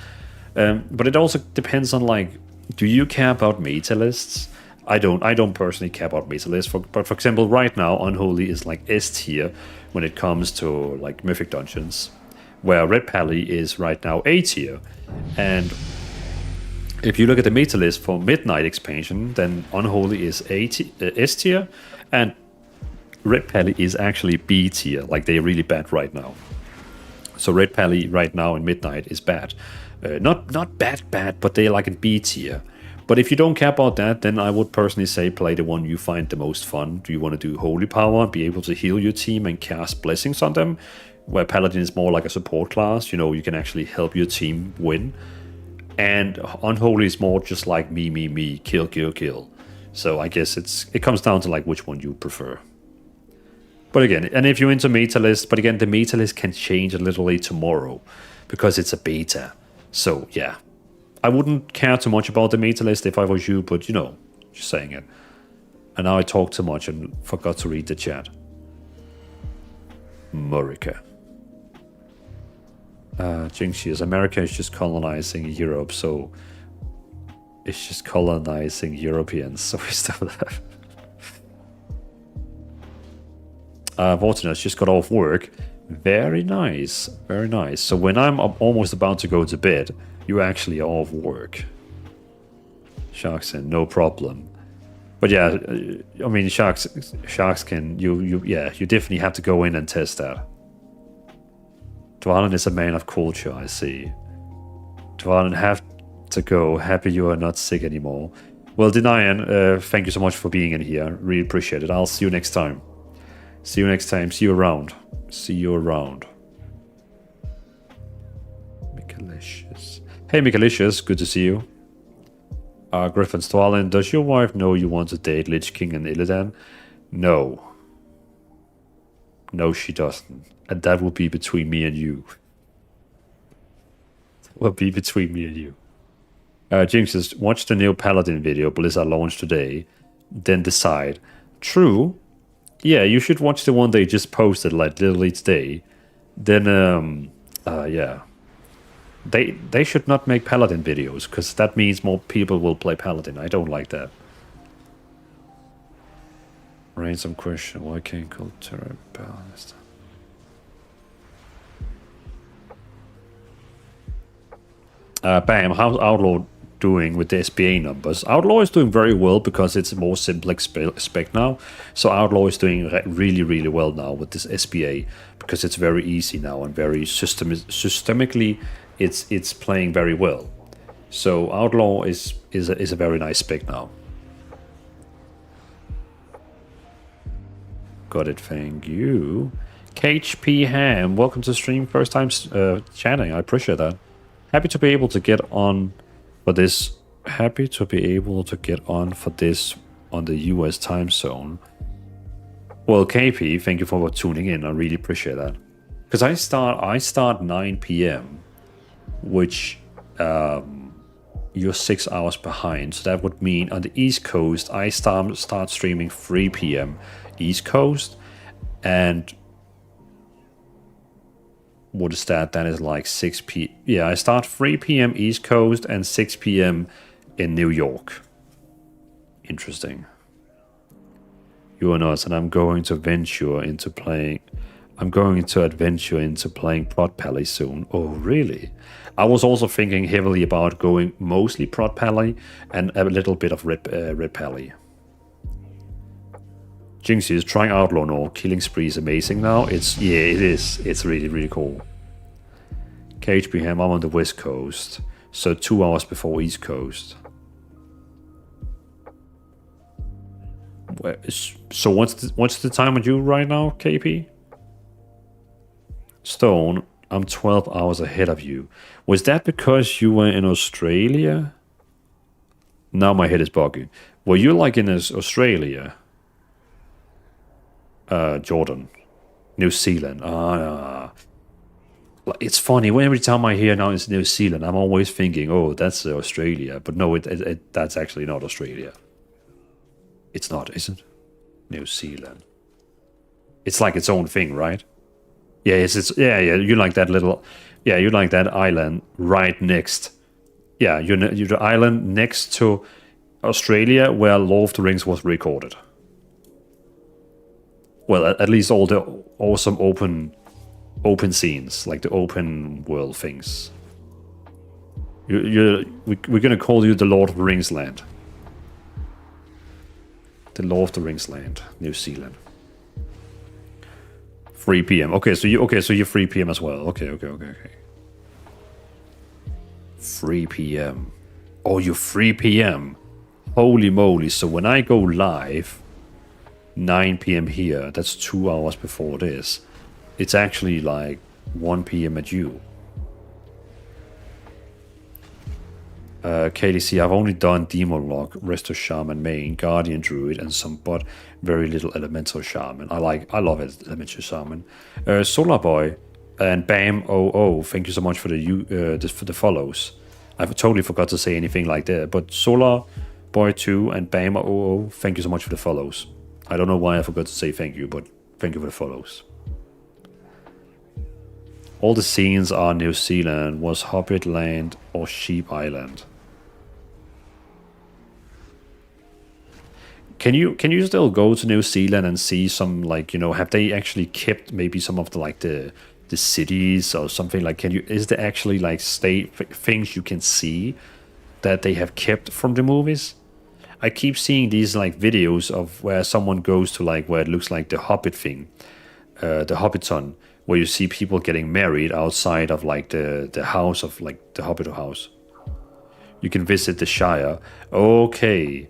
But it also depends on like, do you care about meta lists? I don't personally care about meta lists. But for example, right now, Unholy is like S tier when it comes to like Mythic Dungeons, where Red Pally is right now A tier. And if you look at the meta list for Midnight expansion, then Unholy is S tier, and Red Pally is actually B tier. Like they're really bad right now. So Red Pally right now in Midnight is bad. Not bad, but they're like in B tier. But if you don't care about that, then I would personally say play the one you find the most fun. Do you want to do Holy Power, be able to heal your team and cast blessings on them? Where Paladin is more like a support class, you know, you can actually help your team win. And Unholy is more just like me, kill. So I guess it comes down to like which one you prefer. But again, and if you're into meta list, but again, the meta list can change literally tomorrow because it's a beta. So yeah, I wouldn't care too much about the meta list if I was you, but you know, just saying it. And now I talked too much and forgot to read the chat. Murica. Jinxies, America is just colonizing Europe, so it's just colonizing Europeans, so we stop that. Vortinus just got off work. Very nice, very nice. So when I'm almost about to go to bed, you actually are off work. Sharkson, no problem. But yeah, I mean, sharks can, you definitely have to go in and test that. Dwalin is a man of culture, I see. Dwalin have to go. Happy you are not sick anymore. Well, Denian, thank you so much for being in here. Really appreciate it. I'll see you next time. See you next time. See you around. See you around. Michalicious. Hey, Michalicious. Good to see you. Griffin's Dwalin, does your wife know you want to date Lich King and Illidan? No. No, she doesn't. And that will be between me and you. Will be between me and you. James says, watch the new Paladin video Blizzard launched today, then decide. True. Yeah, you should watch the one they just posted, like literally today. Then, yeah. They should not make Paladin videos, because that means more people will play Paladin. I don't like that. Ransom question, why can't culture balanced? Bam, how's Outlaw doing with the SBA numbers? Outlaw is doing very well because it's a more simplex spec now. So Outlaw is doing really, really well now with this SBA because it's very easy now and very systemically it's playing very well. So Outlaw is a very nice spec now. Got it, thank you. KHP Ham, welcome to the stream. First time chatting, I appreciate that. Happy to be able to get on for this. Happy to be able to get on for this on the US time zone. Well, KP, thank you for tuning in. I really appreciate that. Because I start 9 p.m., which you're 6 hours behind. So that would mean on the East Coast, I start streaming 3 p.m. East Coast, and what is that? That is like 6 p.m. Yeah, I start 3 p.m. East Coast and 6 p.m. in New York. Interesting. You are not, and I'm going to venture into playing. I'm going to adventure into playing Prot Pally soon. Oh, really? I was also thinking heavily about going mostly Prot Pally and a little bit of Red Pally. Jinxie is trying Outlaw Law. Killing Spree is amazing now. It is. It's really, really cool. KHB Ham, I'm on the West Coast. So 2 hours before East Coast. So what's the time on you right now, KP? Stone, I'm 12 hours ahead of you. Was that because you were in Australia? Now my head is buggy. Were you like in Australia? Jordan. New Zealand. It's funny, when every time I hear now it's New Zealand, I'm always thinking, oh, that's Australia. But no, that's actually not Australia. It's not, is it? New Zealand. It's like its own thing, right? Yeah, yeah. You like that you like that island right next. Yeah, you're the island next to Australia where Lord of the Rings was recorded. Well, at least all the awesome open scenes, like the open world things. We're gonna call you the Lord of the Rings land. The Lord of the Rings land, New Zealand. 3 p.m. Okay, so you're 3 p.m. as well. Okay. 3 p.m. Oh, you're 3 p.m. Holy moly! So when I go live, 9 p.m. here. That's 2 hours before this. It's actually like 1 p.m. at you. KDC, I've only done Demon Lock, Resto Shaman main, Guardian Druid, and some but very little Elemental Shaman. I love it, Elemental Shaman. Solar Boy and Bam OO, thank you so much for the follows. I totally forgot to say anything like that, but Solar Boy 2 and Bam OO, thank you so much for the follows. I don't know why I forgot to say thank you, but thank you for the follows. All the scenes are New Zealand. Was Hobbit Land or Sheep Island? Can you still go to New Zealand and see some, like, you know, have they actually kept maybe some of the like the cities or something? Like, is there actually like things you can see that they have kept from the movies? I keep seeing these like videos of where someone goes to like where it looks like the Hobbit thing, the Hobbiton, where you see people getting married outside of like the house of like the Hobbit house. You can visit the Shire. Okay,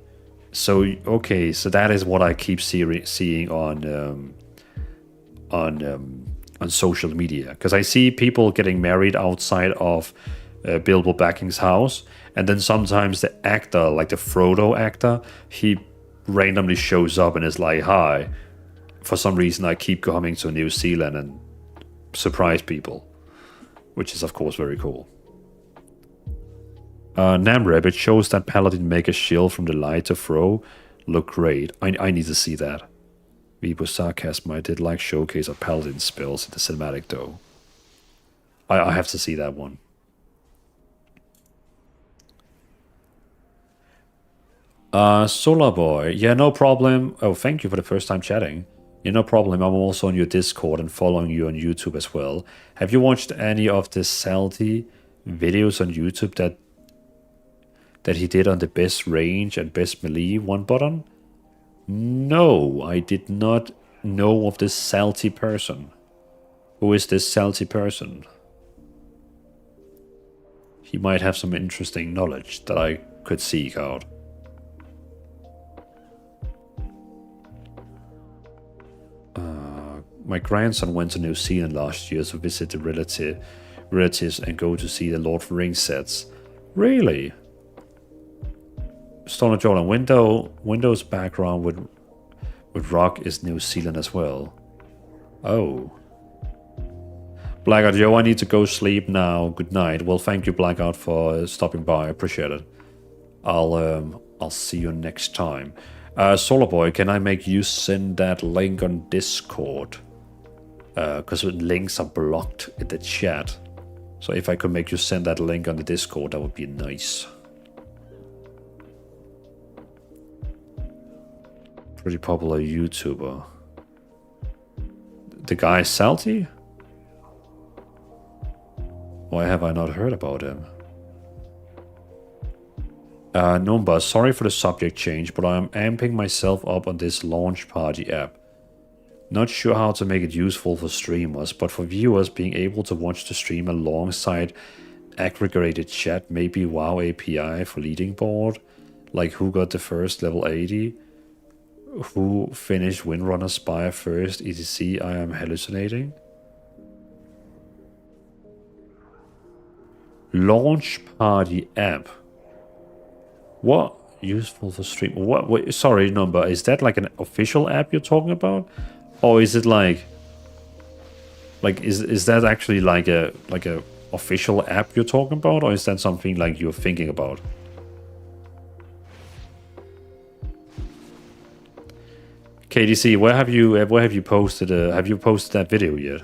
so that is what I keep seeing on social media, because I see people getting married outside of Bilbo Baggins' house, and then sometimes the actor, like the Frodo actor, he randomly shows up and is like, "Hi." For some reason, I keep coming to New Zealand and surprise people, which is of course very cool. Namreb, it shows that Paladin make a shield from the light to throw. Look great. I need to see that. Vibo Sarcasm, I did like showcase of Paladin spells in the cinematic though. I have to see that one. Solar Boy, yeah, no problem. Oh, thank you for the first time chatting. Yeah, no problem. I'm also on your Discord and following you on YouTube as well. Have you watched any of the Salty videos on YouTube that he did on the best range and best melee one button? No, I did not know of this Salty person. Who is this Salty person? He might have some interesting knowledge that I could seek out. My grandson went to New Zealand last year to visit the relatives and go to see the Lord of the Rings sets. Really? Stoner Jordan, Windows background with rock is New Zealand as well. Oh. Blackout Joe, I need to go sleep now. Good night. Well, thank you, Blackout, for stopping by. I appreciate it. I'll see you next time. Solar Boy, can I make you send that link on Discord? Because links are blocked in the chat. So if I could make you send that link on the Discord, that would be nice. Pretty popular YouTuber. The guy Salty? Why have I not heard about him? Number, sorry for the subject change, but I'm amping myself up on this launch party app. Not sure how to make it useful for streamers, but for viewers being able to watch the stream alongside aggregated chat, maybe WoW API for leading board, like who got the first level 80, who finished Windrunner Spire first, etc. I am hallucinating. Launch party app. What? Useful for stream? What? Wait, sorry, Number. Is that like an official app you're talking about, or is it like is that actually like a official app you're talking about, or is that something like you're thinking about? KDC, where have you posted? Have you posted that video yet?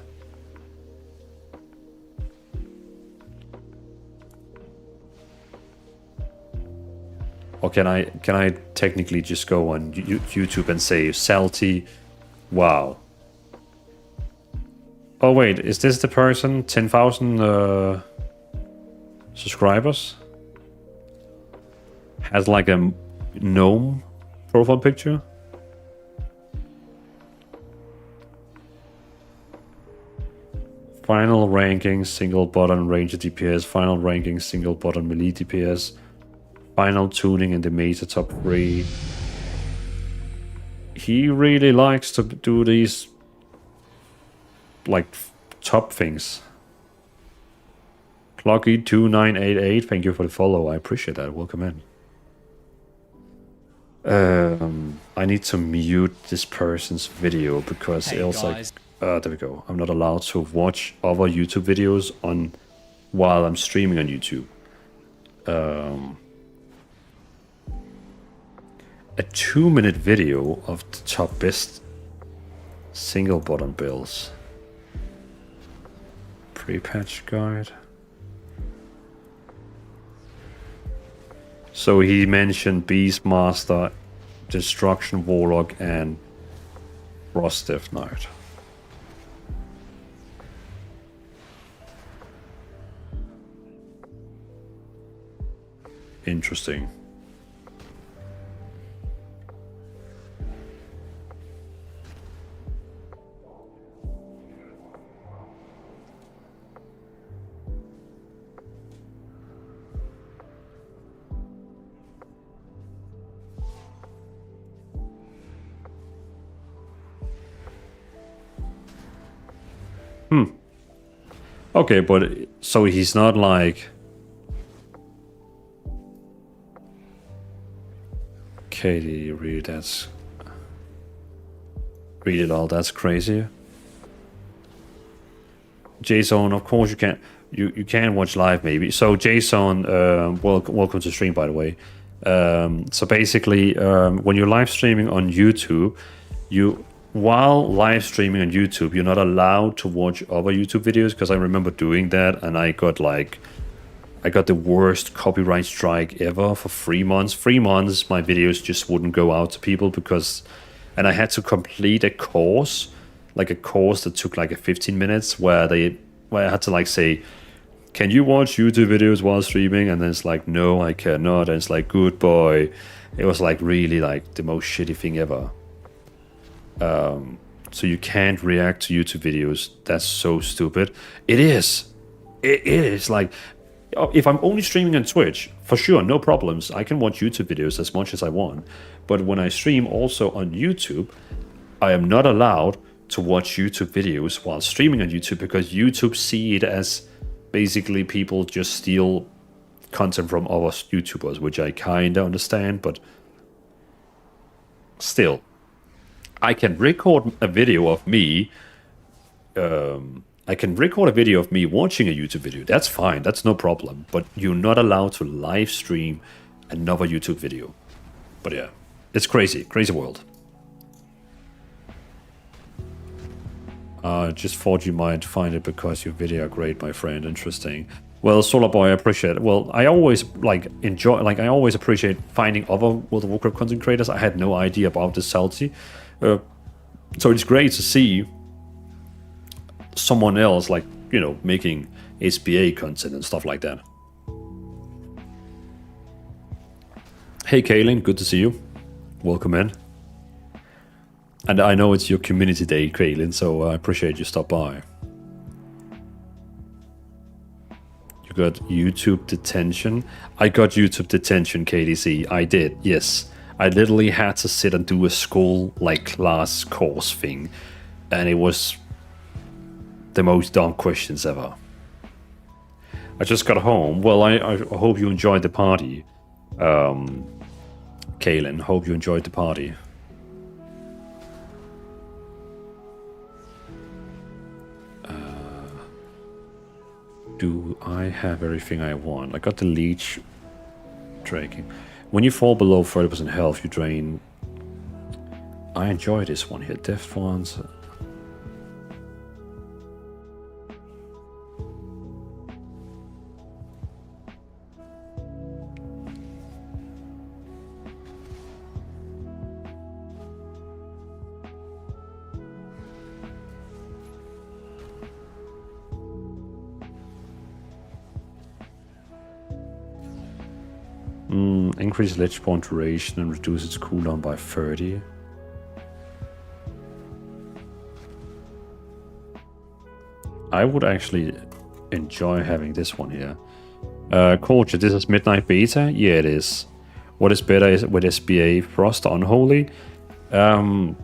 Or can I technically just go on YouTube and say Salty, wow. Oh wait, is this the person? 10,000 subscribers? Has like a gnome profile picture? Final ranking, single button ranger DPS, final ranking, single button melee DPS. Final tuning in the meta top 3. He really likes to do these like top things. Clocky2988, thank you for the follow. I appreciate that. Welcome in. I need to mute this person's video because else there we go. I'm not allowed to watch other YouTube videos on while I'm streaming on YouTube. A 2-minute video of the top best single button builds. Pre-patch guide. So he mentioned Beastmaster, Destruction Warlock, and Frost Death Knight. Interesting. Okay, but so he's not like... Katie, read that's... Read it all, that's crazy. Jason, of course you can... You can watch live maybe. So Jason, welcome to stream by the way. So basically, when you're live streaming on YouTube, while live streaming on YouTube, you're not allowed to watch other YouTube videos, because I remember doing that and I got the worst copyright strike ever for 3 months. 3 months, my videos just wouldn't go out to people and I had to complete a course that took like 15 minutes where I had to like say, can you watch YouTube videos while streaming? And then it's like, no, I cannot. And it's like, good boy. It was like really like the most shitty thing ever. So you can't react to YouTube videos. That's so stupid. It is. It is like, if I'm only streaming on Twitch, for sure, no problems. I can watch YouTube videos as much as I want. But when I stream also on YouTube, I am not allowed to watch YouTube videos while streaming on YouTube, because YouTube see it as basically people just steal content from other YouTubers, which I kind of understand, but still. I can record a video of me. I can record a video of me watching a YouTube video. That's fine. That's no problem. But you're not allowed to live stream another YouTube video. But yeah, it's crazy. Crazy world. Just thought you might find it because your video are great, my friend. Interesting. Well, Solar Boy, I appreciate it. Well, I always I always appreciate finding other World of Warcraft content creators. I had no idea about this Salty. So it's great to see someone else, like, you know, making SBA content and stuff like that. Hey, Kaylin, good to see you. Welcome in. And I know it's your community day, Kaylin, so I appreciate you stop by. You got YouTube detention. I got YouTube detention, KDC. I did, yes. I literally had to sit and do a school, like, class course thing. And it was the most dumb questions ever. I just got home. Well, I hope you enjoyed the party. Kaylin, hope you enjoyed the party. Do I have everything I want? I got the leech dragging. When you fall below 30% health, you drain. I enjoy this one here. Death ones. Increase ledge spawn duration and reduce its cooldown by 30. I would actually enjoy having this one here. Culture, this is Midnight Beta? Yeah, it is. What is better is with SBA Frost Unholy? I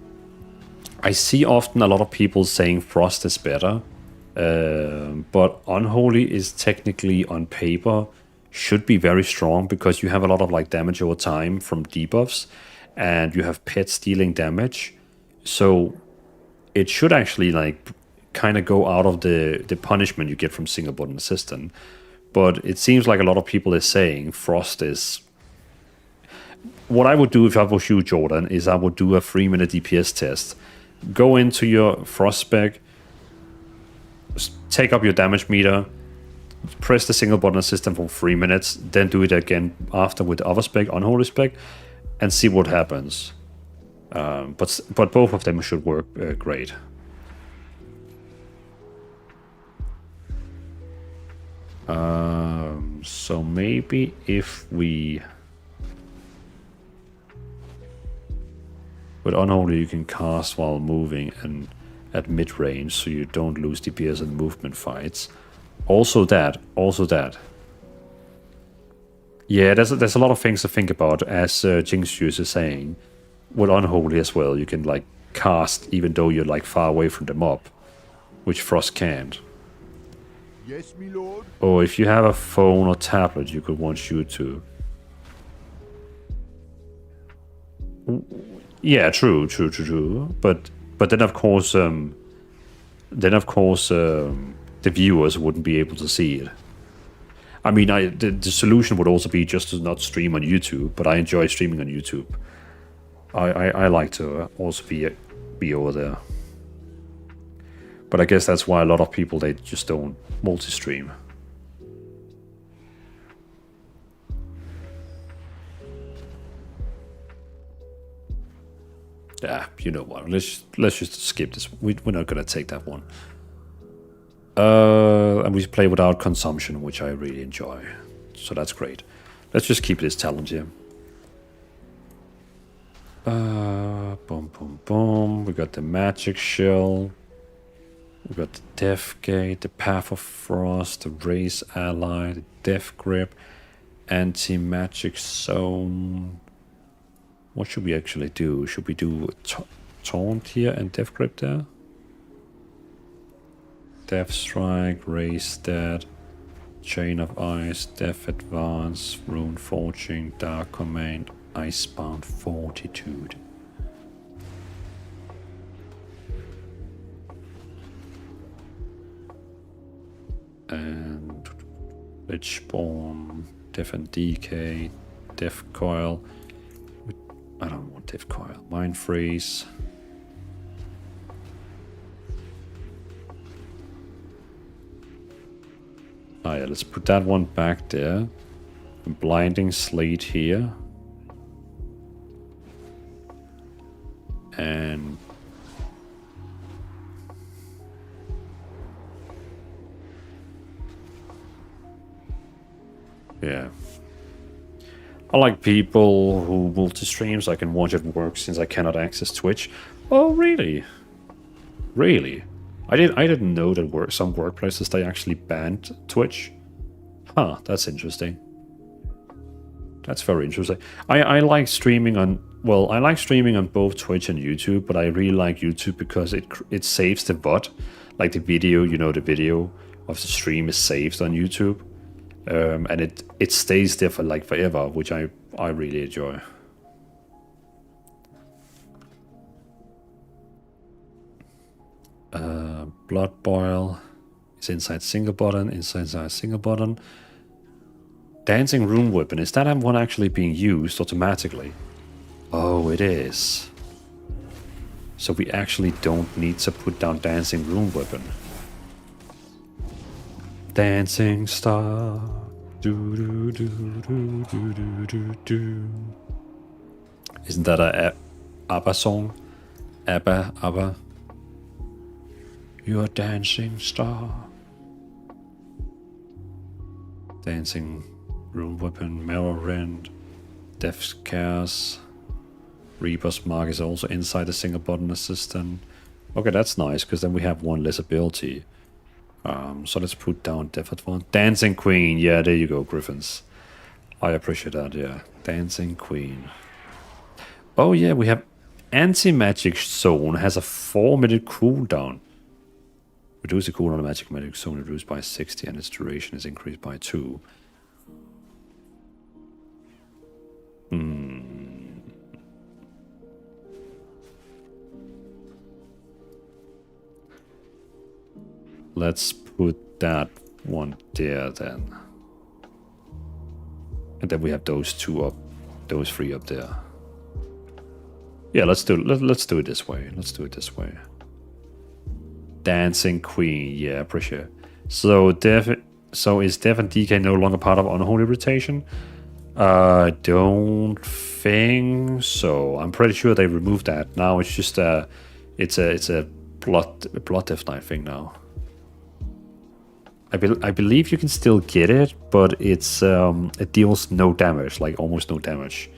see often a lot of people saying Frost is better. But Unholy is technically on paper should be very strong because you have a lot of like damage over time from debuffs and you have pets dealing damage. So it should actually like kind of go out of the punishment you get from single button assistant. But it seems like a lot of people are saying Frost is... What I would do if I was you, Jordan, is I would do a 3-minute DPS test. Go into your Frost spec, take up your damage meter, press the single button assistant for 3 minutes, then do it again after with the other spec, Unholy spec, and see what happens. But both of them should work great. So maybe if we... With Unholy you can cast while moving and at mid-range so you don't lose DPS in movement fights. Also that. Yeah, there's a lot of things to think about, as Jinx is saying. With Unholy as well, you can like cast even though you're like far away from the mob, which Frost can't. Yes, me lord. Or if you have a phone or tablet, you could want you to. Yeah, true. But then of course, the viewers wouldn't be able to see it. I mean, the solution would also be just to not stream on YouTube, but I enjoy streaming on YouTube. I like to also be over there. But I guess that's why a lot of people, they just don't multi-stream. Yeah, you know what? Let's just skip this. We're not gonna take that one. And we play without consumption, which I really enjoy. So that's great. Let's just keep this challenge here. Boom. We got the magic shell. We got the death gate, the path of frost, the race ally, the death grip, anti-magic zone. What should we actually do? Should we do taunt here and death grip there? Death strike, raise dead, chain of ice, death advance, rune forging, dark command, icebound fortitude. And lich spawn, death and decay, death coil. I don't want death coil. Mind freeze. Oh yeah, let's put that one back there. Blinding slate here. And yeah. I like people who multi-stream so I can watch at work since I cannot access Twitch. Oh, really? Really? I didn't know that some workplaces they actually banned Twitch. Huh, that's interesting. That's very interesting. I like streaming on I like streaming on both Twitch and YouTube, but I really like YouTube because it saves the VOD, like the video. You know, the video of the stream is saved on YouTube, and it stays there for like forever, which I really enjoy. Blood boil is inside single button, inside single button. Dancing room weapon, is that one actually being used automatically? Oh, it is. So we actually don't need to put down dancing room weapon. Dancing star. Do, do, do, do, do, do, do, do. Isn't that a ABBA song? ABBA. You're a dancing star. Dancing room weapon, Morrowind, Death's Chaos, Reaper's Mark is also inside the single button assistant. Okay, that's nice, because then we have one less ability. So let's put down Death at one. Dancing Queen, yeah, there you go, Griffins. I appreciate that, yeah. Dancing Queen. Oh yeah, we have Anti-Magic Zone, has a 4-minute cooldown. Reduce the cooldown of Magic Zone reduced by 60 and its duration is increased by 2. Let's put that one there then. And then we have those two up, those three up there. Yeah, let's do it this way. Let's do it this way. Dancing Queen, yeah, appreciate it. So is Dev and DK no longer part of Unholy Rotation? Don't think so. I'm pretty sure they removed that. Now it's just it's a blood Death Knight thing now. I believe you can still get it, but it deals no damage, like almost no damage.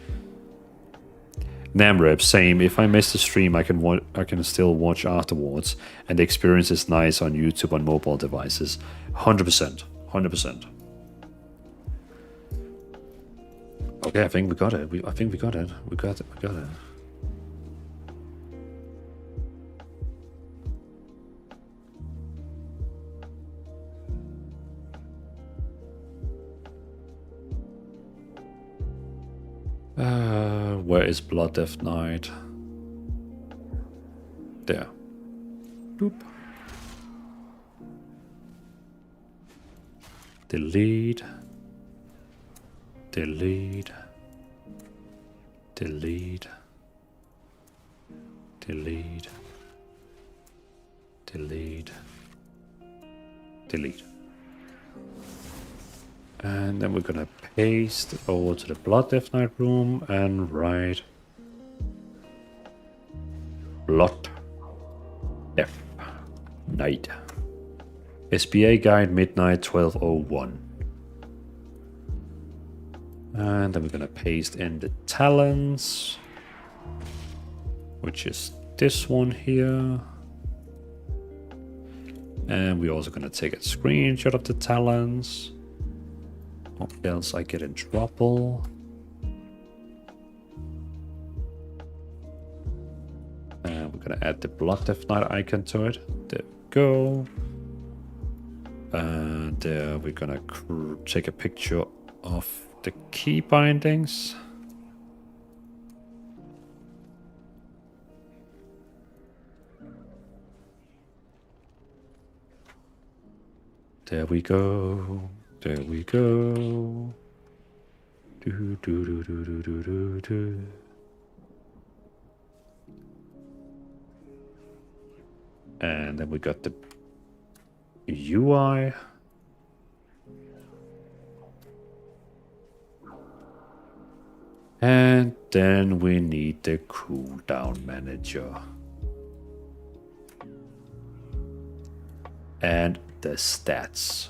Namrep, same. If I miss the stream, I can still watch afterwards, and the experience is nice on YouTube on mobile devices. 100%, 100%. Okay, I think we got it. I think we got it. We got it. Where is Blood Death Knight? There. Boop. Delete. Delete. Delete. Delete. Delete. Delete. And then we're gonna paste over to the Blood Death Knight room and write Blood Death Knight. SBA guide midnight 12:01. And then we're gonna paste in the talents, which is this one here. And we're also gonna take a screenshot of the talents. Or else I get in trouble. And we're gonna add the Blood Death Knight icon to it. There we go. And we're gonna take a picture of the key bindings. There we go. There we go. Do, do, do, do, do, do, do, do. And then we got the UI. And then we need the cooldown manager. And the stats.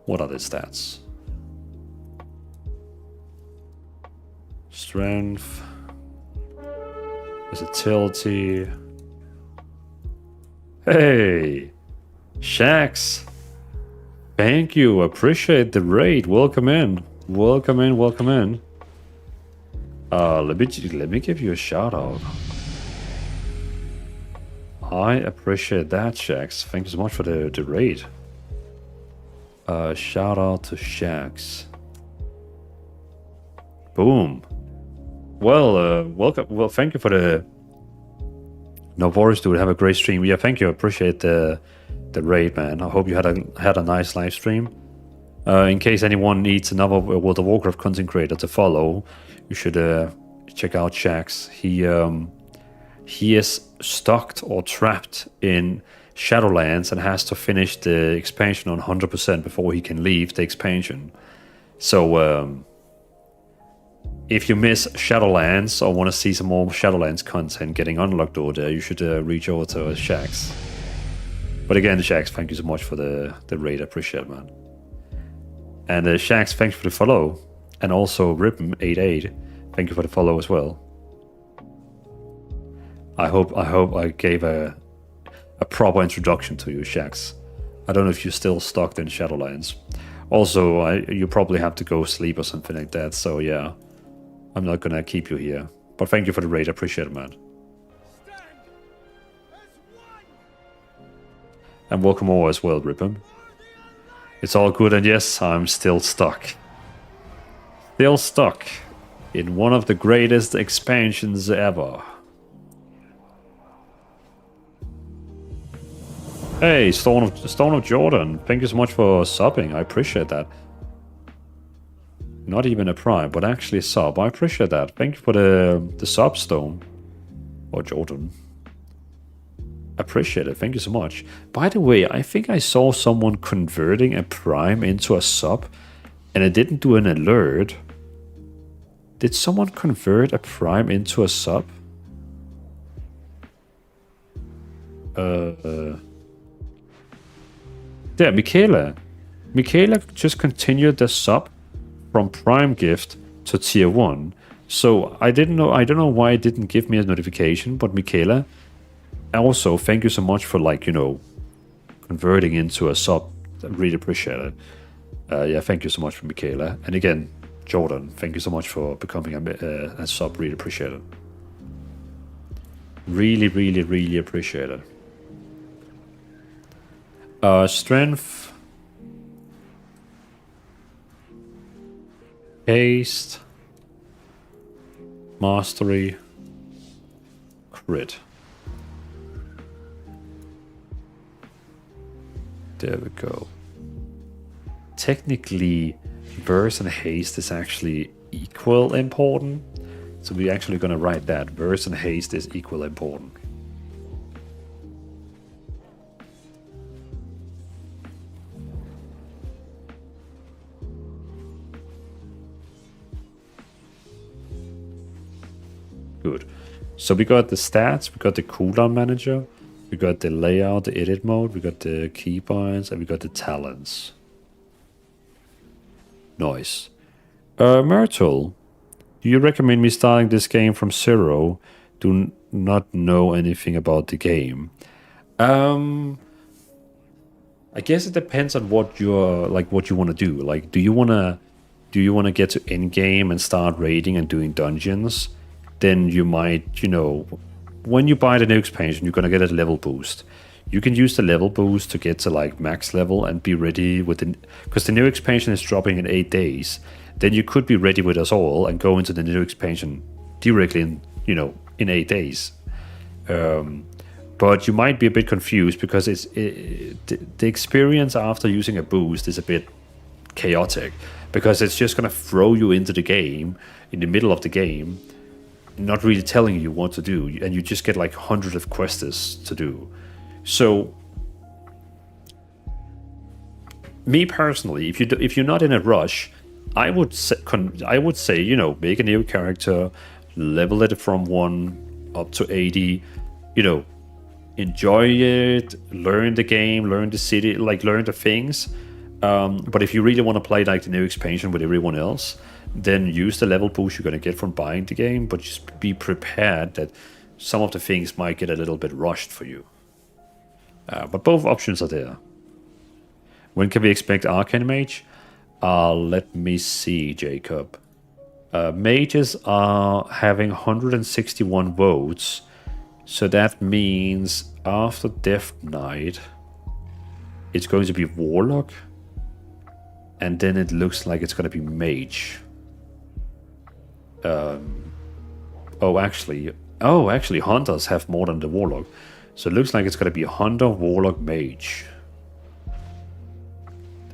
What are the stats? strength. Versatility. Hey, Shax. Thank you. Appreciate the raid. Welcome in. Welcome in. Welcome in. Let me give you a shout out. I appreciate that, Shax. Thank you so much for the raid. Shout out to Shax. Boom. Well, welcome. Well, thank you for the. No worries, dude. Have a great stream. Yeah, thank you. Appreciate the raid, man. I hope you had a nice live stream. In case anyone needs another World of Warcraft content creator to follow, you should check out Shax. He is stuck or trapped in Shadowlands and has to finish the expansion on 100% before he can leave the expansion. So if you miss Shadowlands or want to see some more Shadowlands content getting unlocked over there, you should reach over to Shax. But again, Shax, thank you so much for the raid. I appreciate it, man. And Shax, thanks for the follow. And also Ribbon88, thank you for the follow as well. I hope I gave a proper introduction to you, Shax. I don't know if you're still stuck in Shadowlands. Also, you probably have to go sleep or something like that, so yeah. I'm not gonna keep you here. But thank you for the raid, I appreciate it, man. And welcome over as well, Ribbon. It's all good, and yes, I'm still stuck. Still stuck in one of the greatest expansions ever. Hey, Stone of Jordan, thank you so much for subbing. I appreciate that. Not even a prime, but actually a sub. I appreciate that. Thank you for the sub, Stone. Or Jordan. Appreciate it. Thank you so much. By the way, I think I saw someone converting a prime into a sub, and it didn't do an alert. Did someone convert a prime into a sub? Yeah, Michaela. Michaela just continued the sub from Prime Gift to Tier 1. So I don't know why it didn't give me a notification, but Michaela, also thank you so much for, like, you know, converting into a sub. I really appreciate it. Yeah, thank you so much for Michaela. And again, Jordan, thank you so much for becoming a sub. Really appreciate it. Really, really, really appreciate it. Strength, haste, mastery, crit. There we go. Technically, verse and haste is actually equal important. So we're actually going to write that. Verse and haste is equal important. Good. So we got the stats, we got the cooldown manager, we got the layout, the edit mode, we got the keybinds, and we got the talents. Nice. Myrtle, do you recommend me starting this game from zero? Do not know anything about the game. I guess it depends on what you're what you want to do. Like, do you wanna get to Endgame and start raiding and doing dungeons? Then you might, you know, when you buy the new expansion, you're gonna get a level boost. You can use the level boost to get to like max level and be ready with the, because the new expansion is dropping in 8 days. Then you could be ready with us all and go into the new expansion directly in, you know, in 8 days. But you might be a bit confused because the experience after using a boost is a bit chaotic, because it's just gonna throw you into the game in the middle of the game, not really telling you what to do, and you just get like hundreds of quests to do. So, me personally, if you're not in a rush, I would say, you know, make a new character, level it from 1 up to 80, you know, enjoy it, learn the game, learn the city, like learn the things. But if you really want to play like the new expansion with everyone else, then use the level boost you're going to get from buying the game, but just be prepared that some of the things might get a little bit rushed for you. But both options are there. When can we expect Arcane Mage? Let me see, Jacob. Mages are having 161 votes, so that means after Death Knight, it's going to be Warlock, and then it looks like it's going to be Mage. Actually, Hunters have more than the Warlock, so it looks like it's going to be Hunter, Warlock, Mage.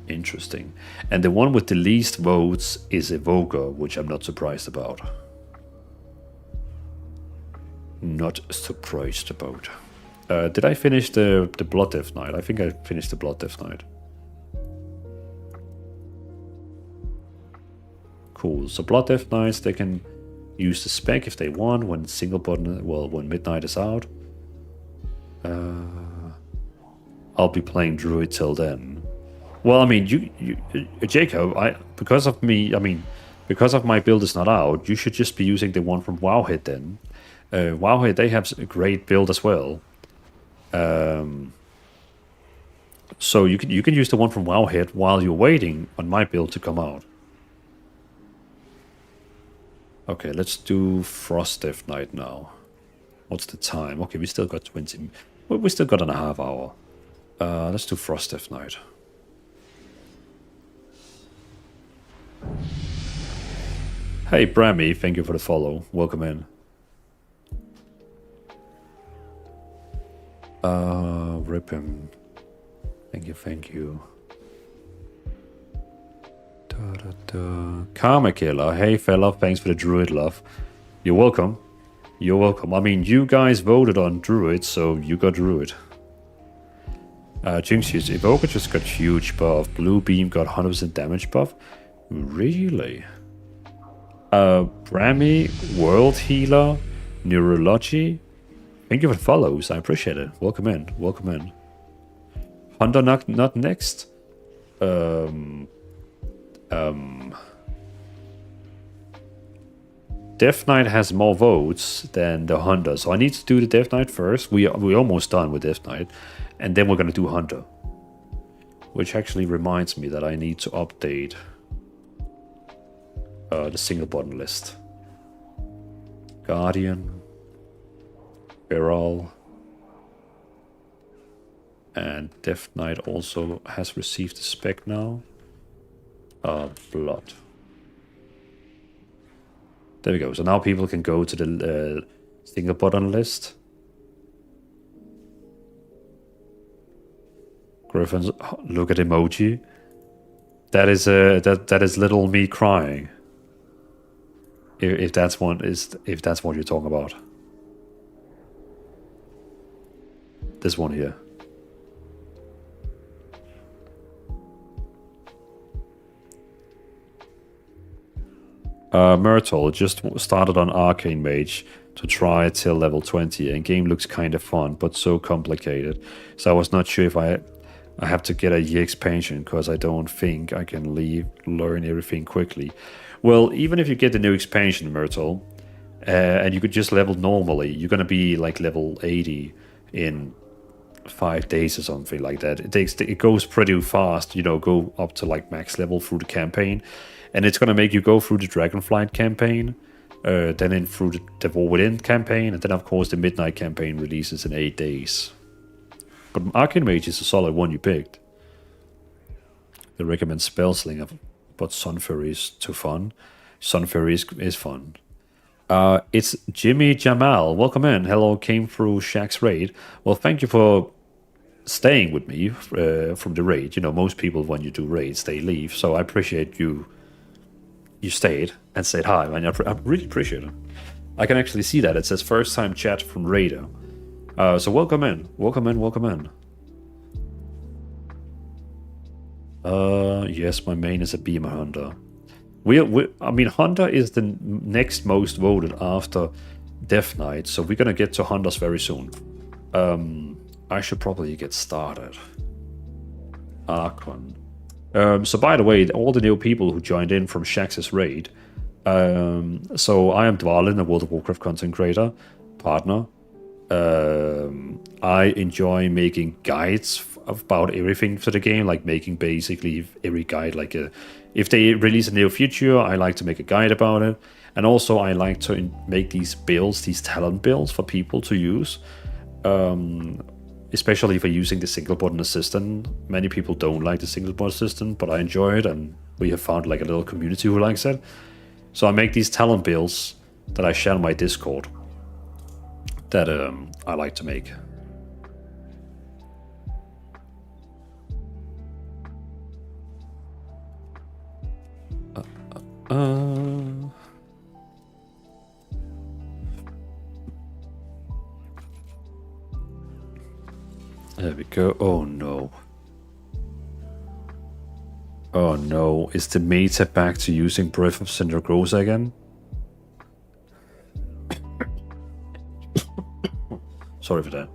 Interesting. And the one with the least votes is Evoker, which I'm not surprised about. Not surprised about. Did I finish the Blood Death Knight? I think I finished the Blood Death Knight. Cool. So Blood Death Knights, they can use the spec if they want when single button, well, when midnight is out. I'll be playing Druid till then. Well, I mean, you Jacob, because of my build is not out, you should just be using the one from Wowhead then. Wowhead, they have a great build as well. So you can use the one from Wowhead while you're waiting on my build to come out. Okay, let's do Frost Death Knight now. What's the time? Okay, we still got 20. We still got an half hour. Let's do Frost Death Knight. Hey Brammy, thank you for the follow. Welcome in. Rip him. Thank you. Karma Killer, hey fella, thanks for the Druid love. You're welcome. You're welcome. I mean, you guys voted on Druid, so you got Druid. Jinxies, Evoker just got huge buff. Blue Beam got 100% damage buff. Really? Brammy, World Healer, Neurology. Thank you for the follows. I appreciate it. Welcome in. Welcome in. Hunter not next. Death Knight has more votes than the Hunter, so I need to do the Death Knight first. We're almost done with Death Knight, and then we're gonna do Hunter. Which actually reminds me that I need to update the single button list. Guardian, Beryl, and Death Knight also has received the spec now. Blood. There we go. So now people can go to the single button list. Griffins, look at emoji. That is that is little me crying. If that's what you're talking about. This one here. Myrtle just started on Arcane Mage to try till level 20, and game looks kind of fun, but so complicated. So I was not sure if I have to get a year expansion, because I don't think I can learn everything quickly. Well, even if you get the new expansion, Myrtle, and you could just level normally, you're gonna be like level 80 in 5 days or something like that. It goes pretty fast, you know, go up to like max level through the campaign, and it's gonna make you go through the Dragonflight campaign, then in through the War Within campaign, and then of course the Midnight campaign releases in 8 days. But Arcane Mage is a solid one you picked. They recommend Spellslinger, but Sunfury is too fun. Sunfury is fun. It's Jimmy Jamal. Welcome in. Hello, came through Shaq's raid. Well, thank you for staying with me from the raid. You know, most people when you do raids, they leave. So I appreciate you stayed and said hi, man. I really appreciate it. I can actually see that. It says first time chat from Raider. So welcome in. Welcome in, welcome in. Yes, my main is a Beamer Hunter. I mean, Hunter is the next most voted after Death Knight, so we're gonna get to Hunters very soon. I should probably get started. Archon. So by the way, all the new people who joined in from Shax's raid. So I am Dvalin, a World of Warcraft content creator, partner. I enjoy making guides about everything for the game, like making basically every guide. Like if they release a new feature, I like to make a guide about it. And also I like to make these builds, these talent builds for people to use. Especially for using the single button assistant. Many people don't like the single button assistant, but I enjoy it, and we have found like a little community who likes it. So I make these talent builds that I share on my Discord that I like to make. There we go. Oh no. Oh no. Is the meta back to using Breath of Cindergrosa again? Sorry for that.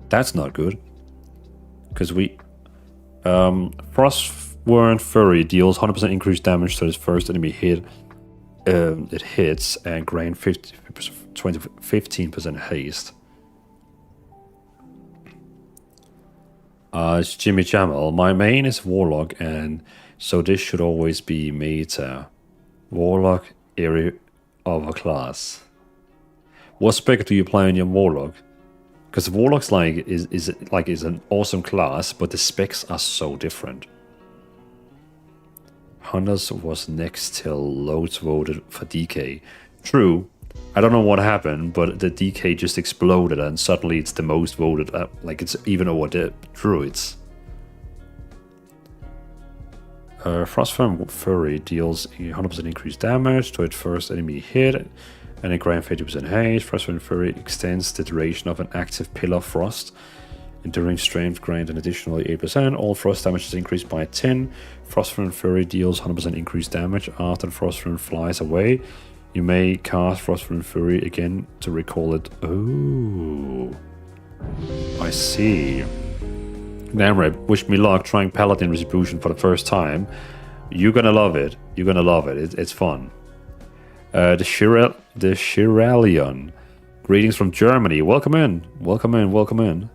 That's not good. Because we... Frostworn Fury deals 100% increased damage to its first enemy hit. It hits and grant 15% haste. It's Jimmy Jamal. My main is Warlock, and so this should always be meta. Warlock, every other class. What spec do you play on your Warlock? Because Warlock's is an awesome class, but the specs are so different. Hunters was next till loads voted for DK. True. I don't know what happened, but the DK just exploded and suddenly it's the most voted. Like it's even over the Druids. Frostworn Fury deals 100% increased damage to its first enemy hit and a grant 50% haste. Frostworn Fury extends the duration of an active Pillar of Frost. Enduring Strength grant an additional 8%. All frost damage is increased by 10. Frostworn Fury deals 100% increased damage after the Frostworn flies away. You may cast Frostworn Fury again to recall it. Oh, I see. Namrip, wish me luck trying Paladin Retribution for the first time. You're gonna love it. You're gonna love it. It's fun. The Shiralion. Greetings from Germany. Welcome in. Welcome in. Welcome in.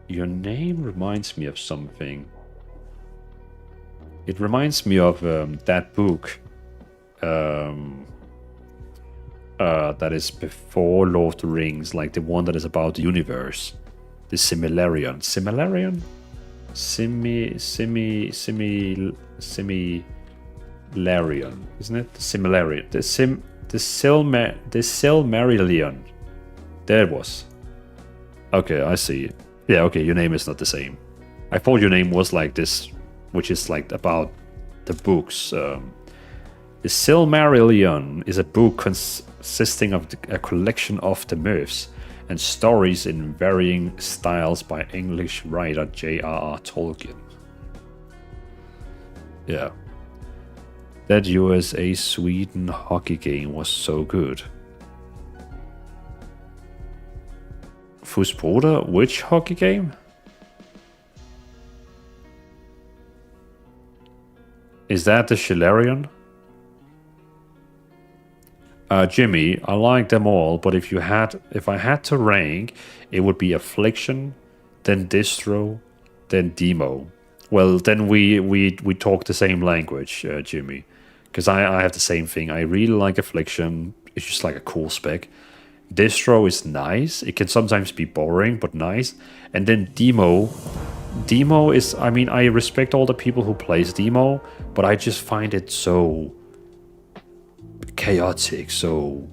Your name reminds me of something. It reminds me of that book. That is before Lord of the Rings, like the one that is about the universe. The Similarion. Similarion? Similarion, isn't it? The Similarion. The Silmarillion. There it was. Okay, I see. Yeah, okay, your name is not the same. I thought your name was like this, which is like about the books. The Silmarillion is a book consisting of a collection of the myths and stories in varying styles by English writer J.R.R. Tolkien. Yeah. That USA-Sweden hockey game was so good. Fusboda? Which hockey game? Is that the Shilarion? Jimmy, I like them all, but if I had to rank, it would be Affliction, then Distro, then Demo. Well, then we talk the same language, Jimmy, because I have the same thing. I really like Affliction. It's just like a cool spec. Distro is nice. It can sometimes be boring, but nice. And then Demo is, I mean, I respect all the people who plays Demo, but I just find it so chaotic, so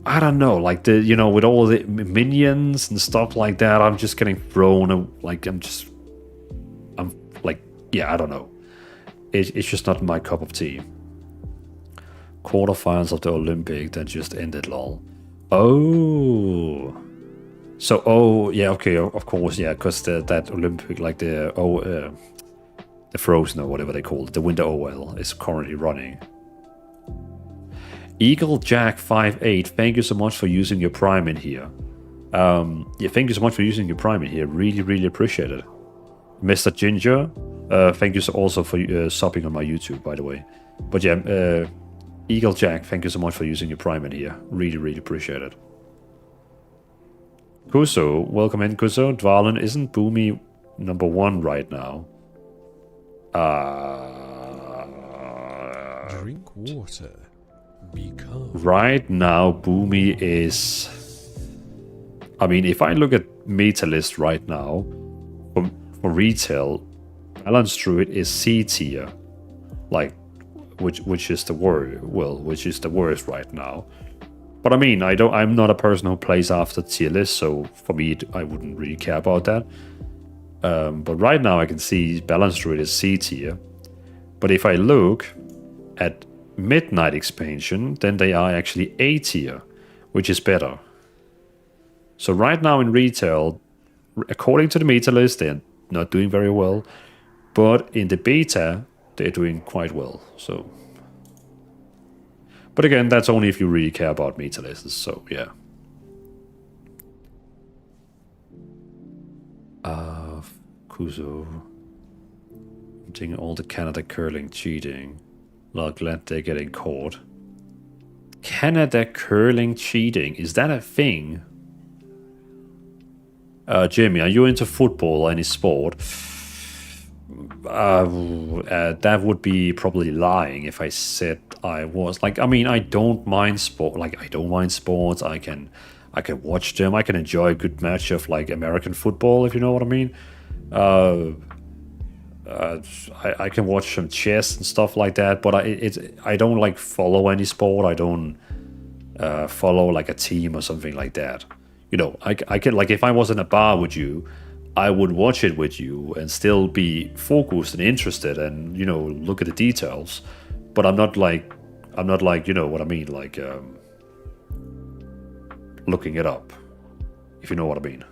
I don't know, like with all the minions and stuff like that, I'm just getting thrown, like I'm like, yeah, I don't know. It's just not my cup of tea. Quarterfinals of the Olympic that just ended, lol. Oh. So, oh, yeah, okay, of course, yeah, because that Olympic, like the Frozen or whatever they call it, the Winter OL, is currently running. Eagle Jack 58, thank you so much for using your Prime in here. Yeah, thank you so much for using your Prime in here. Really, really appreciate it. Mr. Ginger, thank you also for subbing on my YouTube, by the way. But yeah, Eagle Jack, thank you so much for using your Prime in here. Really, really appreciate it. Kuso, welcome in, Kuso. Dvalin isn't Boomy #1 right now. Drink water. Be calm. Right now, Boomy is... I mean, if I look at meta list right now, for retail, Balanced Druid is C tier. Like, which is the worst right now. But I mean, I'm not a person who plays after tier list, so for me, I wouldn't really care about that. But right now, I can see Balanced Druid is C tier. But if I look at Midnight expansion, then they are actually A tier, which is better. So right now in retail, according to the meta list, they're not doing very well. But in the beta, they're doing quite well. So, but again, that's only if you really care about meta lists. So yeah. Kuzo. I'm thinking all the Canada curling cheating. Well, glad they're getting caught. Canada curling cheating, is that a thing? Jimmy, are you into football or any sport? That would be probably lying if I said I was. Like, I mean, I don't mind sport. Like, I don't mind sports. I can watch them. I can enjoy a good match of like American football, if you know what I mean. I can watch some chess and stuff like that, but I don't like follow any sport. I don't follow like a team or something like that. You know, I can, like, if I was in a bar with you, I would watch it with you and still be focused and interested and, you know, look at the details. But I'm not like, you know what I mean, like looking it up, if you know what I mean.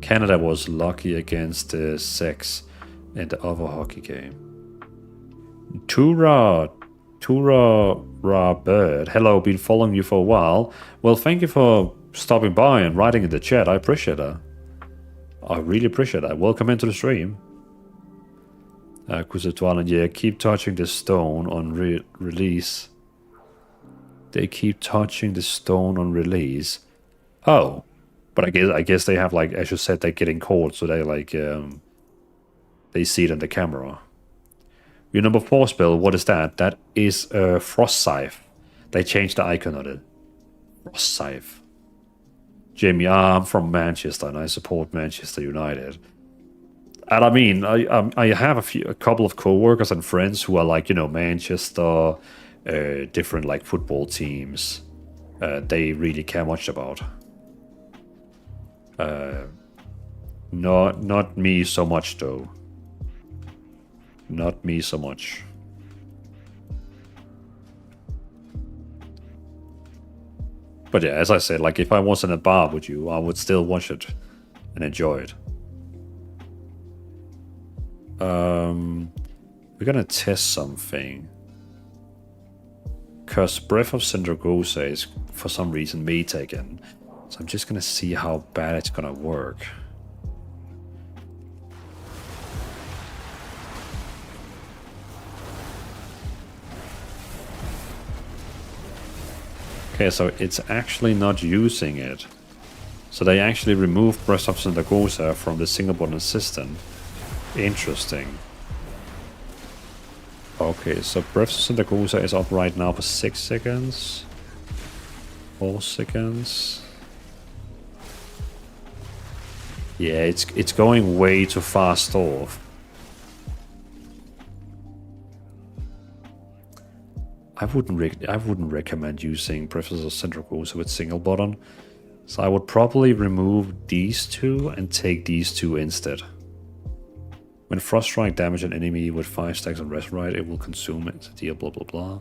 Canada was lucky against the Sex in the other hockey game. Tura Bird. Hello, been following you for a while. Well, thank you for stopping by and writing in the chat. I appreciate that. I really appreciate that. Welcome into the stream. Kusatwalan, yeah, keep touching the stone on release. They keep touching the stone on release. Oh. But I guess they have, like, as you said, they're getting caught, so they like they see it on the camera. Your number 4 spell, what is that? That is Frost Scythe. They changed the icon on it. Frost Scythe. Jamie, I'm from Manchester and I support Manchester United. And I mean, I have a couple of co-workers and friends who are like, you know, Manchester, different like football teams. They really care much about. Not me so much though. Not me so much. But yeah, as I said, like if I was in a bar with you, I would still watch it and enjoy it. We're gonna test something. Cause Breath of Sindragosa is for some reason meta again. So I'm just gonna see how bad it's gonna work. Okay, so it's actually not using it. So they actually removed Breath of Sindragosa from the single button assistant. Interesting. Okay, so Breath of Sindragosa is up right now for 6 seconds. 4 seconds. Yeah, it's going way too fast off. I wouldn't recommend using Breath of Sindragosa with single button. So I would probably remove these two and take these two instead. When Frost Strike damage an enemy with 5 stacks of Resurrect, it will consume it. Deal blah blah blah.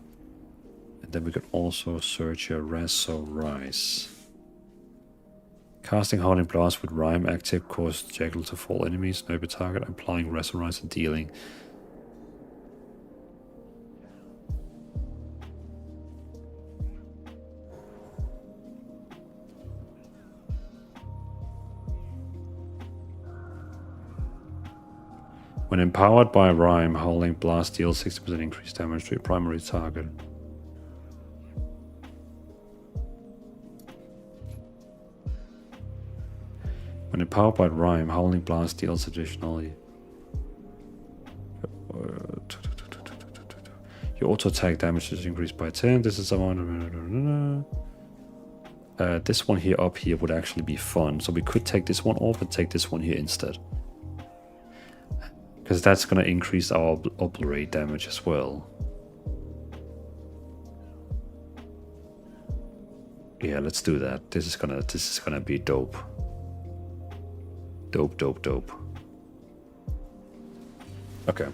And then we could also search a Resurrise. Casting Howling Blast with Rhyme active causes Jackal to fall enemies, sniper target, applying Resurrise and dealing. When empowered by Rhyme, Howling Blast deals 60% increased damage to your primary target. When empowered by Rhyme, Howling Blast deals additionally. Your auto attack damage is increased by 10. This is someone. This one here up here would actually be fun. So we could take this one off and take this one here instead. Because that's going to increase our obliterate damage as well. Yeah, let's do that. This is gonna be dope. Dope. Okay.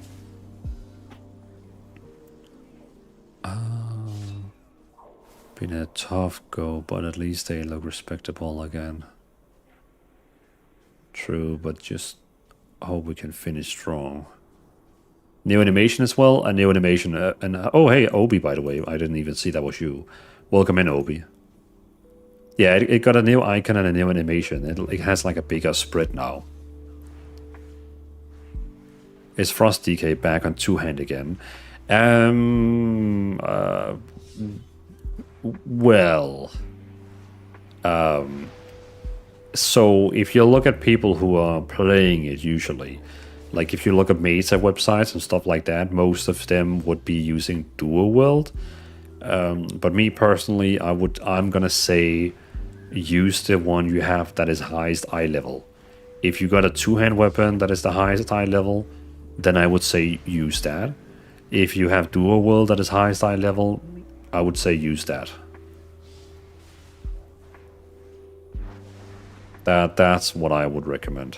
Been a tough go, but at least they look respectable again. True, but just hope we can finish strong. New animation as well, a new animation, and oh hey, Obi, by the way, I didn't even see that was you. Welcome in, Obi. Yeah, it got a new icon and a new animation. It has like a bigger spread now. Is Frost DK back on two-hand again? Well, so if you look at people who are playing it usually, like if you look at meta websites and stuff like that, most of them would be using dual wield. But me personally, I'm gonna say use the one you have that is highest eye level. If you got a two-hand weapon that is the highest eye level, then I would say use that. If you have dual wield that is highest eye level, I would say use that. That's what I would recommend.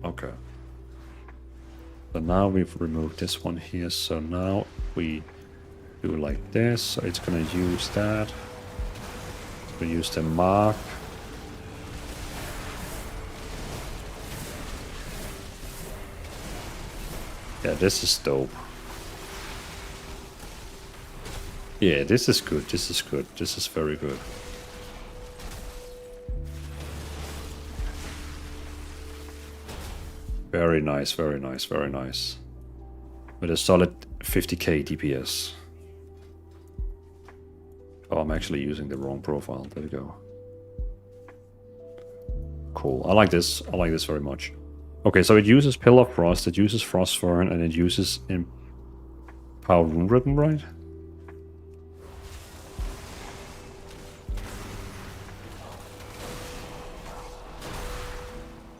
Okay. So now we've removed this one here. So now we do like this. So it's gonna use that. We use the mark. Yeah, this is dope. Yeah, this is good. This is good. This is very good. Very nice, very nice, very nice. With a solid 50k DPS. Oh, I'm actually using the wrong profile. There we go. Cool. I like this. I like this very much. Okay, so it uses Pillar of Frost, it uses Frostfern, and it uses Empower Rune Ribbon, right?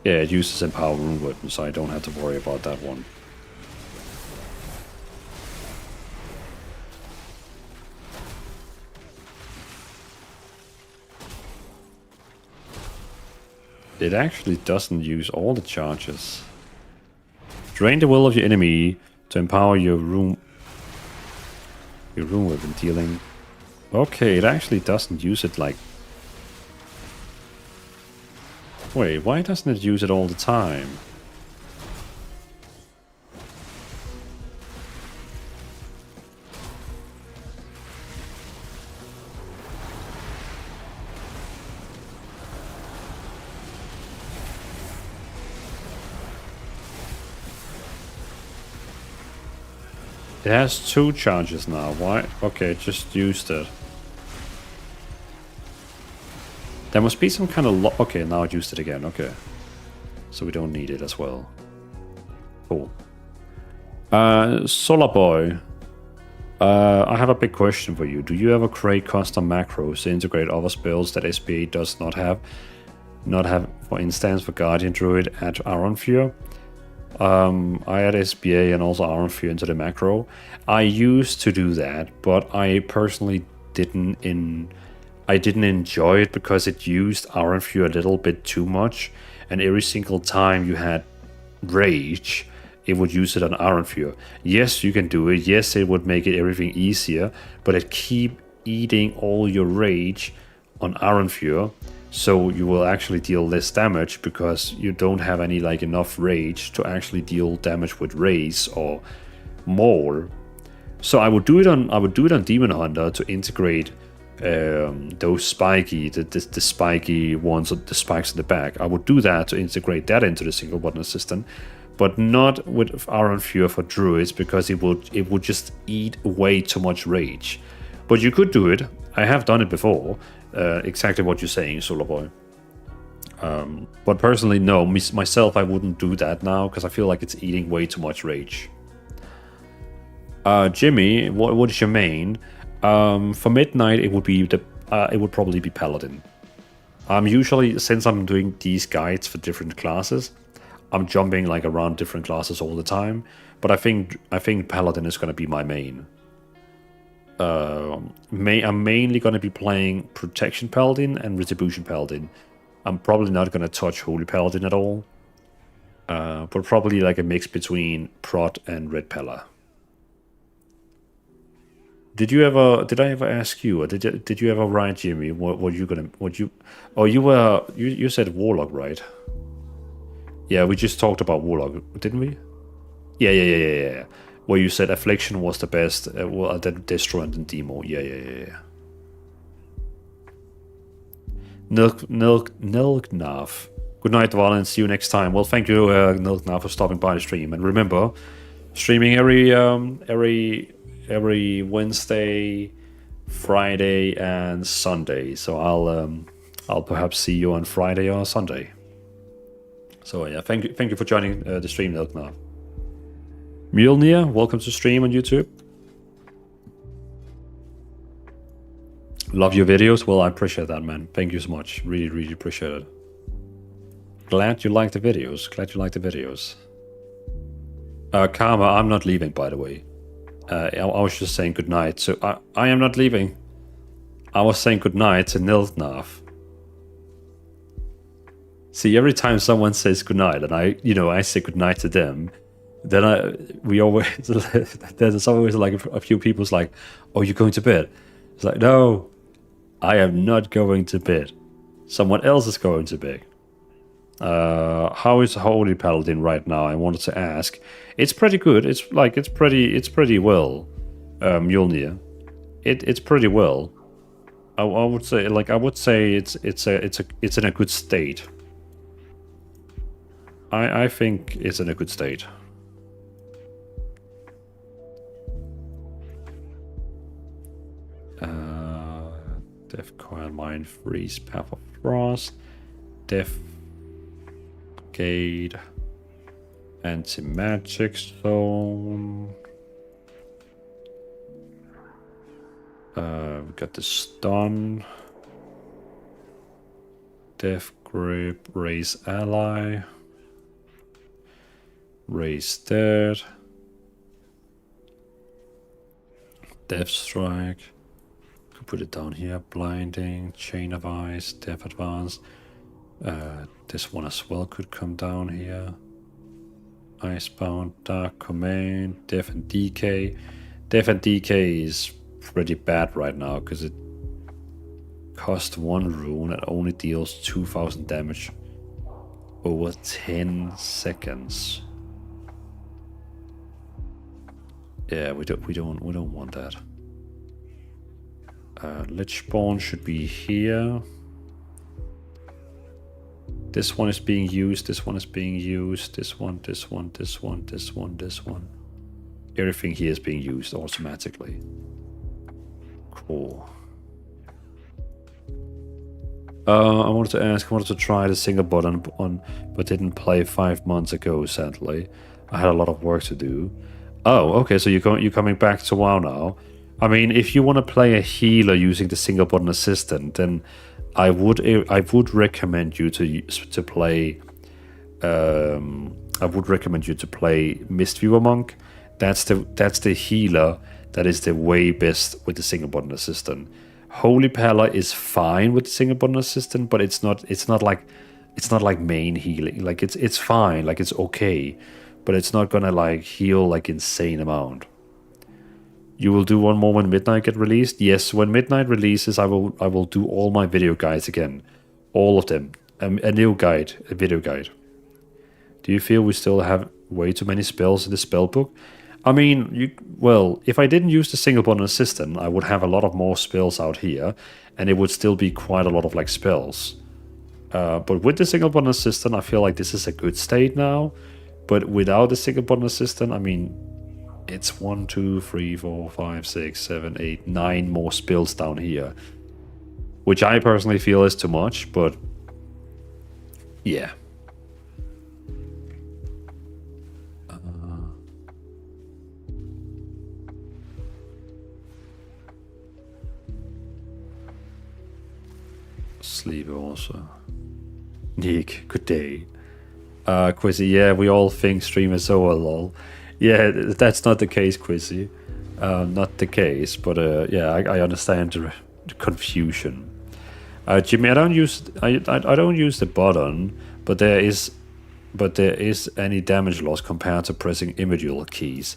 Yeah, it uses Empower Rune Ribbon, so I don't have to worry about that one. It actually doesn't use all the charges. Drain the will of your enemy to empower your rune weapon dealing. Okay, it actually doesn't use it like... Wait, why doesn't it use it all the time? It has 2 charges now. Why? Okay, just used it. There must be some kind of okay, now it used it again. Okay. So we don't need it as well. Cool. Solar Boy. I have a big question for you. Do you ever create custom macros to integrate other spells that SBA does not have? For instance, for Guardian Druid at Aronfure. I add SBA and also Aronfure into the macro. I used to do that, but I personally didn't enjoy it because it used Aronfure a little bit too much, and every single time you had rage, it would use it on Aronfure. Yes, you can do it. Yes, it would make it everything easier, but it keep eating all your rage on Aronfure. So you will actually deal less damage because you don't have any like enough rage to actually deal damage with raise or more. So I would do it on Demon Hunter to integrate those spiky, the spiky ones, the spikes in the back. I would do that to integrate that into the single button assistant, but not with Iron Fury for druids because it would just eat way too much rage. But you could do it. I have done it before. Exactly what you're saying, Solar Boy. But personally, no. Myself, I wouldn't do that now because I feel like it's eating way too much rage. Jimmy, what is your main? For midnight, it would probably be Paladin. Usually, since I'm doing these guides for different classes, I'm jumping like around different classes all the time. But I think Paladin is going to be my main. I'm mainly going to be playing Protection Paladin and Retribution Paladin. I'm probably not going to touch Holy Paladin at all. But probably like a mix between Prot and Red Pella. Did I ever ask you, or did you ever write, Jimmy, you said Warlock, right? Yeah, we just talked about Warlock, didn't we? Yeah. Where you said Affliction was the best, then Destroyant and Demo. Yeah. Nilknav. Good night, Valens. See you next time. Well, thank you, Nilknav, for stopping by the stream. And remember, streaming every Wednesday, Friday, and Sunday. So I'll perhaps see you on Friday or Sunday. So yeah, thank you for joining the stream, Nilknav. Mjolnir, welcome to stream on YouTube. Love your videos. Well, I appreciate that, man. Thank you so much. Really appreciate it. Glad you like the videos. Karma, I'm not leaving, by the way. I was just saying goodnight. So I am not leaving. I was saying goodnight to Nilknav. See, every time someone says goodnight and I say goodnight to them, then there's always like a few people's like, oh, you're going to bed? It's like, no, I am not going to bed. Someone else is going to bed. How is Holy Paladin right now? I wanted to ask. It's pretty good. It's pretty well. Mjolnir. It's pretty well. I would say it's in a good state. I think it's in a good state. Death Coil, Mind Freeze, Path of Frost, Death Gate, Anti-Magic Zone. We got the Stun, Death Grip, Raise Ally, Raise Dead, Death Strike. Could put it down here. Blinding, Chain of Ice, Death Advance. This one as well could come down here. Icebound, Dark Command, Death and Decay. Death and Decay is pretty bad right now because it costs 1 rune and only deals 2000 damage over 10 seconds. Yeah, we don't want that. Lichborn should be here. This one is being used. This one is being used. This one. Everything here is being used automatically. Cool. I wanted to try the single button on, but didn't play 5 months ago. Sadly, I had a lot of work to do. Oh, okay. So you're coming back to WoW now. I mean, if you want to play a healer using the single button assistant, then I would recommend you to play. I would recommend you to play Mistweaver Monk. That's the healer that is the way best with the single button assistant. Holy Pella is fine with the single button assistant, but it's not like main healing. Like it's fine, like it's okay, but it's not gonna like heal like insane amount. You will do one more when Midnight get released? Yes, when Midnight releases, I will do all my video guides again. All of them. A new guide, a video guide. Do you feel we still have way too many spells in the spell book? I mean, if I didn't use the single button assistant, I would have a lot of more spells out here, and it would still be quite a lot of like spells. But with the single button assistant, I feel like this is a good state now. But without the single button assistant, I mean, it's 1, 2, 3, 4, 5, 6, 7, 8, 9 more spells down here, which I personally feel is too much. But yeah. Sleep also. Nick, good day. Quizzy, yeah, we all think stream is over, lol. Yeah, that's not the case, Quizzy. Not the case, but yeah, I understand the confusion. Jimmy, I don't use the button, but there is any damage loss compared to pressing individual keys.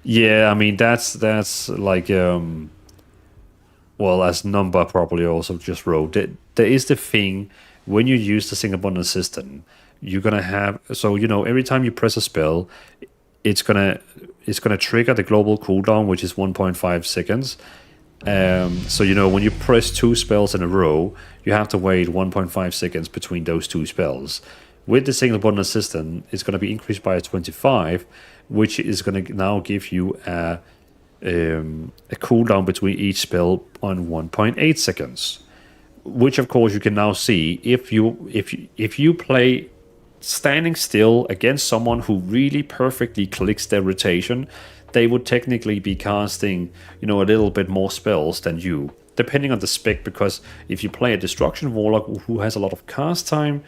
Yeah, I mean that's like well, as Number probably also just wrote, there is the thing when you use the single button assistant, you're gonna have, so every time you press a spell, it's gonna trigger the global cooldown, which is 1.5 seconds. So when you press 2 spells in a row, you have to wait 1.5 seconds between those 2 spells. With the single button assistant, it's gonna be increased by 25, which is gonna now give you a cooldown between each spell on 1.8 seconds, which of course you can now see if you play standing still against someone who really perfectly clicks their rotation, they would technically be casting a little bit more spells than you, depending on the spec, because if you play a destruction warlock who has a lot of cast time,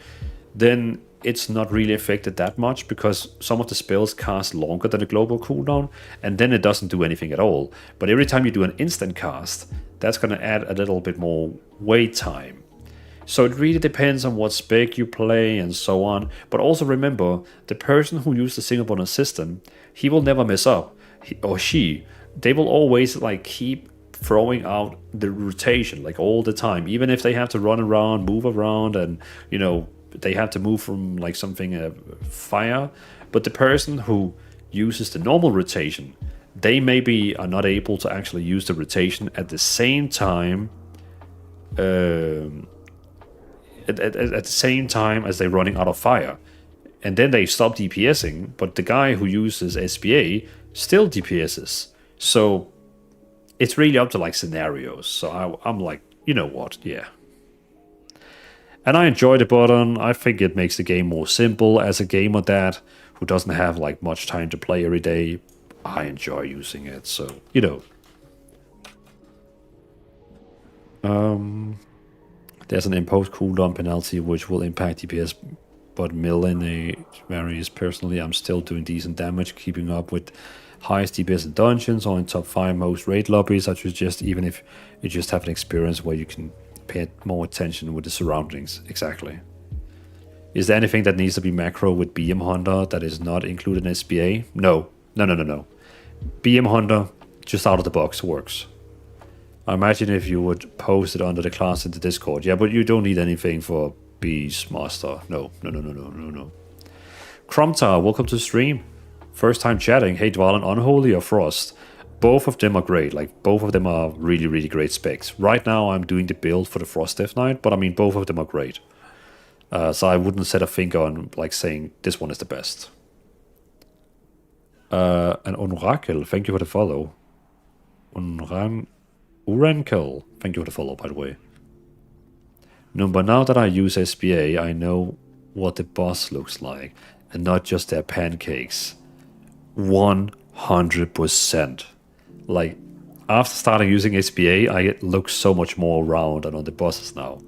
then it's not really affected that much because some of the spells cast longer than the global cooldown, and then it doesn't do anything at all. But every time you do an instant cast, that's going to add a little bit more wait time. So it really depends on what spec you play and so on. But also remember, the person who uses the single button assistant, he will never mess up. He or she, they will always like keep throwing out the rotation like all the time, even if they have to run around, move around, and they have to move from like something fire. But the person who uses the normal rotation, they maybe are not able to actually use the rotation at the same time at the same time as they're running out of fire, and then they stop DPSing, but the guy who uses SBA still DPSs. So it's really up to like scenarios. So I'm like, what, yeah. And I enjoy the button. I think it makes the game more simple. As a gamer who doesn't have like much time to play every day, I enjoy using it. So there's an imposed cooldown penalty which will impact DPS, but Millen varies. Personally, I'm still doing decent damage, keeping up with highest DPS in dungeons or in top 5 most raid lobbies. I suggest even if you just have an experience where you can pay more attention with the surroundings. Exactly. Is there anything that needs to be macro with BM Hunter that is not included in SBA? No. BM Hunter, just out of the box, works. I imagine if you would post it under the class in the Discord. Yeah, but you don't need anything for Beastmaster. No. Cromtar, welcome to the stream. First time chatting. Hey, Dwalin, Unholy or Frost? Both of them are great. Like, both of them are really, really great specs. Right now, I'm doing the build for the Frost Death Knight, but I mean, both of them are great. So I wouldn't set a finger on, like, saying this one is the best. And Unrakel, thank you for the follow. Urankel, thank you for the follow, by the way. Number, now that I use SBA, I know what the boss looks like, and not just their pancakes. 100%. Like, after starting using SBA, I look so much more round and on the bosses now.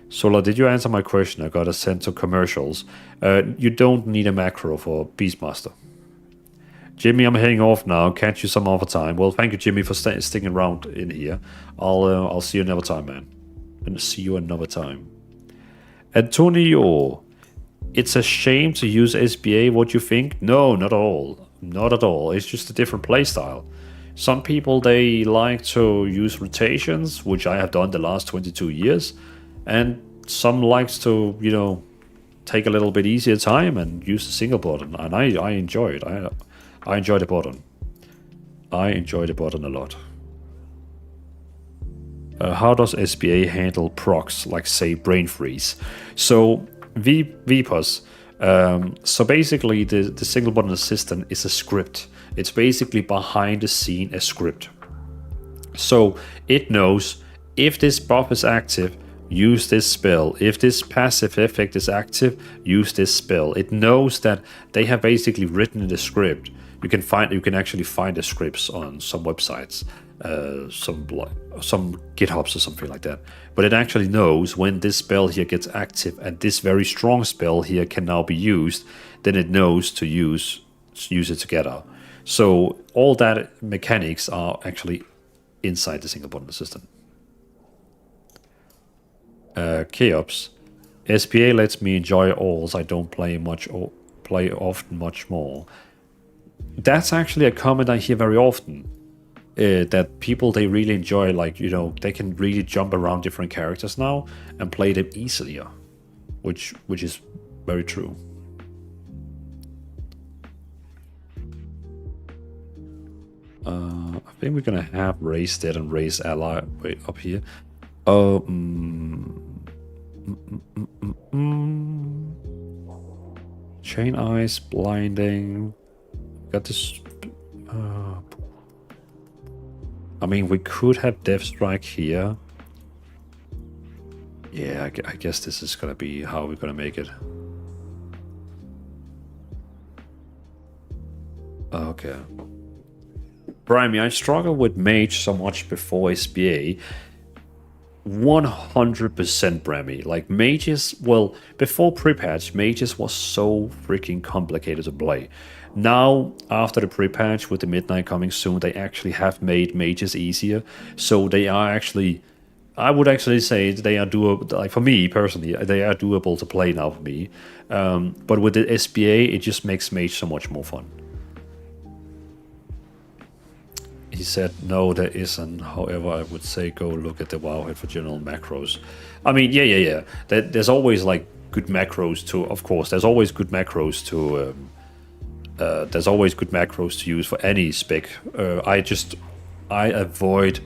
Sola, did you answer my question? I got a sense of commercials. You don't need a macro for Beastmaster. Jimmy, I'm heading off now. Catch you some other time. Well, thank you, Jimmy, for sticking around in here. I'll see you another time, man. And see you another time. Antonio, it's a shame to use SBA. What you think? No, not at all. Not at all. It's just a different playstyle. Some people, they like to use rotations, which I have done the last 22 years. And some likes to, take a little bit easier time and use the single button. And I enjoy it. I enjoy the button. I enjoy the button a lot. How does SBA handle procs, like say brain freeze? So VPOS. So basically, the single button assistant is a script. It's basically behind the scene a script. So it knows if this buff is active, use this spell. If this passive effect is active, use this spell. It knows that they have basically written in the script. You can actually find the scripts on some websites, some GitHubs or something like that. But it actually knows when this spell here gets active and this very strong spell here can now be used. Then it knows to use it together. So all that mechanics are actually inside the single button assistant. Chaos. SPA lets me enjoy alls. I don't play much or play often much more. That's actually a comment I hear very often. That people, they really enjoy, like, you know, they can really jump around different characters now and play them easier, which is very true. I think we're gonna have race dead and race ally up here. Chain eyes, blinding. Got this. I mean, we could have Death Strike here. Yeah, I guess this is gonna be how we're gonna make it. Okay. Brimy, I struggled with Mage so much before SBA. 100% Bremy. Like, Mages, well, before pre-patch, Mages was so freaking complicated to play. Now, after the pre-patch with the Midnight coming soon, they actually have made Mages easier. So they are actually, I would actually say they are doable. Like, for me personally, they are doable to play now for me. But with the SBA, it just makes Mage so much more fun. He said, no, there isn't. However, I would say go look at the Wowhead for general macros. I mean, yeah. There's always, like, good macros to, of course, there's always good macros to, use for any spec. I avoid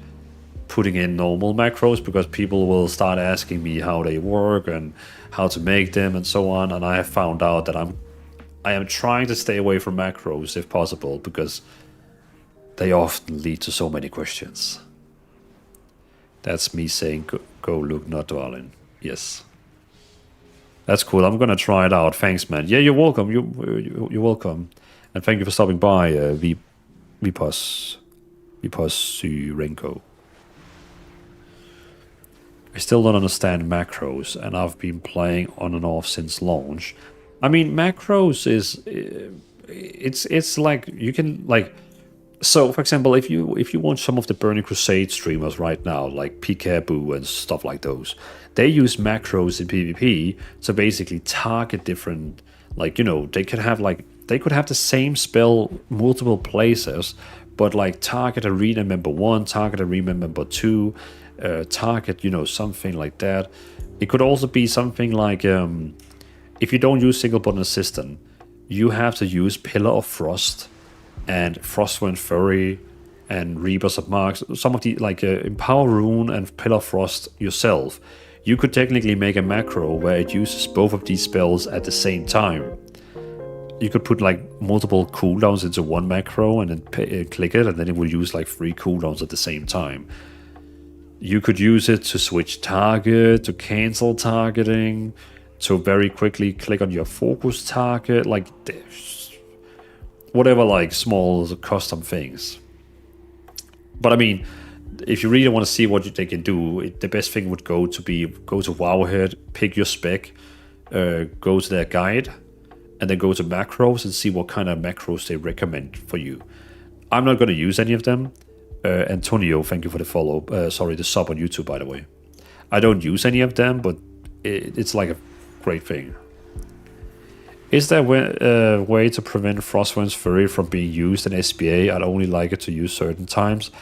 putting in normal macros because people will start asking me how they work and how to make them and so on. And I have found out that I am trying to stay away from macros if possible because they often lead to so many questions. That's me saying go look, not dwelling. Yes. That's cool. I'm gonna try it out. Thanks, man. Yeah, you're welcome. You're welcome. And thank you for stopping by, Vipos Renko. I still don't understand macros, and I've been playing on and off since launch. I mean, macros is it's like you can like. So, for example, if you watch some of the Burning Crusade streamers right now, like Peekaboo and stuff like those, they use macros in PvP to basically target different, like, you know, they could have the same spell multiple places, but like target arena member 1, target arena member 2, target, you know, something like that. It could also be something like, if you don't use single button assistant, you have to use Pillar of Frost and Frostwind Fury and Reapers of Marks, some of the, like, Empower Rune and Pillar of Frost yourself. You could technically make a macro where it uses both of these spells at the same time. You could put, like, multiple cooldowns into one macro and then click it, and then it will use, like, 3 cooldowns at the same time. You could use it to switch target, to cancel targeting, to very quickly click on your focus target, like, whatever, like, small custom things. But I mean, if you really want to see what they can do, the best thing would go to Wowhead, pick your spec, go to their guide, and then go to macros and see what kind of macros they recommend for you. I'm not going to use any of them. Antonio, thank you for the follow. The sub on YouTube, by the way. I don't use any of them, but it's like a great thing. Is there a way to prevent Frostwind's Fury from being used in SBA? I'd only like it to use certain times.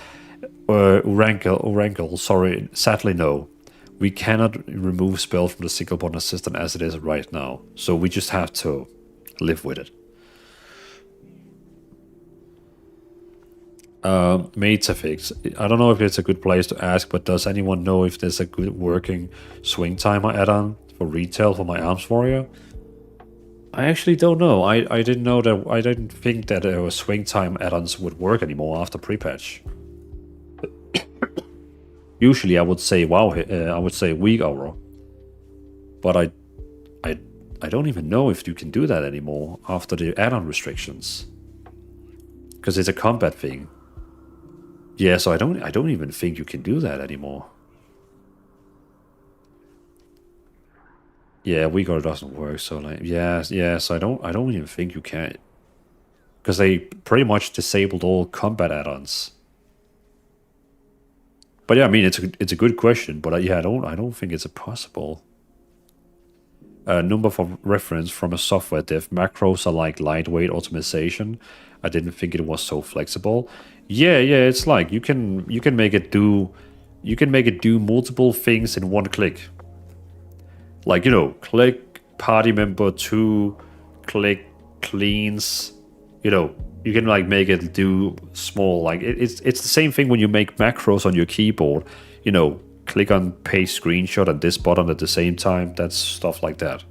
Urankle, sorry, sadly no. We cannot remove spells from the single button assistant as it is right now. So we just have to live with it. Metafix. I don't know if it's a good place to ask, but does anyone know if there's a good working swing timer add-on for retail for my Arms Warrior? I actually don't know. I didn't know that. I didn't think that swing time add-ons would work anymore after pre-patch. Usually, I would say WoW. I would say weak aura, but I don't even know if you can do that anymore after the add-on restrictions, because it's a combat thing. Yeah, so I don't even think you can do that anymore. Yeah, weak aura doesn't work. So like, yes, I don't even think you can, because they pretty much disabled all combat add-ons. But yeah, I mean, it's a good question, but yeah, I don't think it's possible. Number for reference from a software dev, macros are like lightweight automation. I didn't think it was so flexible. Yeah, it's like you can make it do multiple things in one click. Like, click party member 2, click cleans, you can like make it do small, like it's the same thing when you make macros on your keyboard, click on paste screenshot and this button at the same time. That's stuff like that.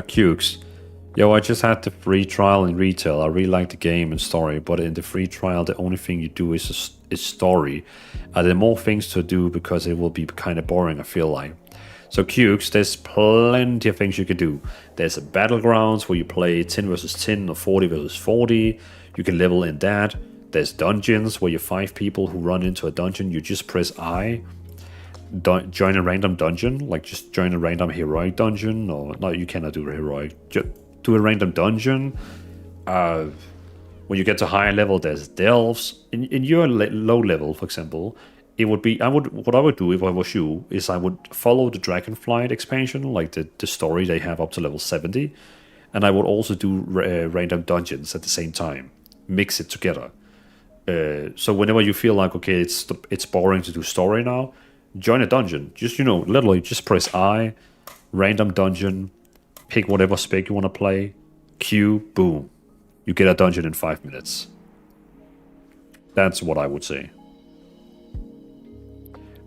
Cukes. Yo, I just had the free trial in retail. I really like the game and story, but in the free trial, the only thing you do is story. Are there more things to do, because it will be kind of boring, I feel like. So Cukes, there's plenty of things you can do. There's a battlegrounds where you play 10 versus 10 or 40 versus 40. You can level in that. There's dungeons where you're 5 people who run into a dungeon. You just press I. Join a random dungeon, like just join a random heroic dungeon, or no, you cannot do a heroic. Just do a random dungeon. When you get to higher level, there's delves. In your low level, for example, it would be what I would do if I was you is I would follow the Dragonflight expansion, like the story they have up to level 70, and I would also do random dungeons at the same time, mix it together. So whenever you feel like, okay, it's boring to do story now, join a dungeon. Just literally just press I, random dungeon, pick whatever spec you want to play, queue, boom, you get a dungeon in 5 minutes. That's what I would say.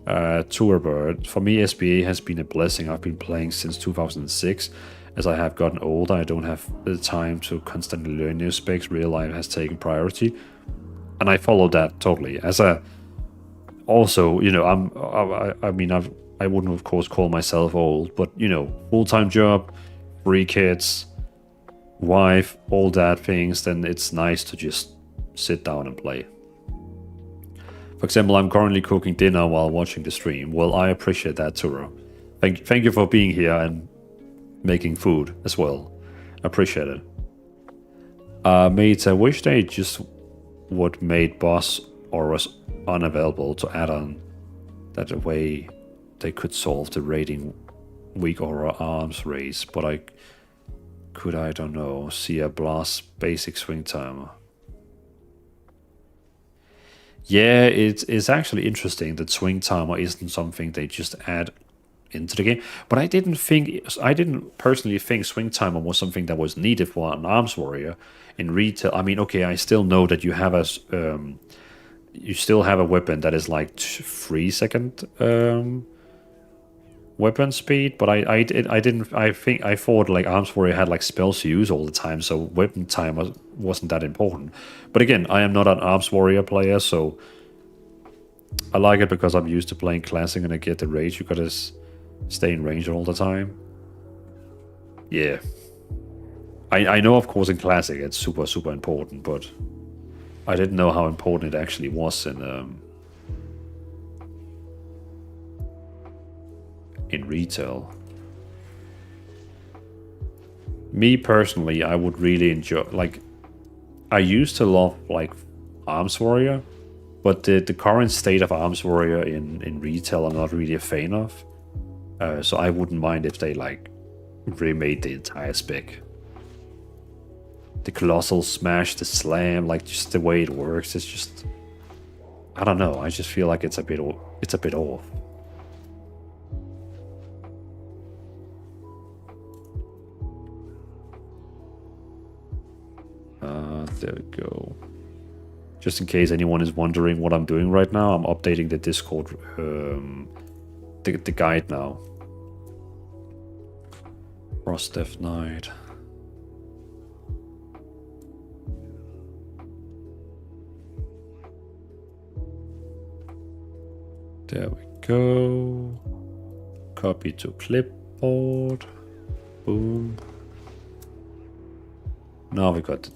Tourbird. For me, SBA has been a blessing. I've been playing since 2006. As I have gotten older, I don't have the time to constantly learn new specs. Real life has taken priority, and I follow that totally. Also, I wouldn't of course call myself old, but full-time job, 3 kids, wife, all that things. Then it's nice to just sit down and play. For example, I'm currently cooking dinner while watching the stream. Well, I appreciate that, Turo. Thank you for being here and making food as well. Appreciate it. Mate, I wish they just would made boss auras unavailable to add on. That way they could solve the raiding weak aura arms race. But I don't know, see a blast basic swing timer. Yeah, it's actually interesting that swing timer isn't something they just add into the game. But I didn't personally think swing timer was something that was needed for an arms warrior in retail. I mean, okay, I still know that you have you still have a weapon that is like 3-second weapon speed, but I thought like arms warrior had like spells to use all the time, so weapon time wasn't that important. But again, I am not an arms warrior player, so I like it because I'm used to playing classic and I get the rage. You gotta stay in range all the time. Yeah, I know of course in classic it's super important, but I didn't know how important it actually was in retail. Me personally, I would really enjoy, like, I used to love like Arms Warrior, but the current state of Arms Warrior in retail I'm not really a fan of. So I wouldn't mind if they like remade the entire spec. The Colossal Smash, the Slam, like just the way it works, it's just, I don't know, I just feel like it's a bit off. There we go. Just in case anyone is wondering what I'm doing right now, I'm updating the Discord, the guide now. Frost Death Knight. There we go. Copy to clipboard. Boom. Now we got,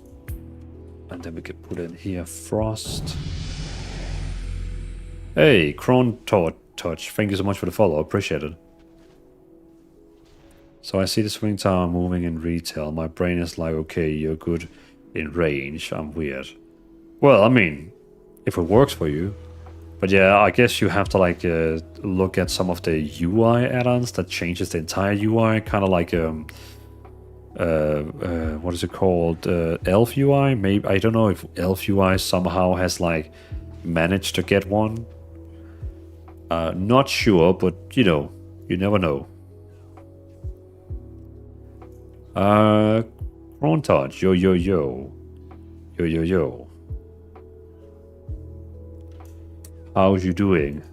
and then we can put in here Frost. Hey, Cron Touch. Thank you so much for the follow. Appreciate it. So I see the swing tower moving in retail. My brain is like, okay, you're good in range. I'm weird. Well, I mean, if it works for you. But yeah, I guess you have to like look at some of the UI add-ons that changes the entire UI, kind of like what is it called? Elf UI? Maybe I don't know if Elf UI somehow has like managed to get one. Not sure, but you know, you never know. Cron Touch, yo. How's you doing?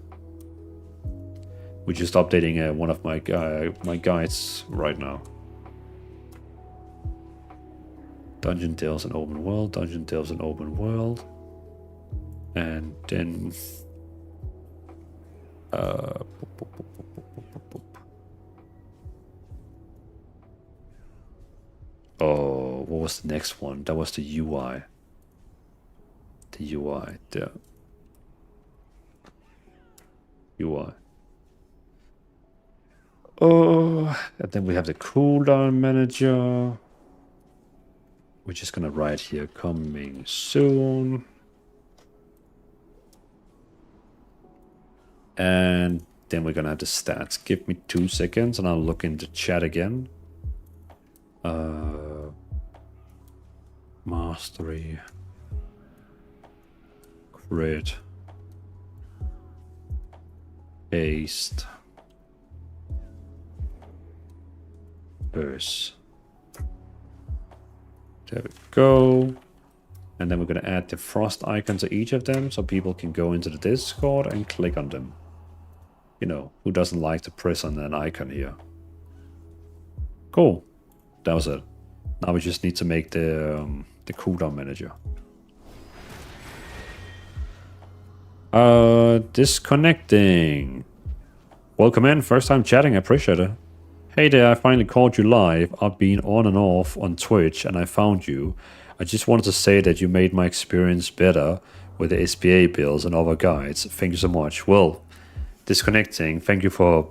We're just updating one of my guides right now. Dungeon Tales and Open World, Dungeon Tales and Open World. And then... oh, what was the next one? That was the UI. The UI, there. UI. Oh, and then we have the cooldown manager. We're just gonna write here, coming soon. And then we're gonna have the stats. Give me 2 seconds and I'll look in the chat again. Mastery. Crit. Paste. Burst. There we go. And then we're going to add the frost icon to each of them so people can go into the Discord and click on them. You know, who doesn't like to press on an icon here? Cool. That was it. Now we just need to make the cooldown manager. Disconnecting. Welcome in. First time chatting. I appreciate it. Hey there, I finally called you live. I've been on and off on Twitch and I found you. I just wanted to say that you made my experience better with the SBA builds and other guides. Thank you so much. Well, disconnecting. Thank you for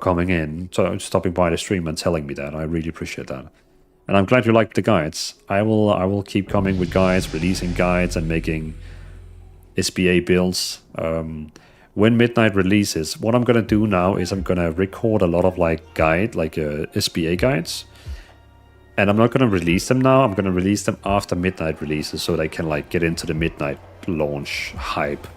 coming in, stopping by the stream and telling me that. I really appreciate that. And I'm glad you liked the guides. I will keep coming with guides, releasing guides and making SBA builds. When Midnight releases, what I'm gonna do now is I'm gonna record a lot of SBA guides, and I'm not gonna release them now. I'm gonna release them after Midnight releases, so they can like get into the Midnight launch hype.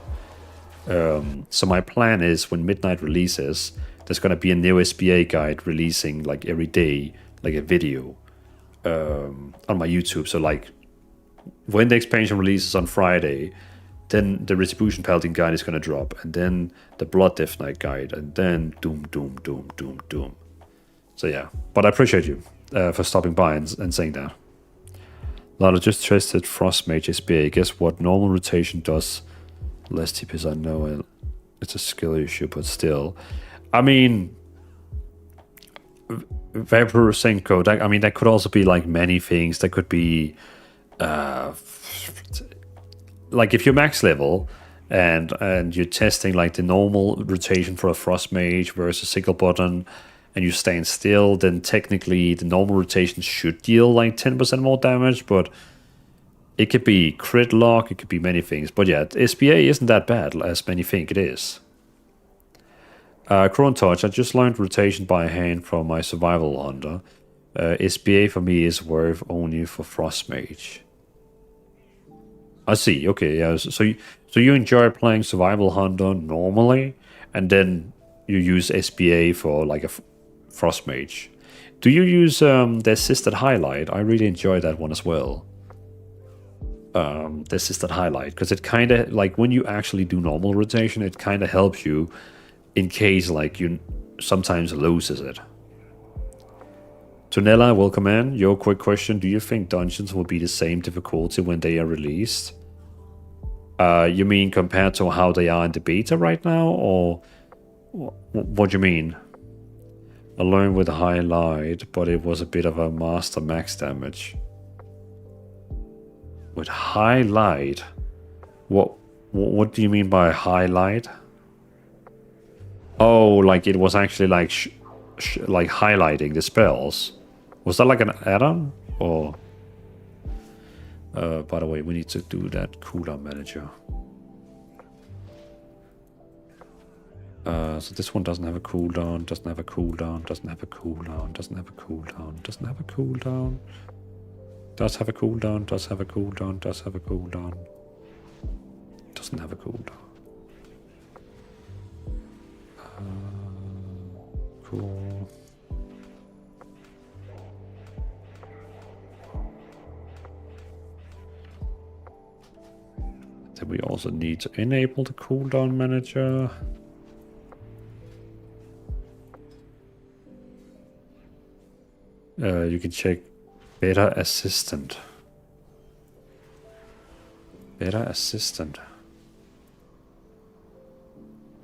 So my plan is when Midnight releases, there's gonna be a new SBA guide releasing like every day, like a video on my YouTube. So like when the expansion releases on Friday, then the Retribution Paladin guide is going to drop, and then the Blood Death Knight guide, and then doom. So yeah, but I appreciate you for stopping by and saying that. Lalo just tested Frost Mage SBA. Guess what? Normal rotation does less TPS. I know it's a skill issue, but still. I mean, Vapor Senko, that could also be like many things. That could be... like if you're max level and you're testing like the normal rotation for a Frost Mage versus single button and you stand still, then technically the normal rotation should deal like 10% more damage, but it could be crit lock, it could be many things. But yeah, SBA isn't that bad as many think it is. Cron Touch, I just learned rotation by hand from my survival hunter. SBA for me is worth only for Frost Mage. I see. Okay, yeah. So you enjoy playing Survival Hunter normally, and then you use SBA for like a Frost Mage. Do you use the assisted highlight? I really enjoy that one as well. this is that highlight, because it kind of like when you actually do normal rotation, it kind of helps you in case like you sometimes loses it. Tunella, welcome in. Your quick question: do you think dungeons will be the same difficulty when they are released? You mean compared to how they are in the beta right now, or what do you mean? I learned with highlight, but it was a bit of a master max damage. With highlight? What do you mean by highlight? Oh, like it was actually like like highlighting the spells. Was that like an add-on? Or by the way, we need to do that cooldown manager. So this one doesn't have a cooldown, doesn't have a cooldown, doesn't have a cooldown, doesn't have a cooldown, doesn't have a cooldown. Does have a cooldown, does have a cooldown, does have a cooldown. Doesn't have a cooldown. Cool. Then we also need to enable the cooldown manager. You can check Better Assistant. Better Assistant.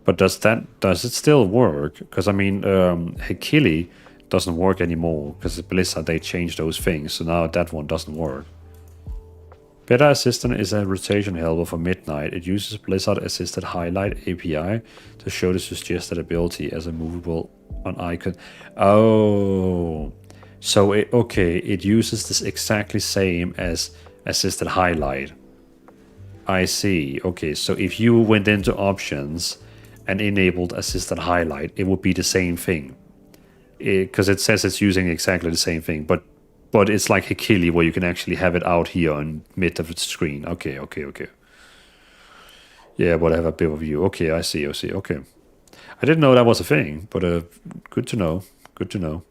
But does it still work? Because I mean, Hikili doesn't work anymore because Blizzard they changed those things, so now that one doesn't work. Better Assistant is a rotation helper for Midnight. It uses Blizzard Assisted Highlight API to show the suggested ability as a movable on icon. Oh, so it uses this exactly same as Assisted Highlight. I see. Okay, so if you went into options and enabled Assisted Highlight, it would be the same thing. Because it says it's using exactly the same thing, but it's like Hikili where you can actually have it out here in mid of the screen. Okay. Yeah, but I have a bit of view. Okay, I see. Okay. I didn't know that was a thing, but good to know. Good to know.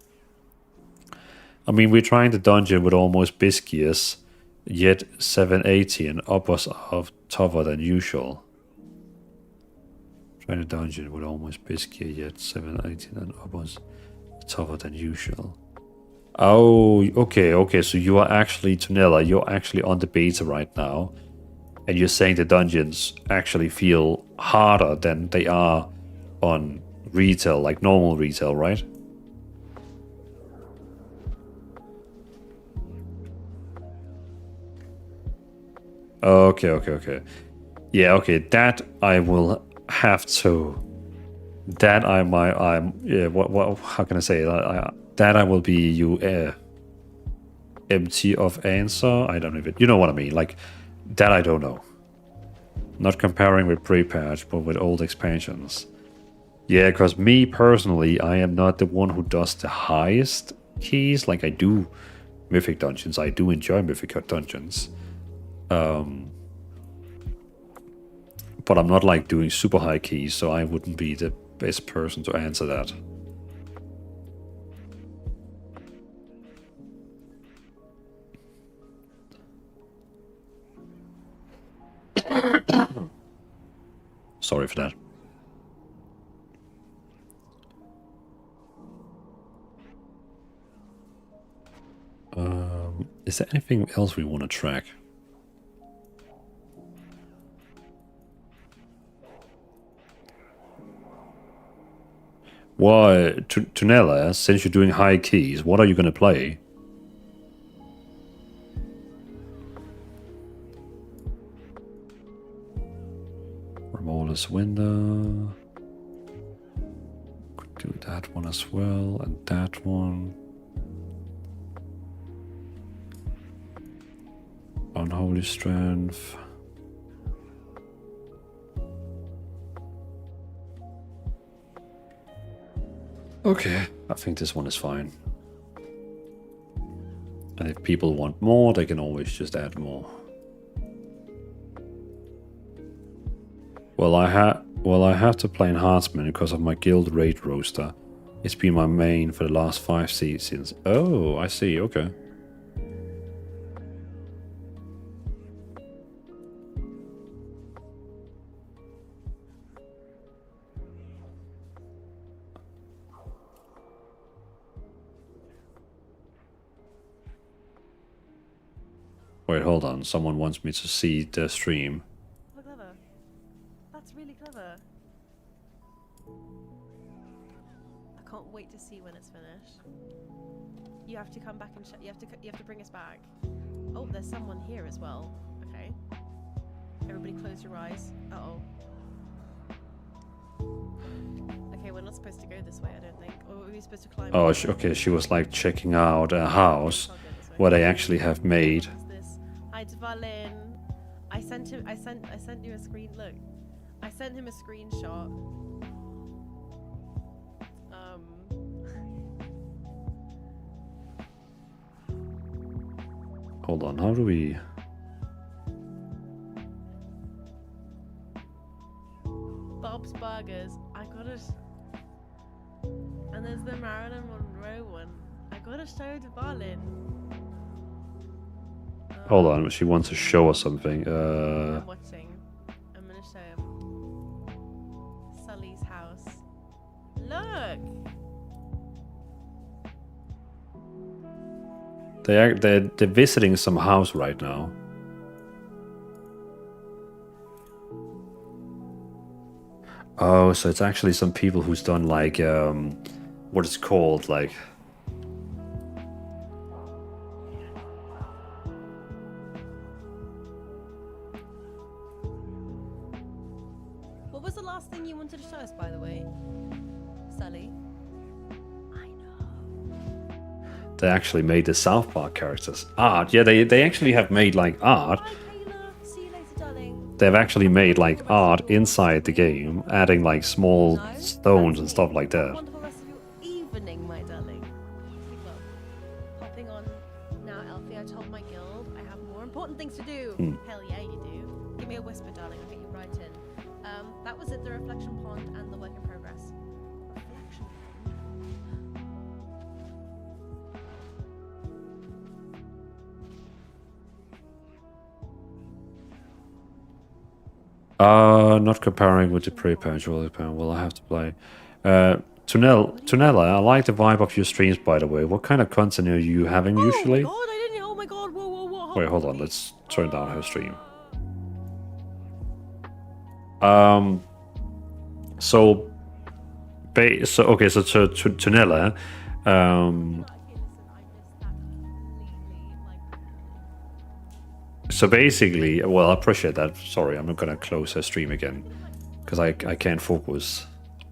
I mean, we're trying the dungeon with almost Bisquius, yet 780 and uppers are tougher than usual. Trying the dungeon with almost Bisquius, yet 780 and uppers tougher than usual. Oh, okay. So you are actually, Tunella, you're actually on the beta right now. And you're saying the dungeons actually feel harder than they are on retail, like normal retail, right? Okay. Yeah, okay, that I will have to... That yeah, what how can I say it? That I will be you empty of answer. I don't know if it, you know what I mean. Like that I don't know. Not comparing with pre-patch, but with old expansions. Yeah, because me personally, I am not the one who does the highest keys. Like I do mythic dungeons. I do enjoy mythic dungeons. But I'm not like doing super high keys, so I wouldn't be the best person to answer that. Sorry for that. Is there anything else we want to track? Well, Tunella, since you're doing high keys, what are you going to play? Remoreless Window. Could do that one as well, and that one. Unholy Strength. Okay, I think this one is fine. And if people want more, they can always just add more. Well, I have to play Enhancement because of my guild raid roster. It's been my main for the last 5 seasons. Oh, I see, okay. Wait, hold on. Someone wants me to see the stream. Oh, clever. That's really clever. I can't wait to see when it's finished. You have to come back and you have to bring us back. Oh, there's someone here as well. Okay. Everybody close your eyes. Uh-oh. Okay, we're not supposed to go this way, I don't think. Or were we supposed to climb? Oh, okay. She was like checking out a house Can't go this way. what they actually have made. What's this? Hi, Dvalin. I sent you a screen. Look, I sent him a screenshot. Hold on, how do we... Bob's Burgers. I got it. And there's the Marilyn Monroe one. I got to show Dvalin. Hold on, she wants to show us something. I'm watching. I'm gonna show him Sully's house. Look. They're visiting some house right now. Oh, so it's actually some people who's done like what it's called, like What was the last thing you wanted to show us, by the way, Sully? I know. they actually made the South Park characters. Art, yeah, they actually have made like art. Bye, Kayla. See you later, darling. They've actually made like art inside the game, adding like small No, stones that's and stuff me. like that. Wonderful rest of your evening, my darling. Sleep well. Hopping on now, Elfie. I told my guild I have more important things to do. Hell yeah, you do. Give me a whisper, darling. I'll get you right in. That was it. The reflection pond and the work in progress. Reflection pond. Not comparing with the pre-patch. Well, I have to play. Tunella, I like the vibe of your streams, by the way. What kind of content are you having usually? Oh my god, I didn't. Oh my god, whoa. Wait, hold on. Let's turn down her stream. So okay, so to Tunella, Okay, listen, I missed that completely. Like, so basically, well, I appreciate that. Sorry, I'm not gonna close her stream again because I can't focus.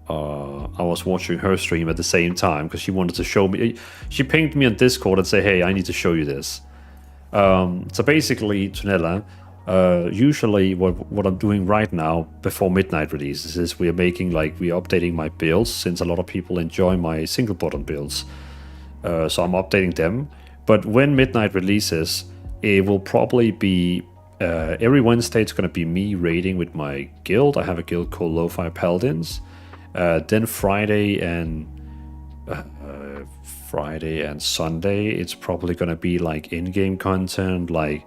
I was watching her stream at the same time because she wanted to show me. She pinged me on Discord and say, "Hey, I need to show you this." So basically, Tunella, usually what I'm doing right now before midnight releases is we're updating my builds since a lot of people enjoy my single button builds. So I'm updating them. But when midnight releases, it will probably be every Wednesday. It's going to be me raiding with my guild. I have a guild called Lo-Fi Paladins. Then Friday and Sunday, it's probably gonna be like in-game content, like,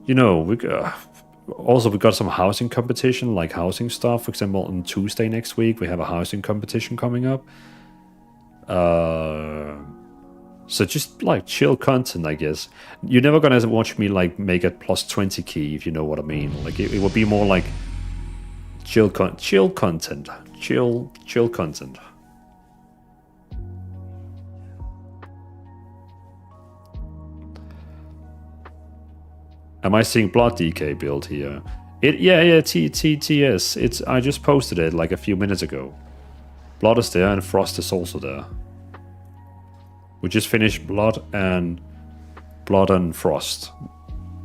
you know, we got some housing competition, like housing stuff. For example, on Tuesday next week, we have a housing competition coming up. So just like chill content, I guess. You're never gonna watch me like make a plus 20 key, if you know what I mean. Like it will be more like chill content. Chill content. Am I seeing Blood DK build here? TTS. I just posted it like a few minutes ago. Blood is there and Frost is also there. We just finished Blood and Frost.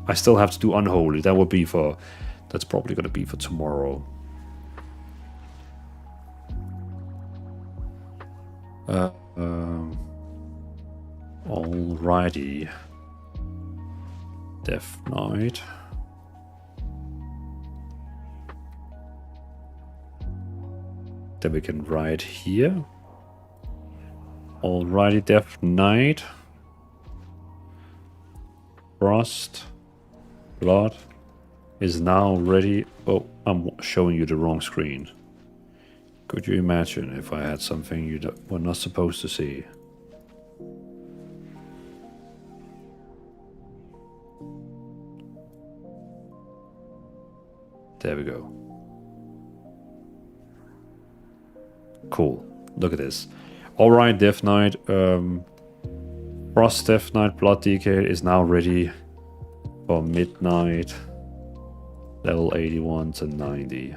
I still have to do Unholy. That's probably gonna be for tomorrow. Alrighty. Death Knight. Then we can ride here. Alrighty, Death Knight. Frost. Blood is now ready. Oh, I'm showing you the wrong screen. Could you imagine if I had something you were not supposed to see? There we go. Cool. Look at this. Alright, Death Knight. Frost Death Knight Blood Decay is now ready for midnight. Level 81 to 90.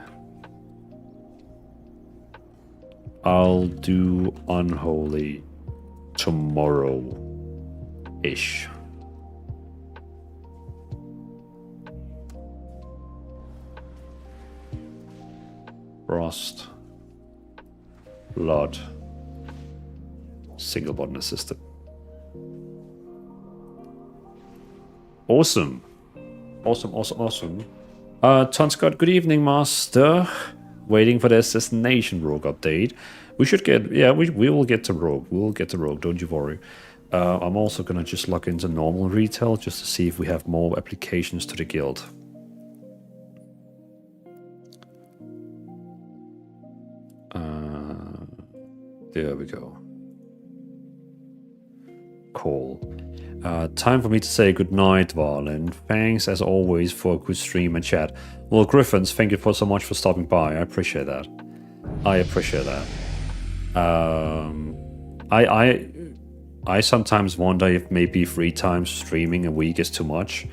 I'll do Unholy tomorrow-ish. Frost. Blood. Single button assisted. Awesome. Awesome. Tonscott, good evening, Master. Waiting for the Assassination Rogue update. We should get, yeah, we will get to Rogue. We will get to Rogue, don't you worry. I'm also gonna just log into normal retail just to see if we have more applications to the guild. There we go. Cool. Time for me to say goodnight, Varlin. Thanks as always for a good stream and chat. Well, Griffins, thank you so much for stopping by. I appreciate that. I sometimes wonder if maybe 3 times streaming a week is too much,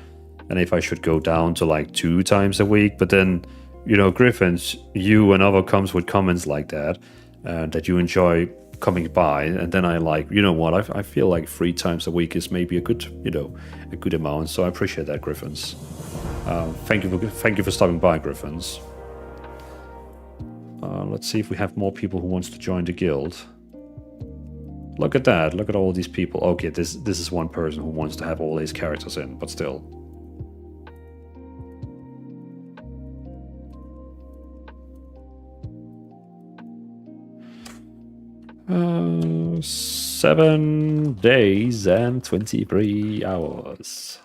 and if I should go down to like 2 times a week. But then, you know, Griffins, you and other comes with comments like that, that you enjoy coming by, and then I like, you know what, I feel like 3 times a week is maybe a good, you know, a good amount. So I appreciate that, Griffins. Thank you for stopping by, Griffins. Let's see if we have more people who wants to join the guild. Look at that, look at all these people. Okay, this is one person who wants to have all these characters in, but still. Uh, 7 days and 23 hours.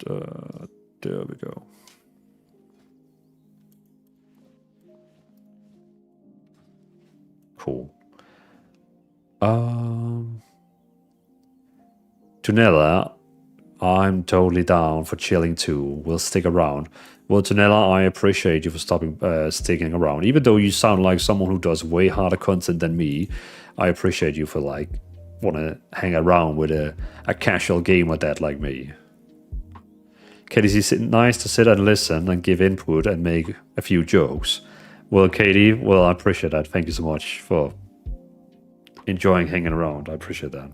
There we go. Cool. Tunella, I'm totally down for chilling too. We'll stick around. Well, Tunella, I appreciate you for sticking around. Even though you sound like someone who does way harder content than me, I appreciate you for like want to hang around with a casual gamer dad like me. Katie's nice to sit and listen and give input and make a few jokes. Well, Katie, well, I appreciate that. Thank you so much for enjoying hanging around. I appreciate that.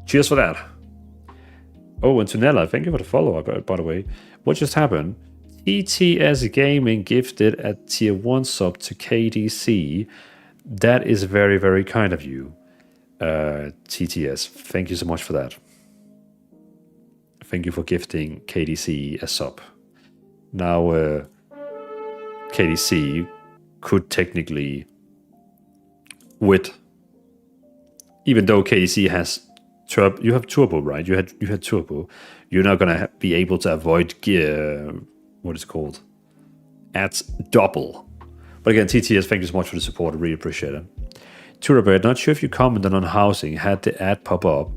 Cheers for that. Oh, and Tunella, thank you for the follow-up, by the way. What just happened? TTS Gaming gifted a tier 1 sub to KDC. That is very, very kind of you, TTS. Thank you so much for that. Thank you for gifting KDC a sub. Now, KDC could technically, even though KDC has you have turbo, right? You had turbo. You're not gonna be able to avoid gear. What is it called? At double. But again, TTS, thank you so much for the support. I really appreciate it. Turbo, not sure if you commented on housing. Had the ad pop up.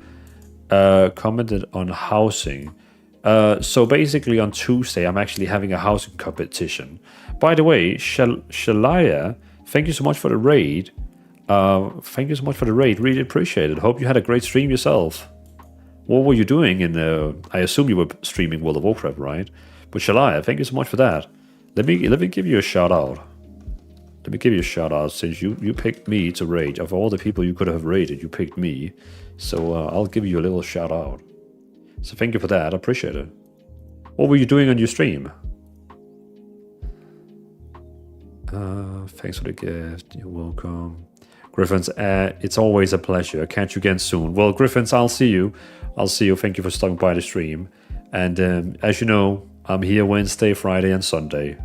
Commented on housing. So basically on Tuesday, I'm actually having a housing competition. By the way, Shalaya, thank you so much for the raid. Really appreciate it. Hope you had a great stream yourself. What were you doing I assume you were streaming World of Warcraft, right? But Shalaya, thank you so much for that. Let me give you a shout out. Let me give you a shout out since you picked me to raid. Of all the people you could have raided, you picked me. So I'll give you a little shout out. So thank you for that. I appreciate it. What were you doing on your stream? Thanks for the gift. You're welcome. Griffins, it's always a pleasure. Catch you again soon. Well, Griffins, I'll see you. Thank you for stopping by the stream. And as you know, I'm here Wednesday, Friday, and Sunday.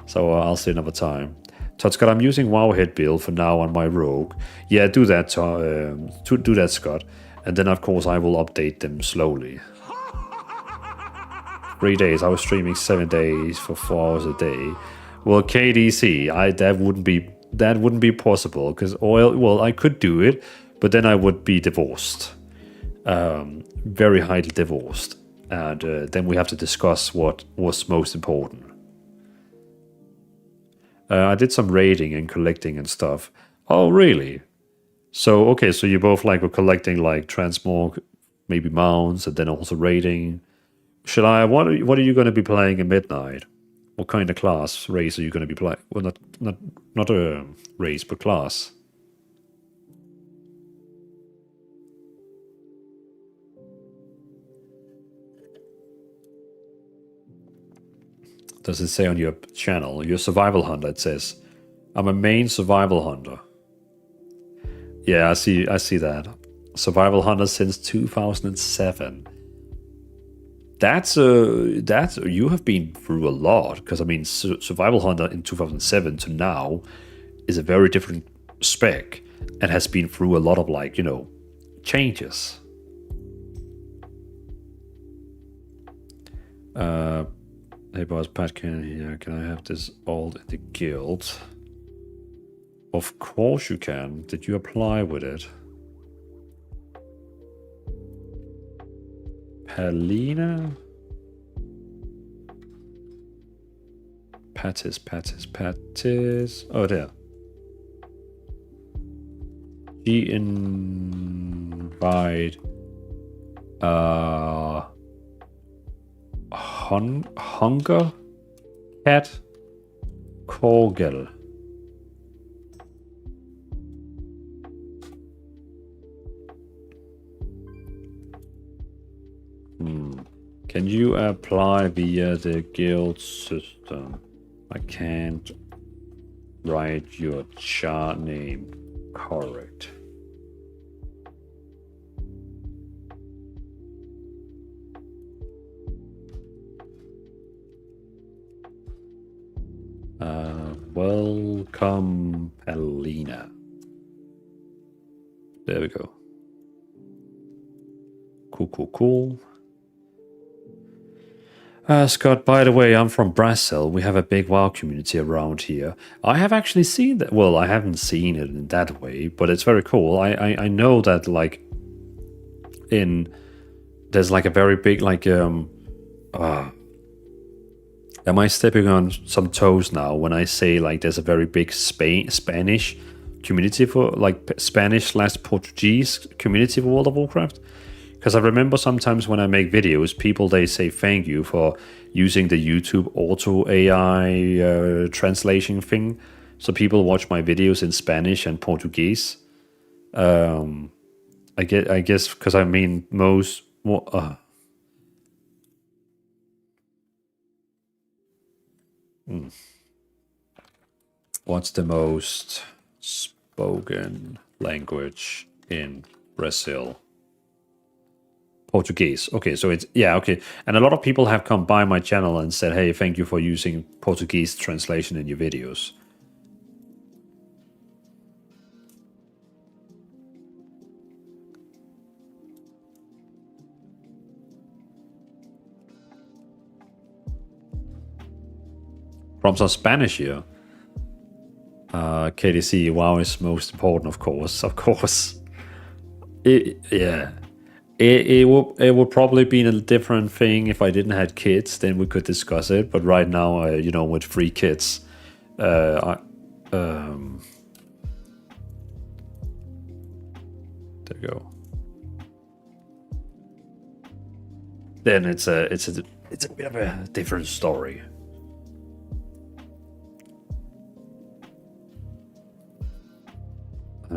So I'll see you another time. Todd Scott, I'm using WoW head build for now on my rogue. Yeah, do that, do that, Scott. And then, of course, I will update them slowly. 3 days. I was streaming 7 days for 4 hours a day. Well, KDC, that wouldn't be possible because I could do it, but then I would be divorced. Very highly divorced. and then we have to discuss what was most important. I did some raiding and collecting and stuff. Oh, really? So, okay, so you both like were collecting like transmog, maybe mounts, and then also raiding. Should I? What are you going to be playing in Midnight? What kind of class race are you going to be playing? Well, not a race, but class. Does it say on your channel? Your survival hunter, it says. I'm a main survival hunter. Yeah, I see that. Survival hunter since 2007. That's you have been through a lot, because I mean survival hunter in 2007 to now is a very different spec and has been through a lot of like, you know, changes. Hey boss, Pat can here. Can I have this alt in the guild? Of course you can. Did you apply with it? Palina? Pattis. Oh, there. She invite Hunger Cat Kogel. Can you apply via the guild system? I can't write your chart name correct. Welcome, Alina. There we go. Cool. Scott, by the way, I'm from Brazil. We have a big WoW community around here. I have actually seen that. Well, I haven't seen it in that way, but it's very cool. I know that like there's like a very big like am I stepping on some toes now when I say like there's a very big Spanish community for like Spanish/Portuguese community for World of Warcraft? Because I remember sometimes when I make videos, people, they say thank you for using the YouTube auto AI translation thing. So people watch my videos in Spanish and Portuguese. I guess because I mean what's the most spoken language in Brazil? Portuguese. Okay, so it's, yeah, okay. And a lot of people have come by my channel and said, hey, thank you for using Portuguese translation in your videos. From some Spanish here. KDC, WoW is most important, of course. Yeah. It would probably be a different thing if I didn't have kids. Then we could discuss it. But right now, you know, with 3 kids, there you go. Then it's a bit of a different story.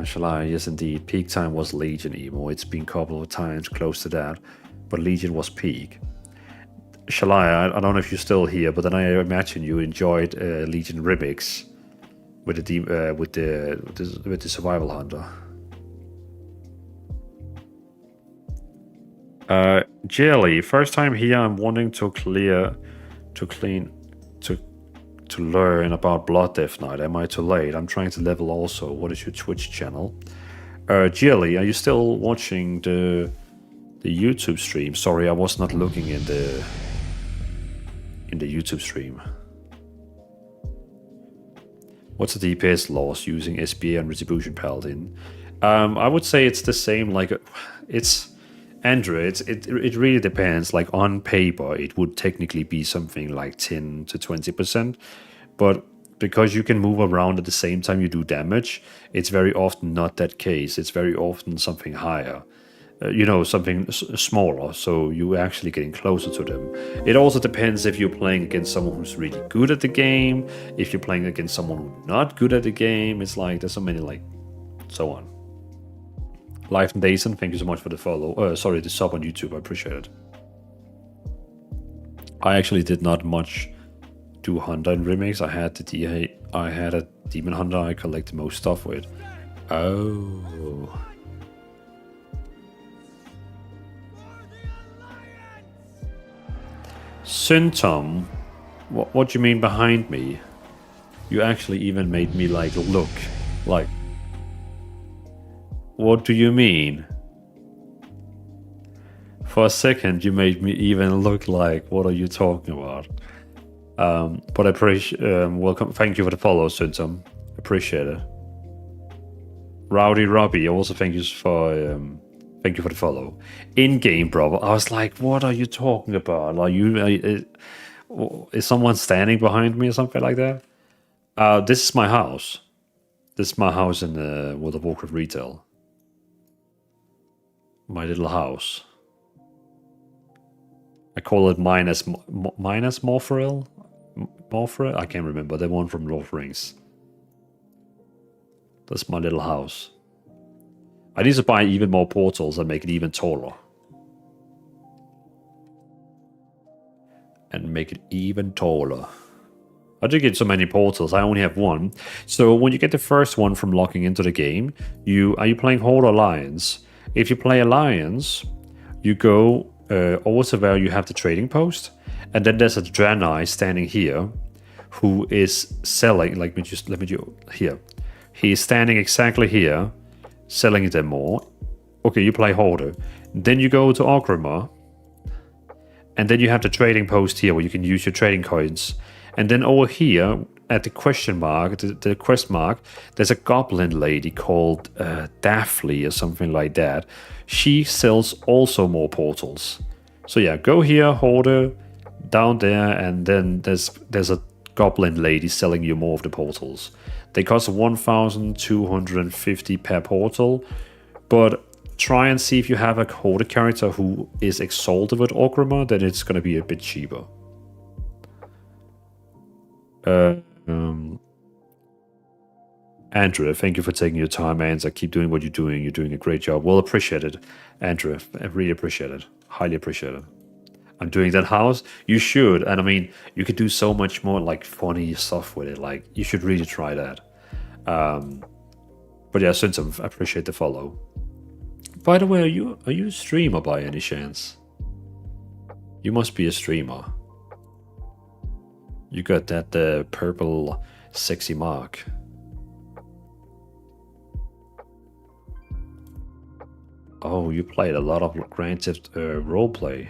Shall I? Yes, indeed. Peak time was Legion emo. It's been a couple of times close to that, but Legion was peak. Shall I don't know if you're still here, but then I imagine you enjoyed Legion remix with the Survival Hunter. Jelly, first time here. I'm wanting to learn about Blood Death Knight. Am I too late? I'm trying to level also. What is your Twitch channel? Jelly, are you still watching the YouTube stream? Sorry, I was not looking in the YouTube stream. What's the DPS loss using SBA and Retribution Paladin? I would say it's the same. Like it's Andrew, it really depends. Like on paper, it would technically be something like 10 to 20%, but because you can move around at the same time you do damage, it's very often not that case. It's very often something higher. Something smaller, so you're actually getting closer to them. It also depends if you're playing against someone who's really good at the game, if you're playing against someone who's not good at the game. It's like there's so many, like, so on. Life and Dason, thank you so much for the follow. The sub on YouTube, I appreciate it. I actually did not much do Hunter and remakes. I had a Demon Hunter I collected most stuff with. Oh. Syntom, what do you mean behind me? You actually even made me like look. Like, what do you mean? For a second you made me even look like, what are you talking about? But I appreciate, welcome, thank you for the follow, Syntom. Appreciate it. Rowdy Robbie, also thank you for the follow. In-game, brother. I was like, what are you talking about? Is someone standing behind me or something like that? This is my house. This is my house in World of Warcraft retail. My little house. I call it minus Morphril? Morphril? I can't remember. The one from Lord of the Rings. That's my little house. I need to buy even more portals and make it even taller. And make it even taller. I did get so many portals, I only have one. So when you get the first one from logging into the game, are you playing Horde or Alliance? If you play Alliance, you go over to where you have the trading post, and then there's a Draenei standing here who is selling, let me do here. He is standing exactly here, selling them more. Okay, you play Horde. Then you go to Orgrimmar, and then you have the trading post here where you can use your trading coins. And then over here at the question mark, the quest mark, there's a goblin lady called Daphne or something like that. She sells also more portals. So yeah, go here, Horde, down there, and then there's a goblin lady selling you more of the portals. They cost 1,250 per portal, but try and see if you have a Horde character who is exalted with Orgrimmar, then it's going to be a bit cheaper. Andrew, thank you for taking your time, and keep doing what you're doing. You're doing a great job. Well, appreciate it, Andrew. I really appreciate it. Highly appreciate it. I'm doing that house. You should, and I mean, you could do so much more like funny stuff with it. Like, you should really try that. But yeah, Synsom, I appreciate the follow. By the way, are you a streamer by any chance? You must be a streamer. You got that purple sexy mark. Oh, you played a lot of Grand Theft roleplay.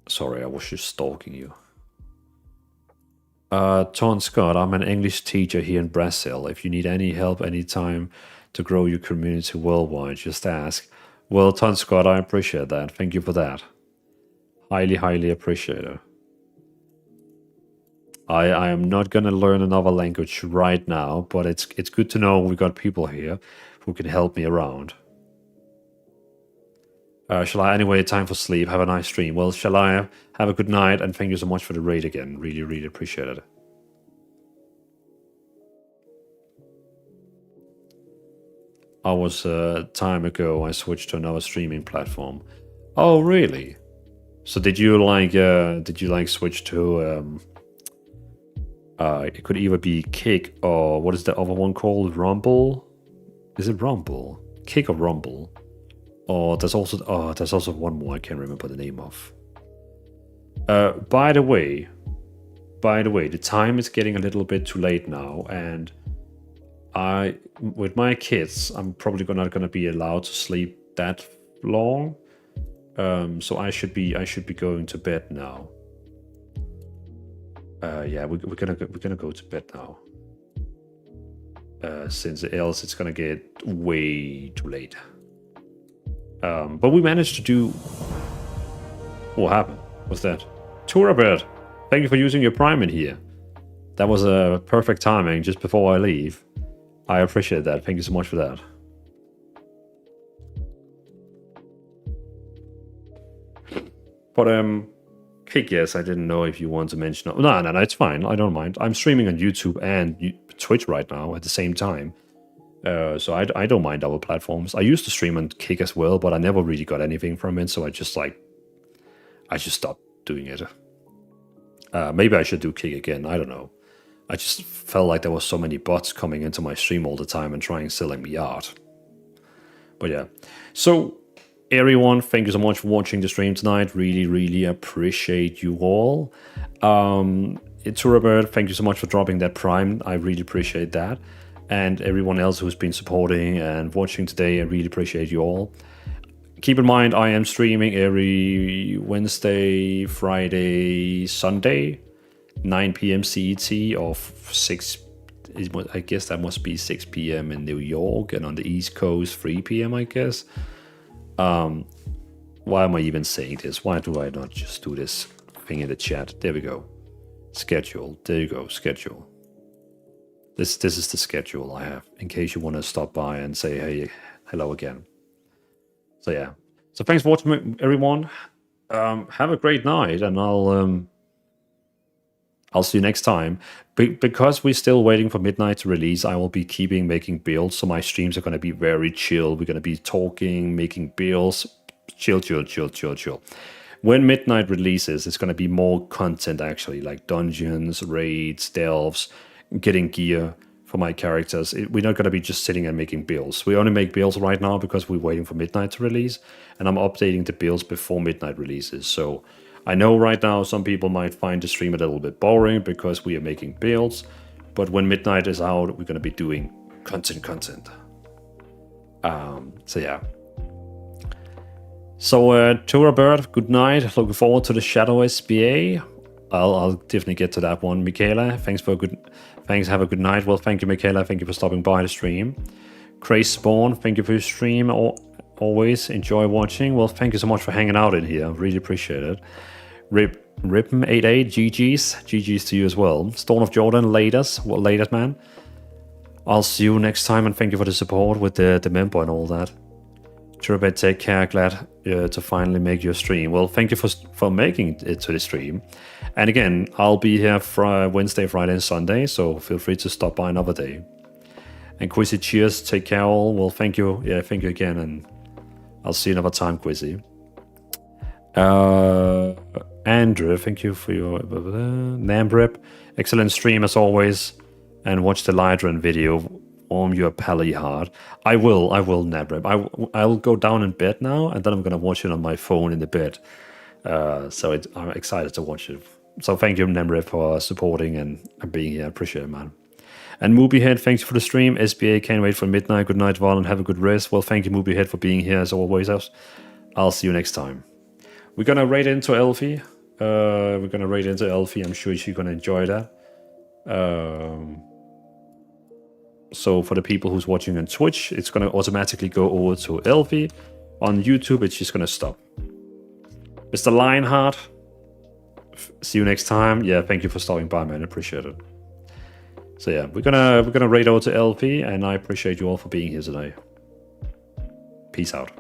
Sorry, I was just stalking you. Ton Scott, I'm an English teacher here in Brazil. If you need any help anytime to grow your community worldwide, just ask. Well, Ton Scott, I appreciate that. Thank you for that. Highly, highly appreciate it. I am not going to learn another language right now, but it's good to know we got people here who can help me around. Shall I anyway, time for sleep, have a nice stream. Well, shall I have a good night, and thank you so much for the raid again. Really, really appreciate it. I was time ago I switched to another streaming platform. Oh, really? So did you switch to it could either be Kick or what is the other one called? Rumble? Is it Rumble? Kick or Rumble? Or there's also one more I can't remember the name of. By the way, the time is getting a little bit too late now, and with my kids, I'm probably not gonna be allowed to sleep that long. So I should be going to bed now. Yeah, we're gonna go to bed now. since else it's gonna get way too late. But we managed to do... What happened? What's that? Turabird, thank you for using your Prime in here. That was a perfect timing just before I leave. I appreciate that. Thank you so much for that. But Kick, yes, I didn't know if you want to mention... No, it's fine. I don't mind. I'm streaming on YouTube and Twitch right now at the same time. So I don't mind our platforms. I used to stream on Kick as well, but I never really got anything from it, so I just stopped doing it. Maybe I should do Kick again, I don't know. I just felt like there was so many bots coming into my stream all the time and trying selling me art. But yeah. So, everyone, thank you so much for watching the stream tonight. Really, really appreciate you all. Turabird, thank you so much for dropping that Prime. I really appreciate that. And everyone else who's been supporting and watching today, I really appreciate you all. Keep in mind, I am streaming every Wednesday, Friday, Sunday, 9 p.m. CET or 6, I guess that must be 6 p.m. in New York, and on the East Coast, 3 p.m. I guess. Why am I even saying this? Why do I not just do this thing in the chat? There we go. Schedule. There you go. Schedule. This is the schedule I have, in case you want to stop by and say, hey, hello again. So yeah. So thanks for watching, everyone. Have a great night, and I'll see you next time. Because we're still waiting for midnight to release, I will be keeping making builds, so my streams are going to be very chill. We're going to be talking, making builds, chill. When midnight releases, it's going to be more content, actually, like dungeons, raids, delves, getting gear for my characters. We're not going to be just sitting and making builds. We only make builds right now because we're waiting for midnight to release, and I'm updating the builds before midnight releases. So I know right now some people might find the stream a little bit boring because we are making builds, but when midnight is out, we're going to be doing content. So yeah. So Turabird, good night. Looking forward to the Shadow SBA. I'll definitely get to that one. Michaela, thanks. Have a good night. Well, thank you, Michaela. Thank you for stopping by the stream. Crazy Spawn, thank you for your stream. Always enjoy watching. Well, thank you so much for hanging out in here. Really appreciate it. Ripm88, GG's to you as well. Storm of Jordan, latest man. I'll see you next time, and thank you for the support with the member and all that. Turabird, take care. Glad to finally make your stream. Well, thank you for making it to the stream. And again, I'll be here Wednesday, Friday, and Sunday, so feel free to stop by another day. And Quizzy, cheers. Take care all. Well, thank you. Yeah, thank you again, and I'll see you another time, Quizzy. Andrew, thank you for your Nambrip. Excellent stream as always. And watch the Lydron video. Warm your pally hard. I will, Nambrip. I'll go down in bed now, and then I'm gonna watch it on my phone in the bed. So I'm excited to watch it. So thank you, Nambrip, for supporting and being here. I appreciate it, man. And Moobiehead, thanks for the stream. SBA, can't wait for midnight. Good night, Val, and have a good rest. Well, thank you, Moobiehead, for being here as always. I'll see you next time. We're gonna raid into Elfie. I'm sure she's gonna enjoy that. So for the people who's watching on Twitch, it's gonna automatically go over to Elfie. On YouTube, it's just gonna stop. Mr. Lionheart, see you next time. Yeah, thank you for stopping by, man. I appreciate it. So yeah, we're gonna raid over to LP, and I appreciate you all for being here today. Peace out.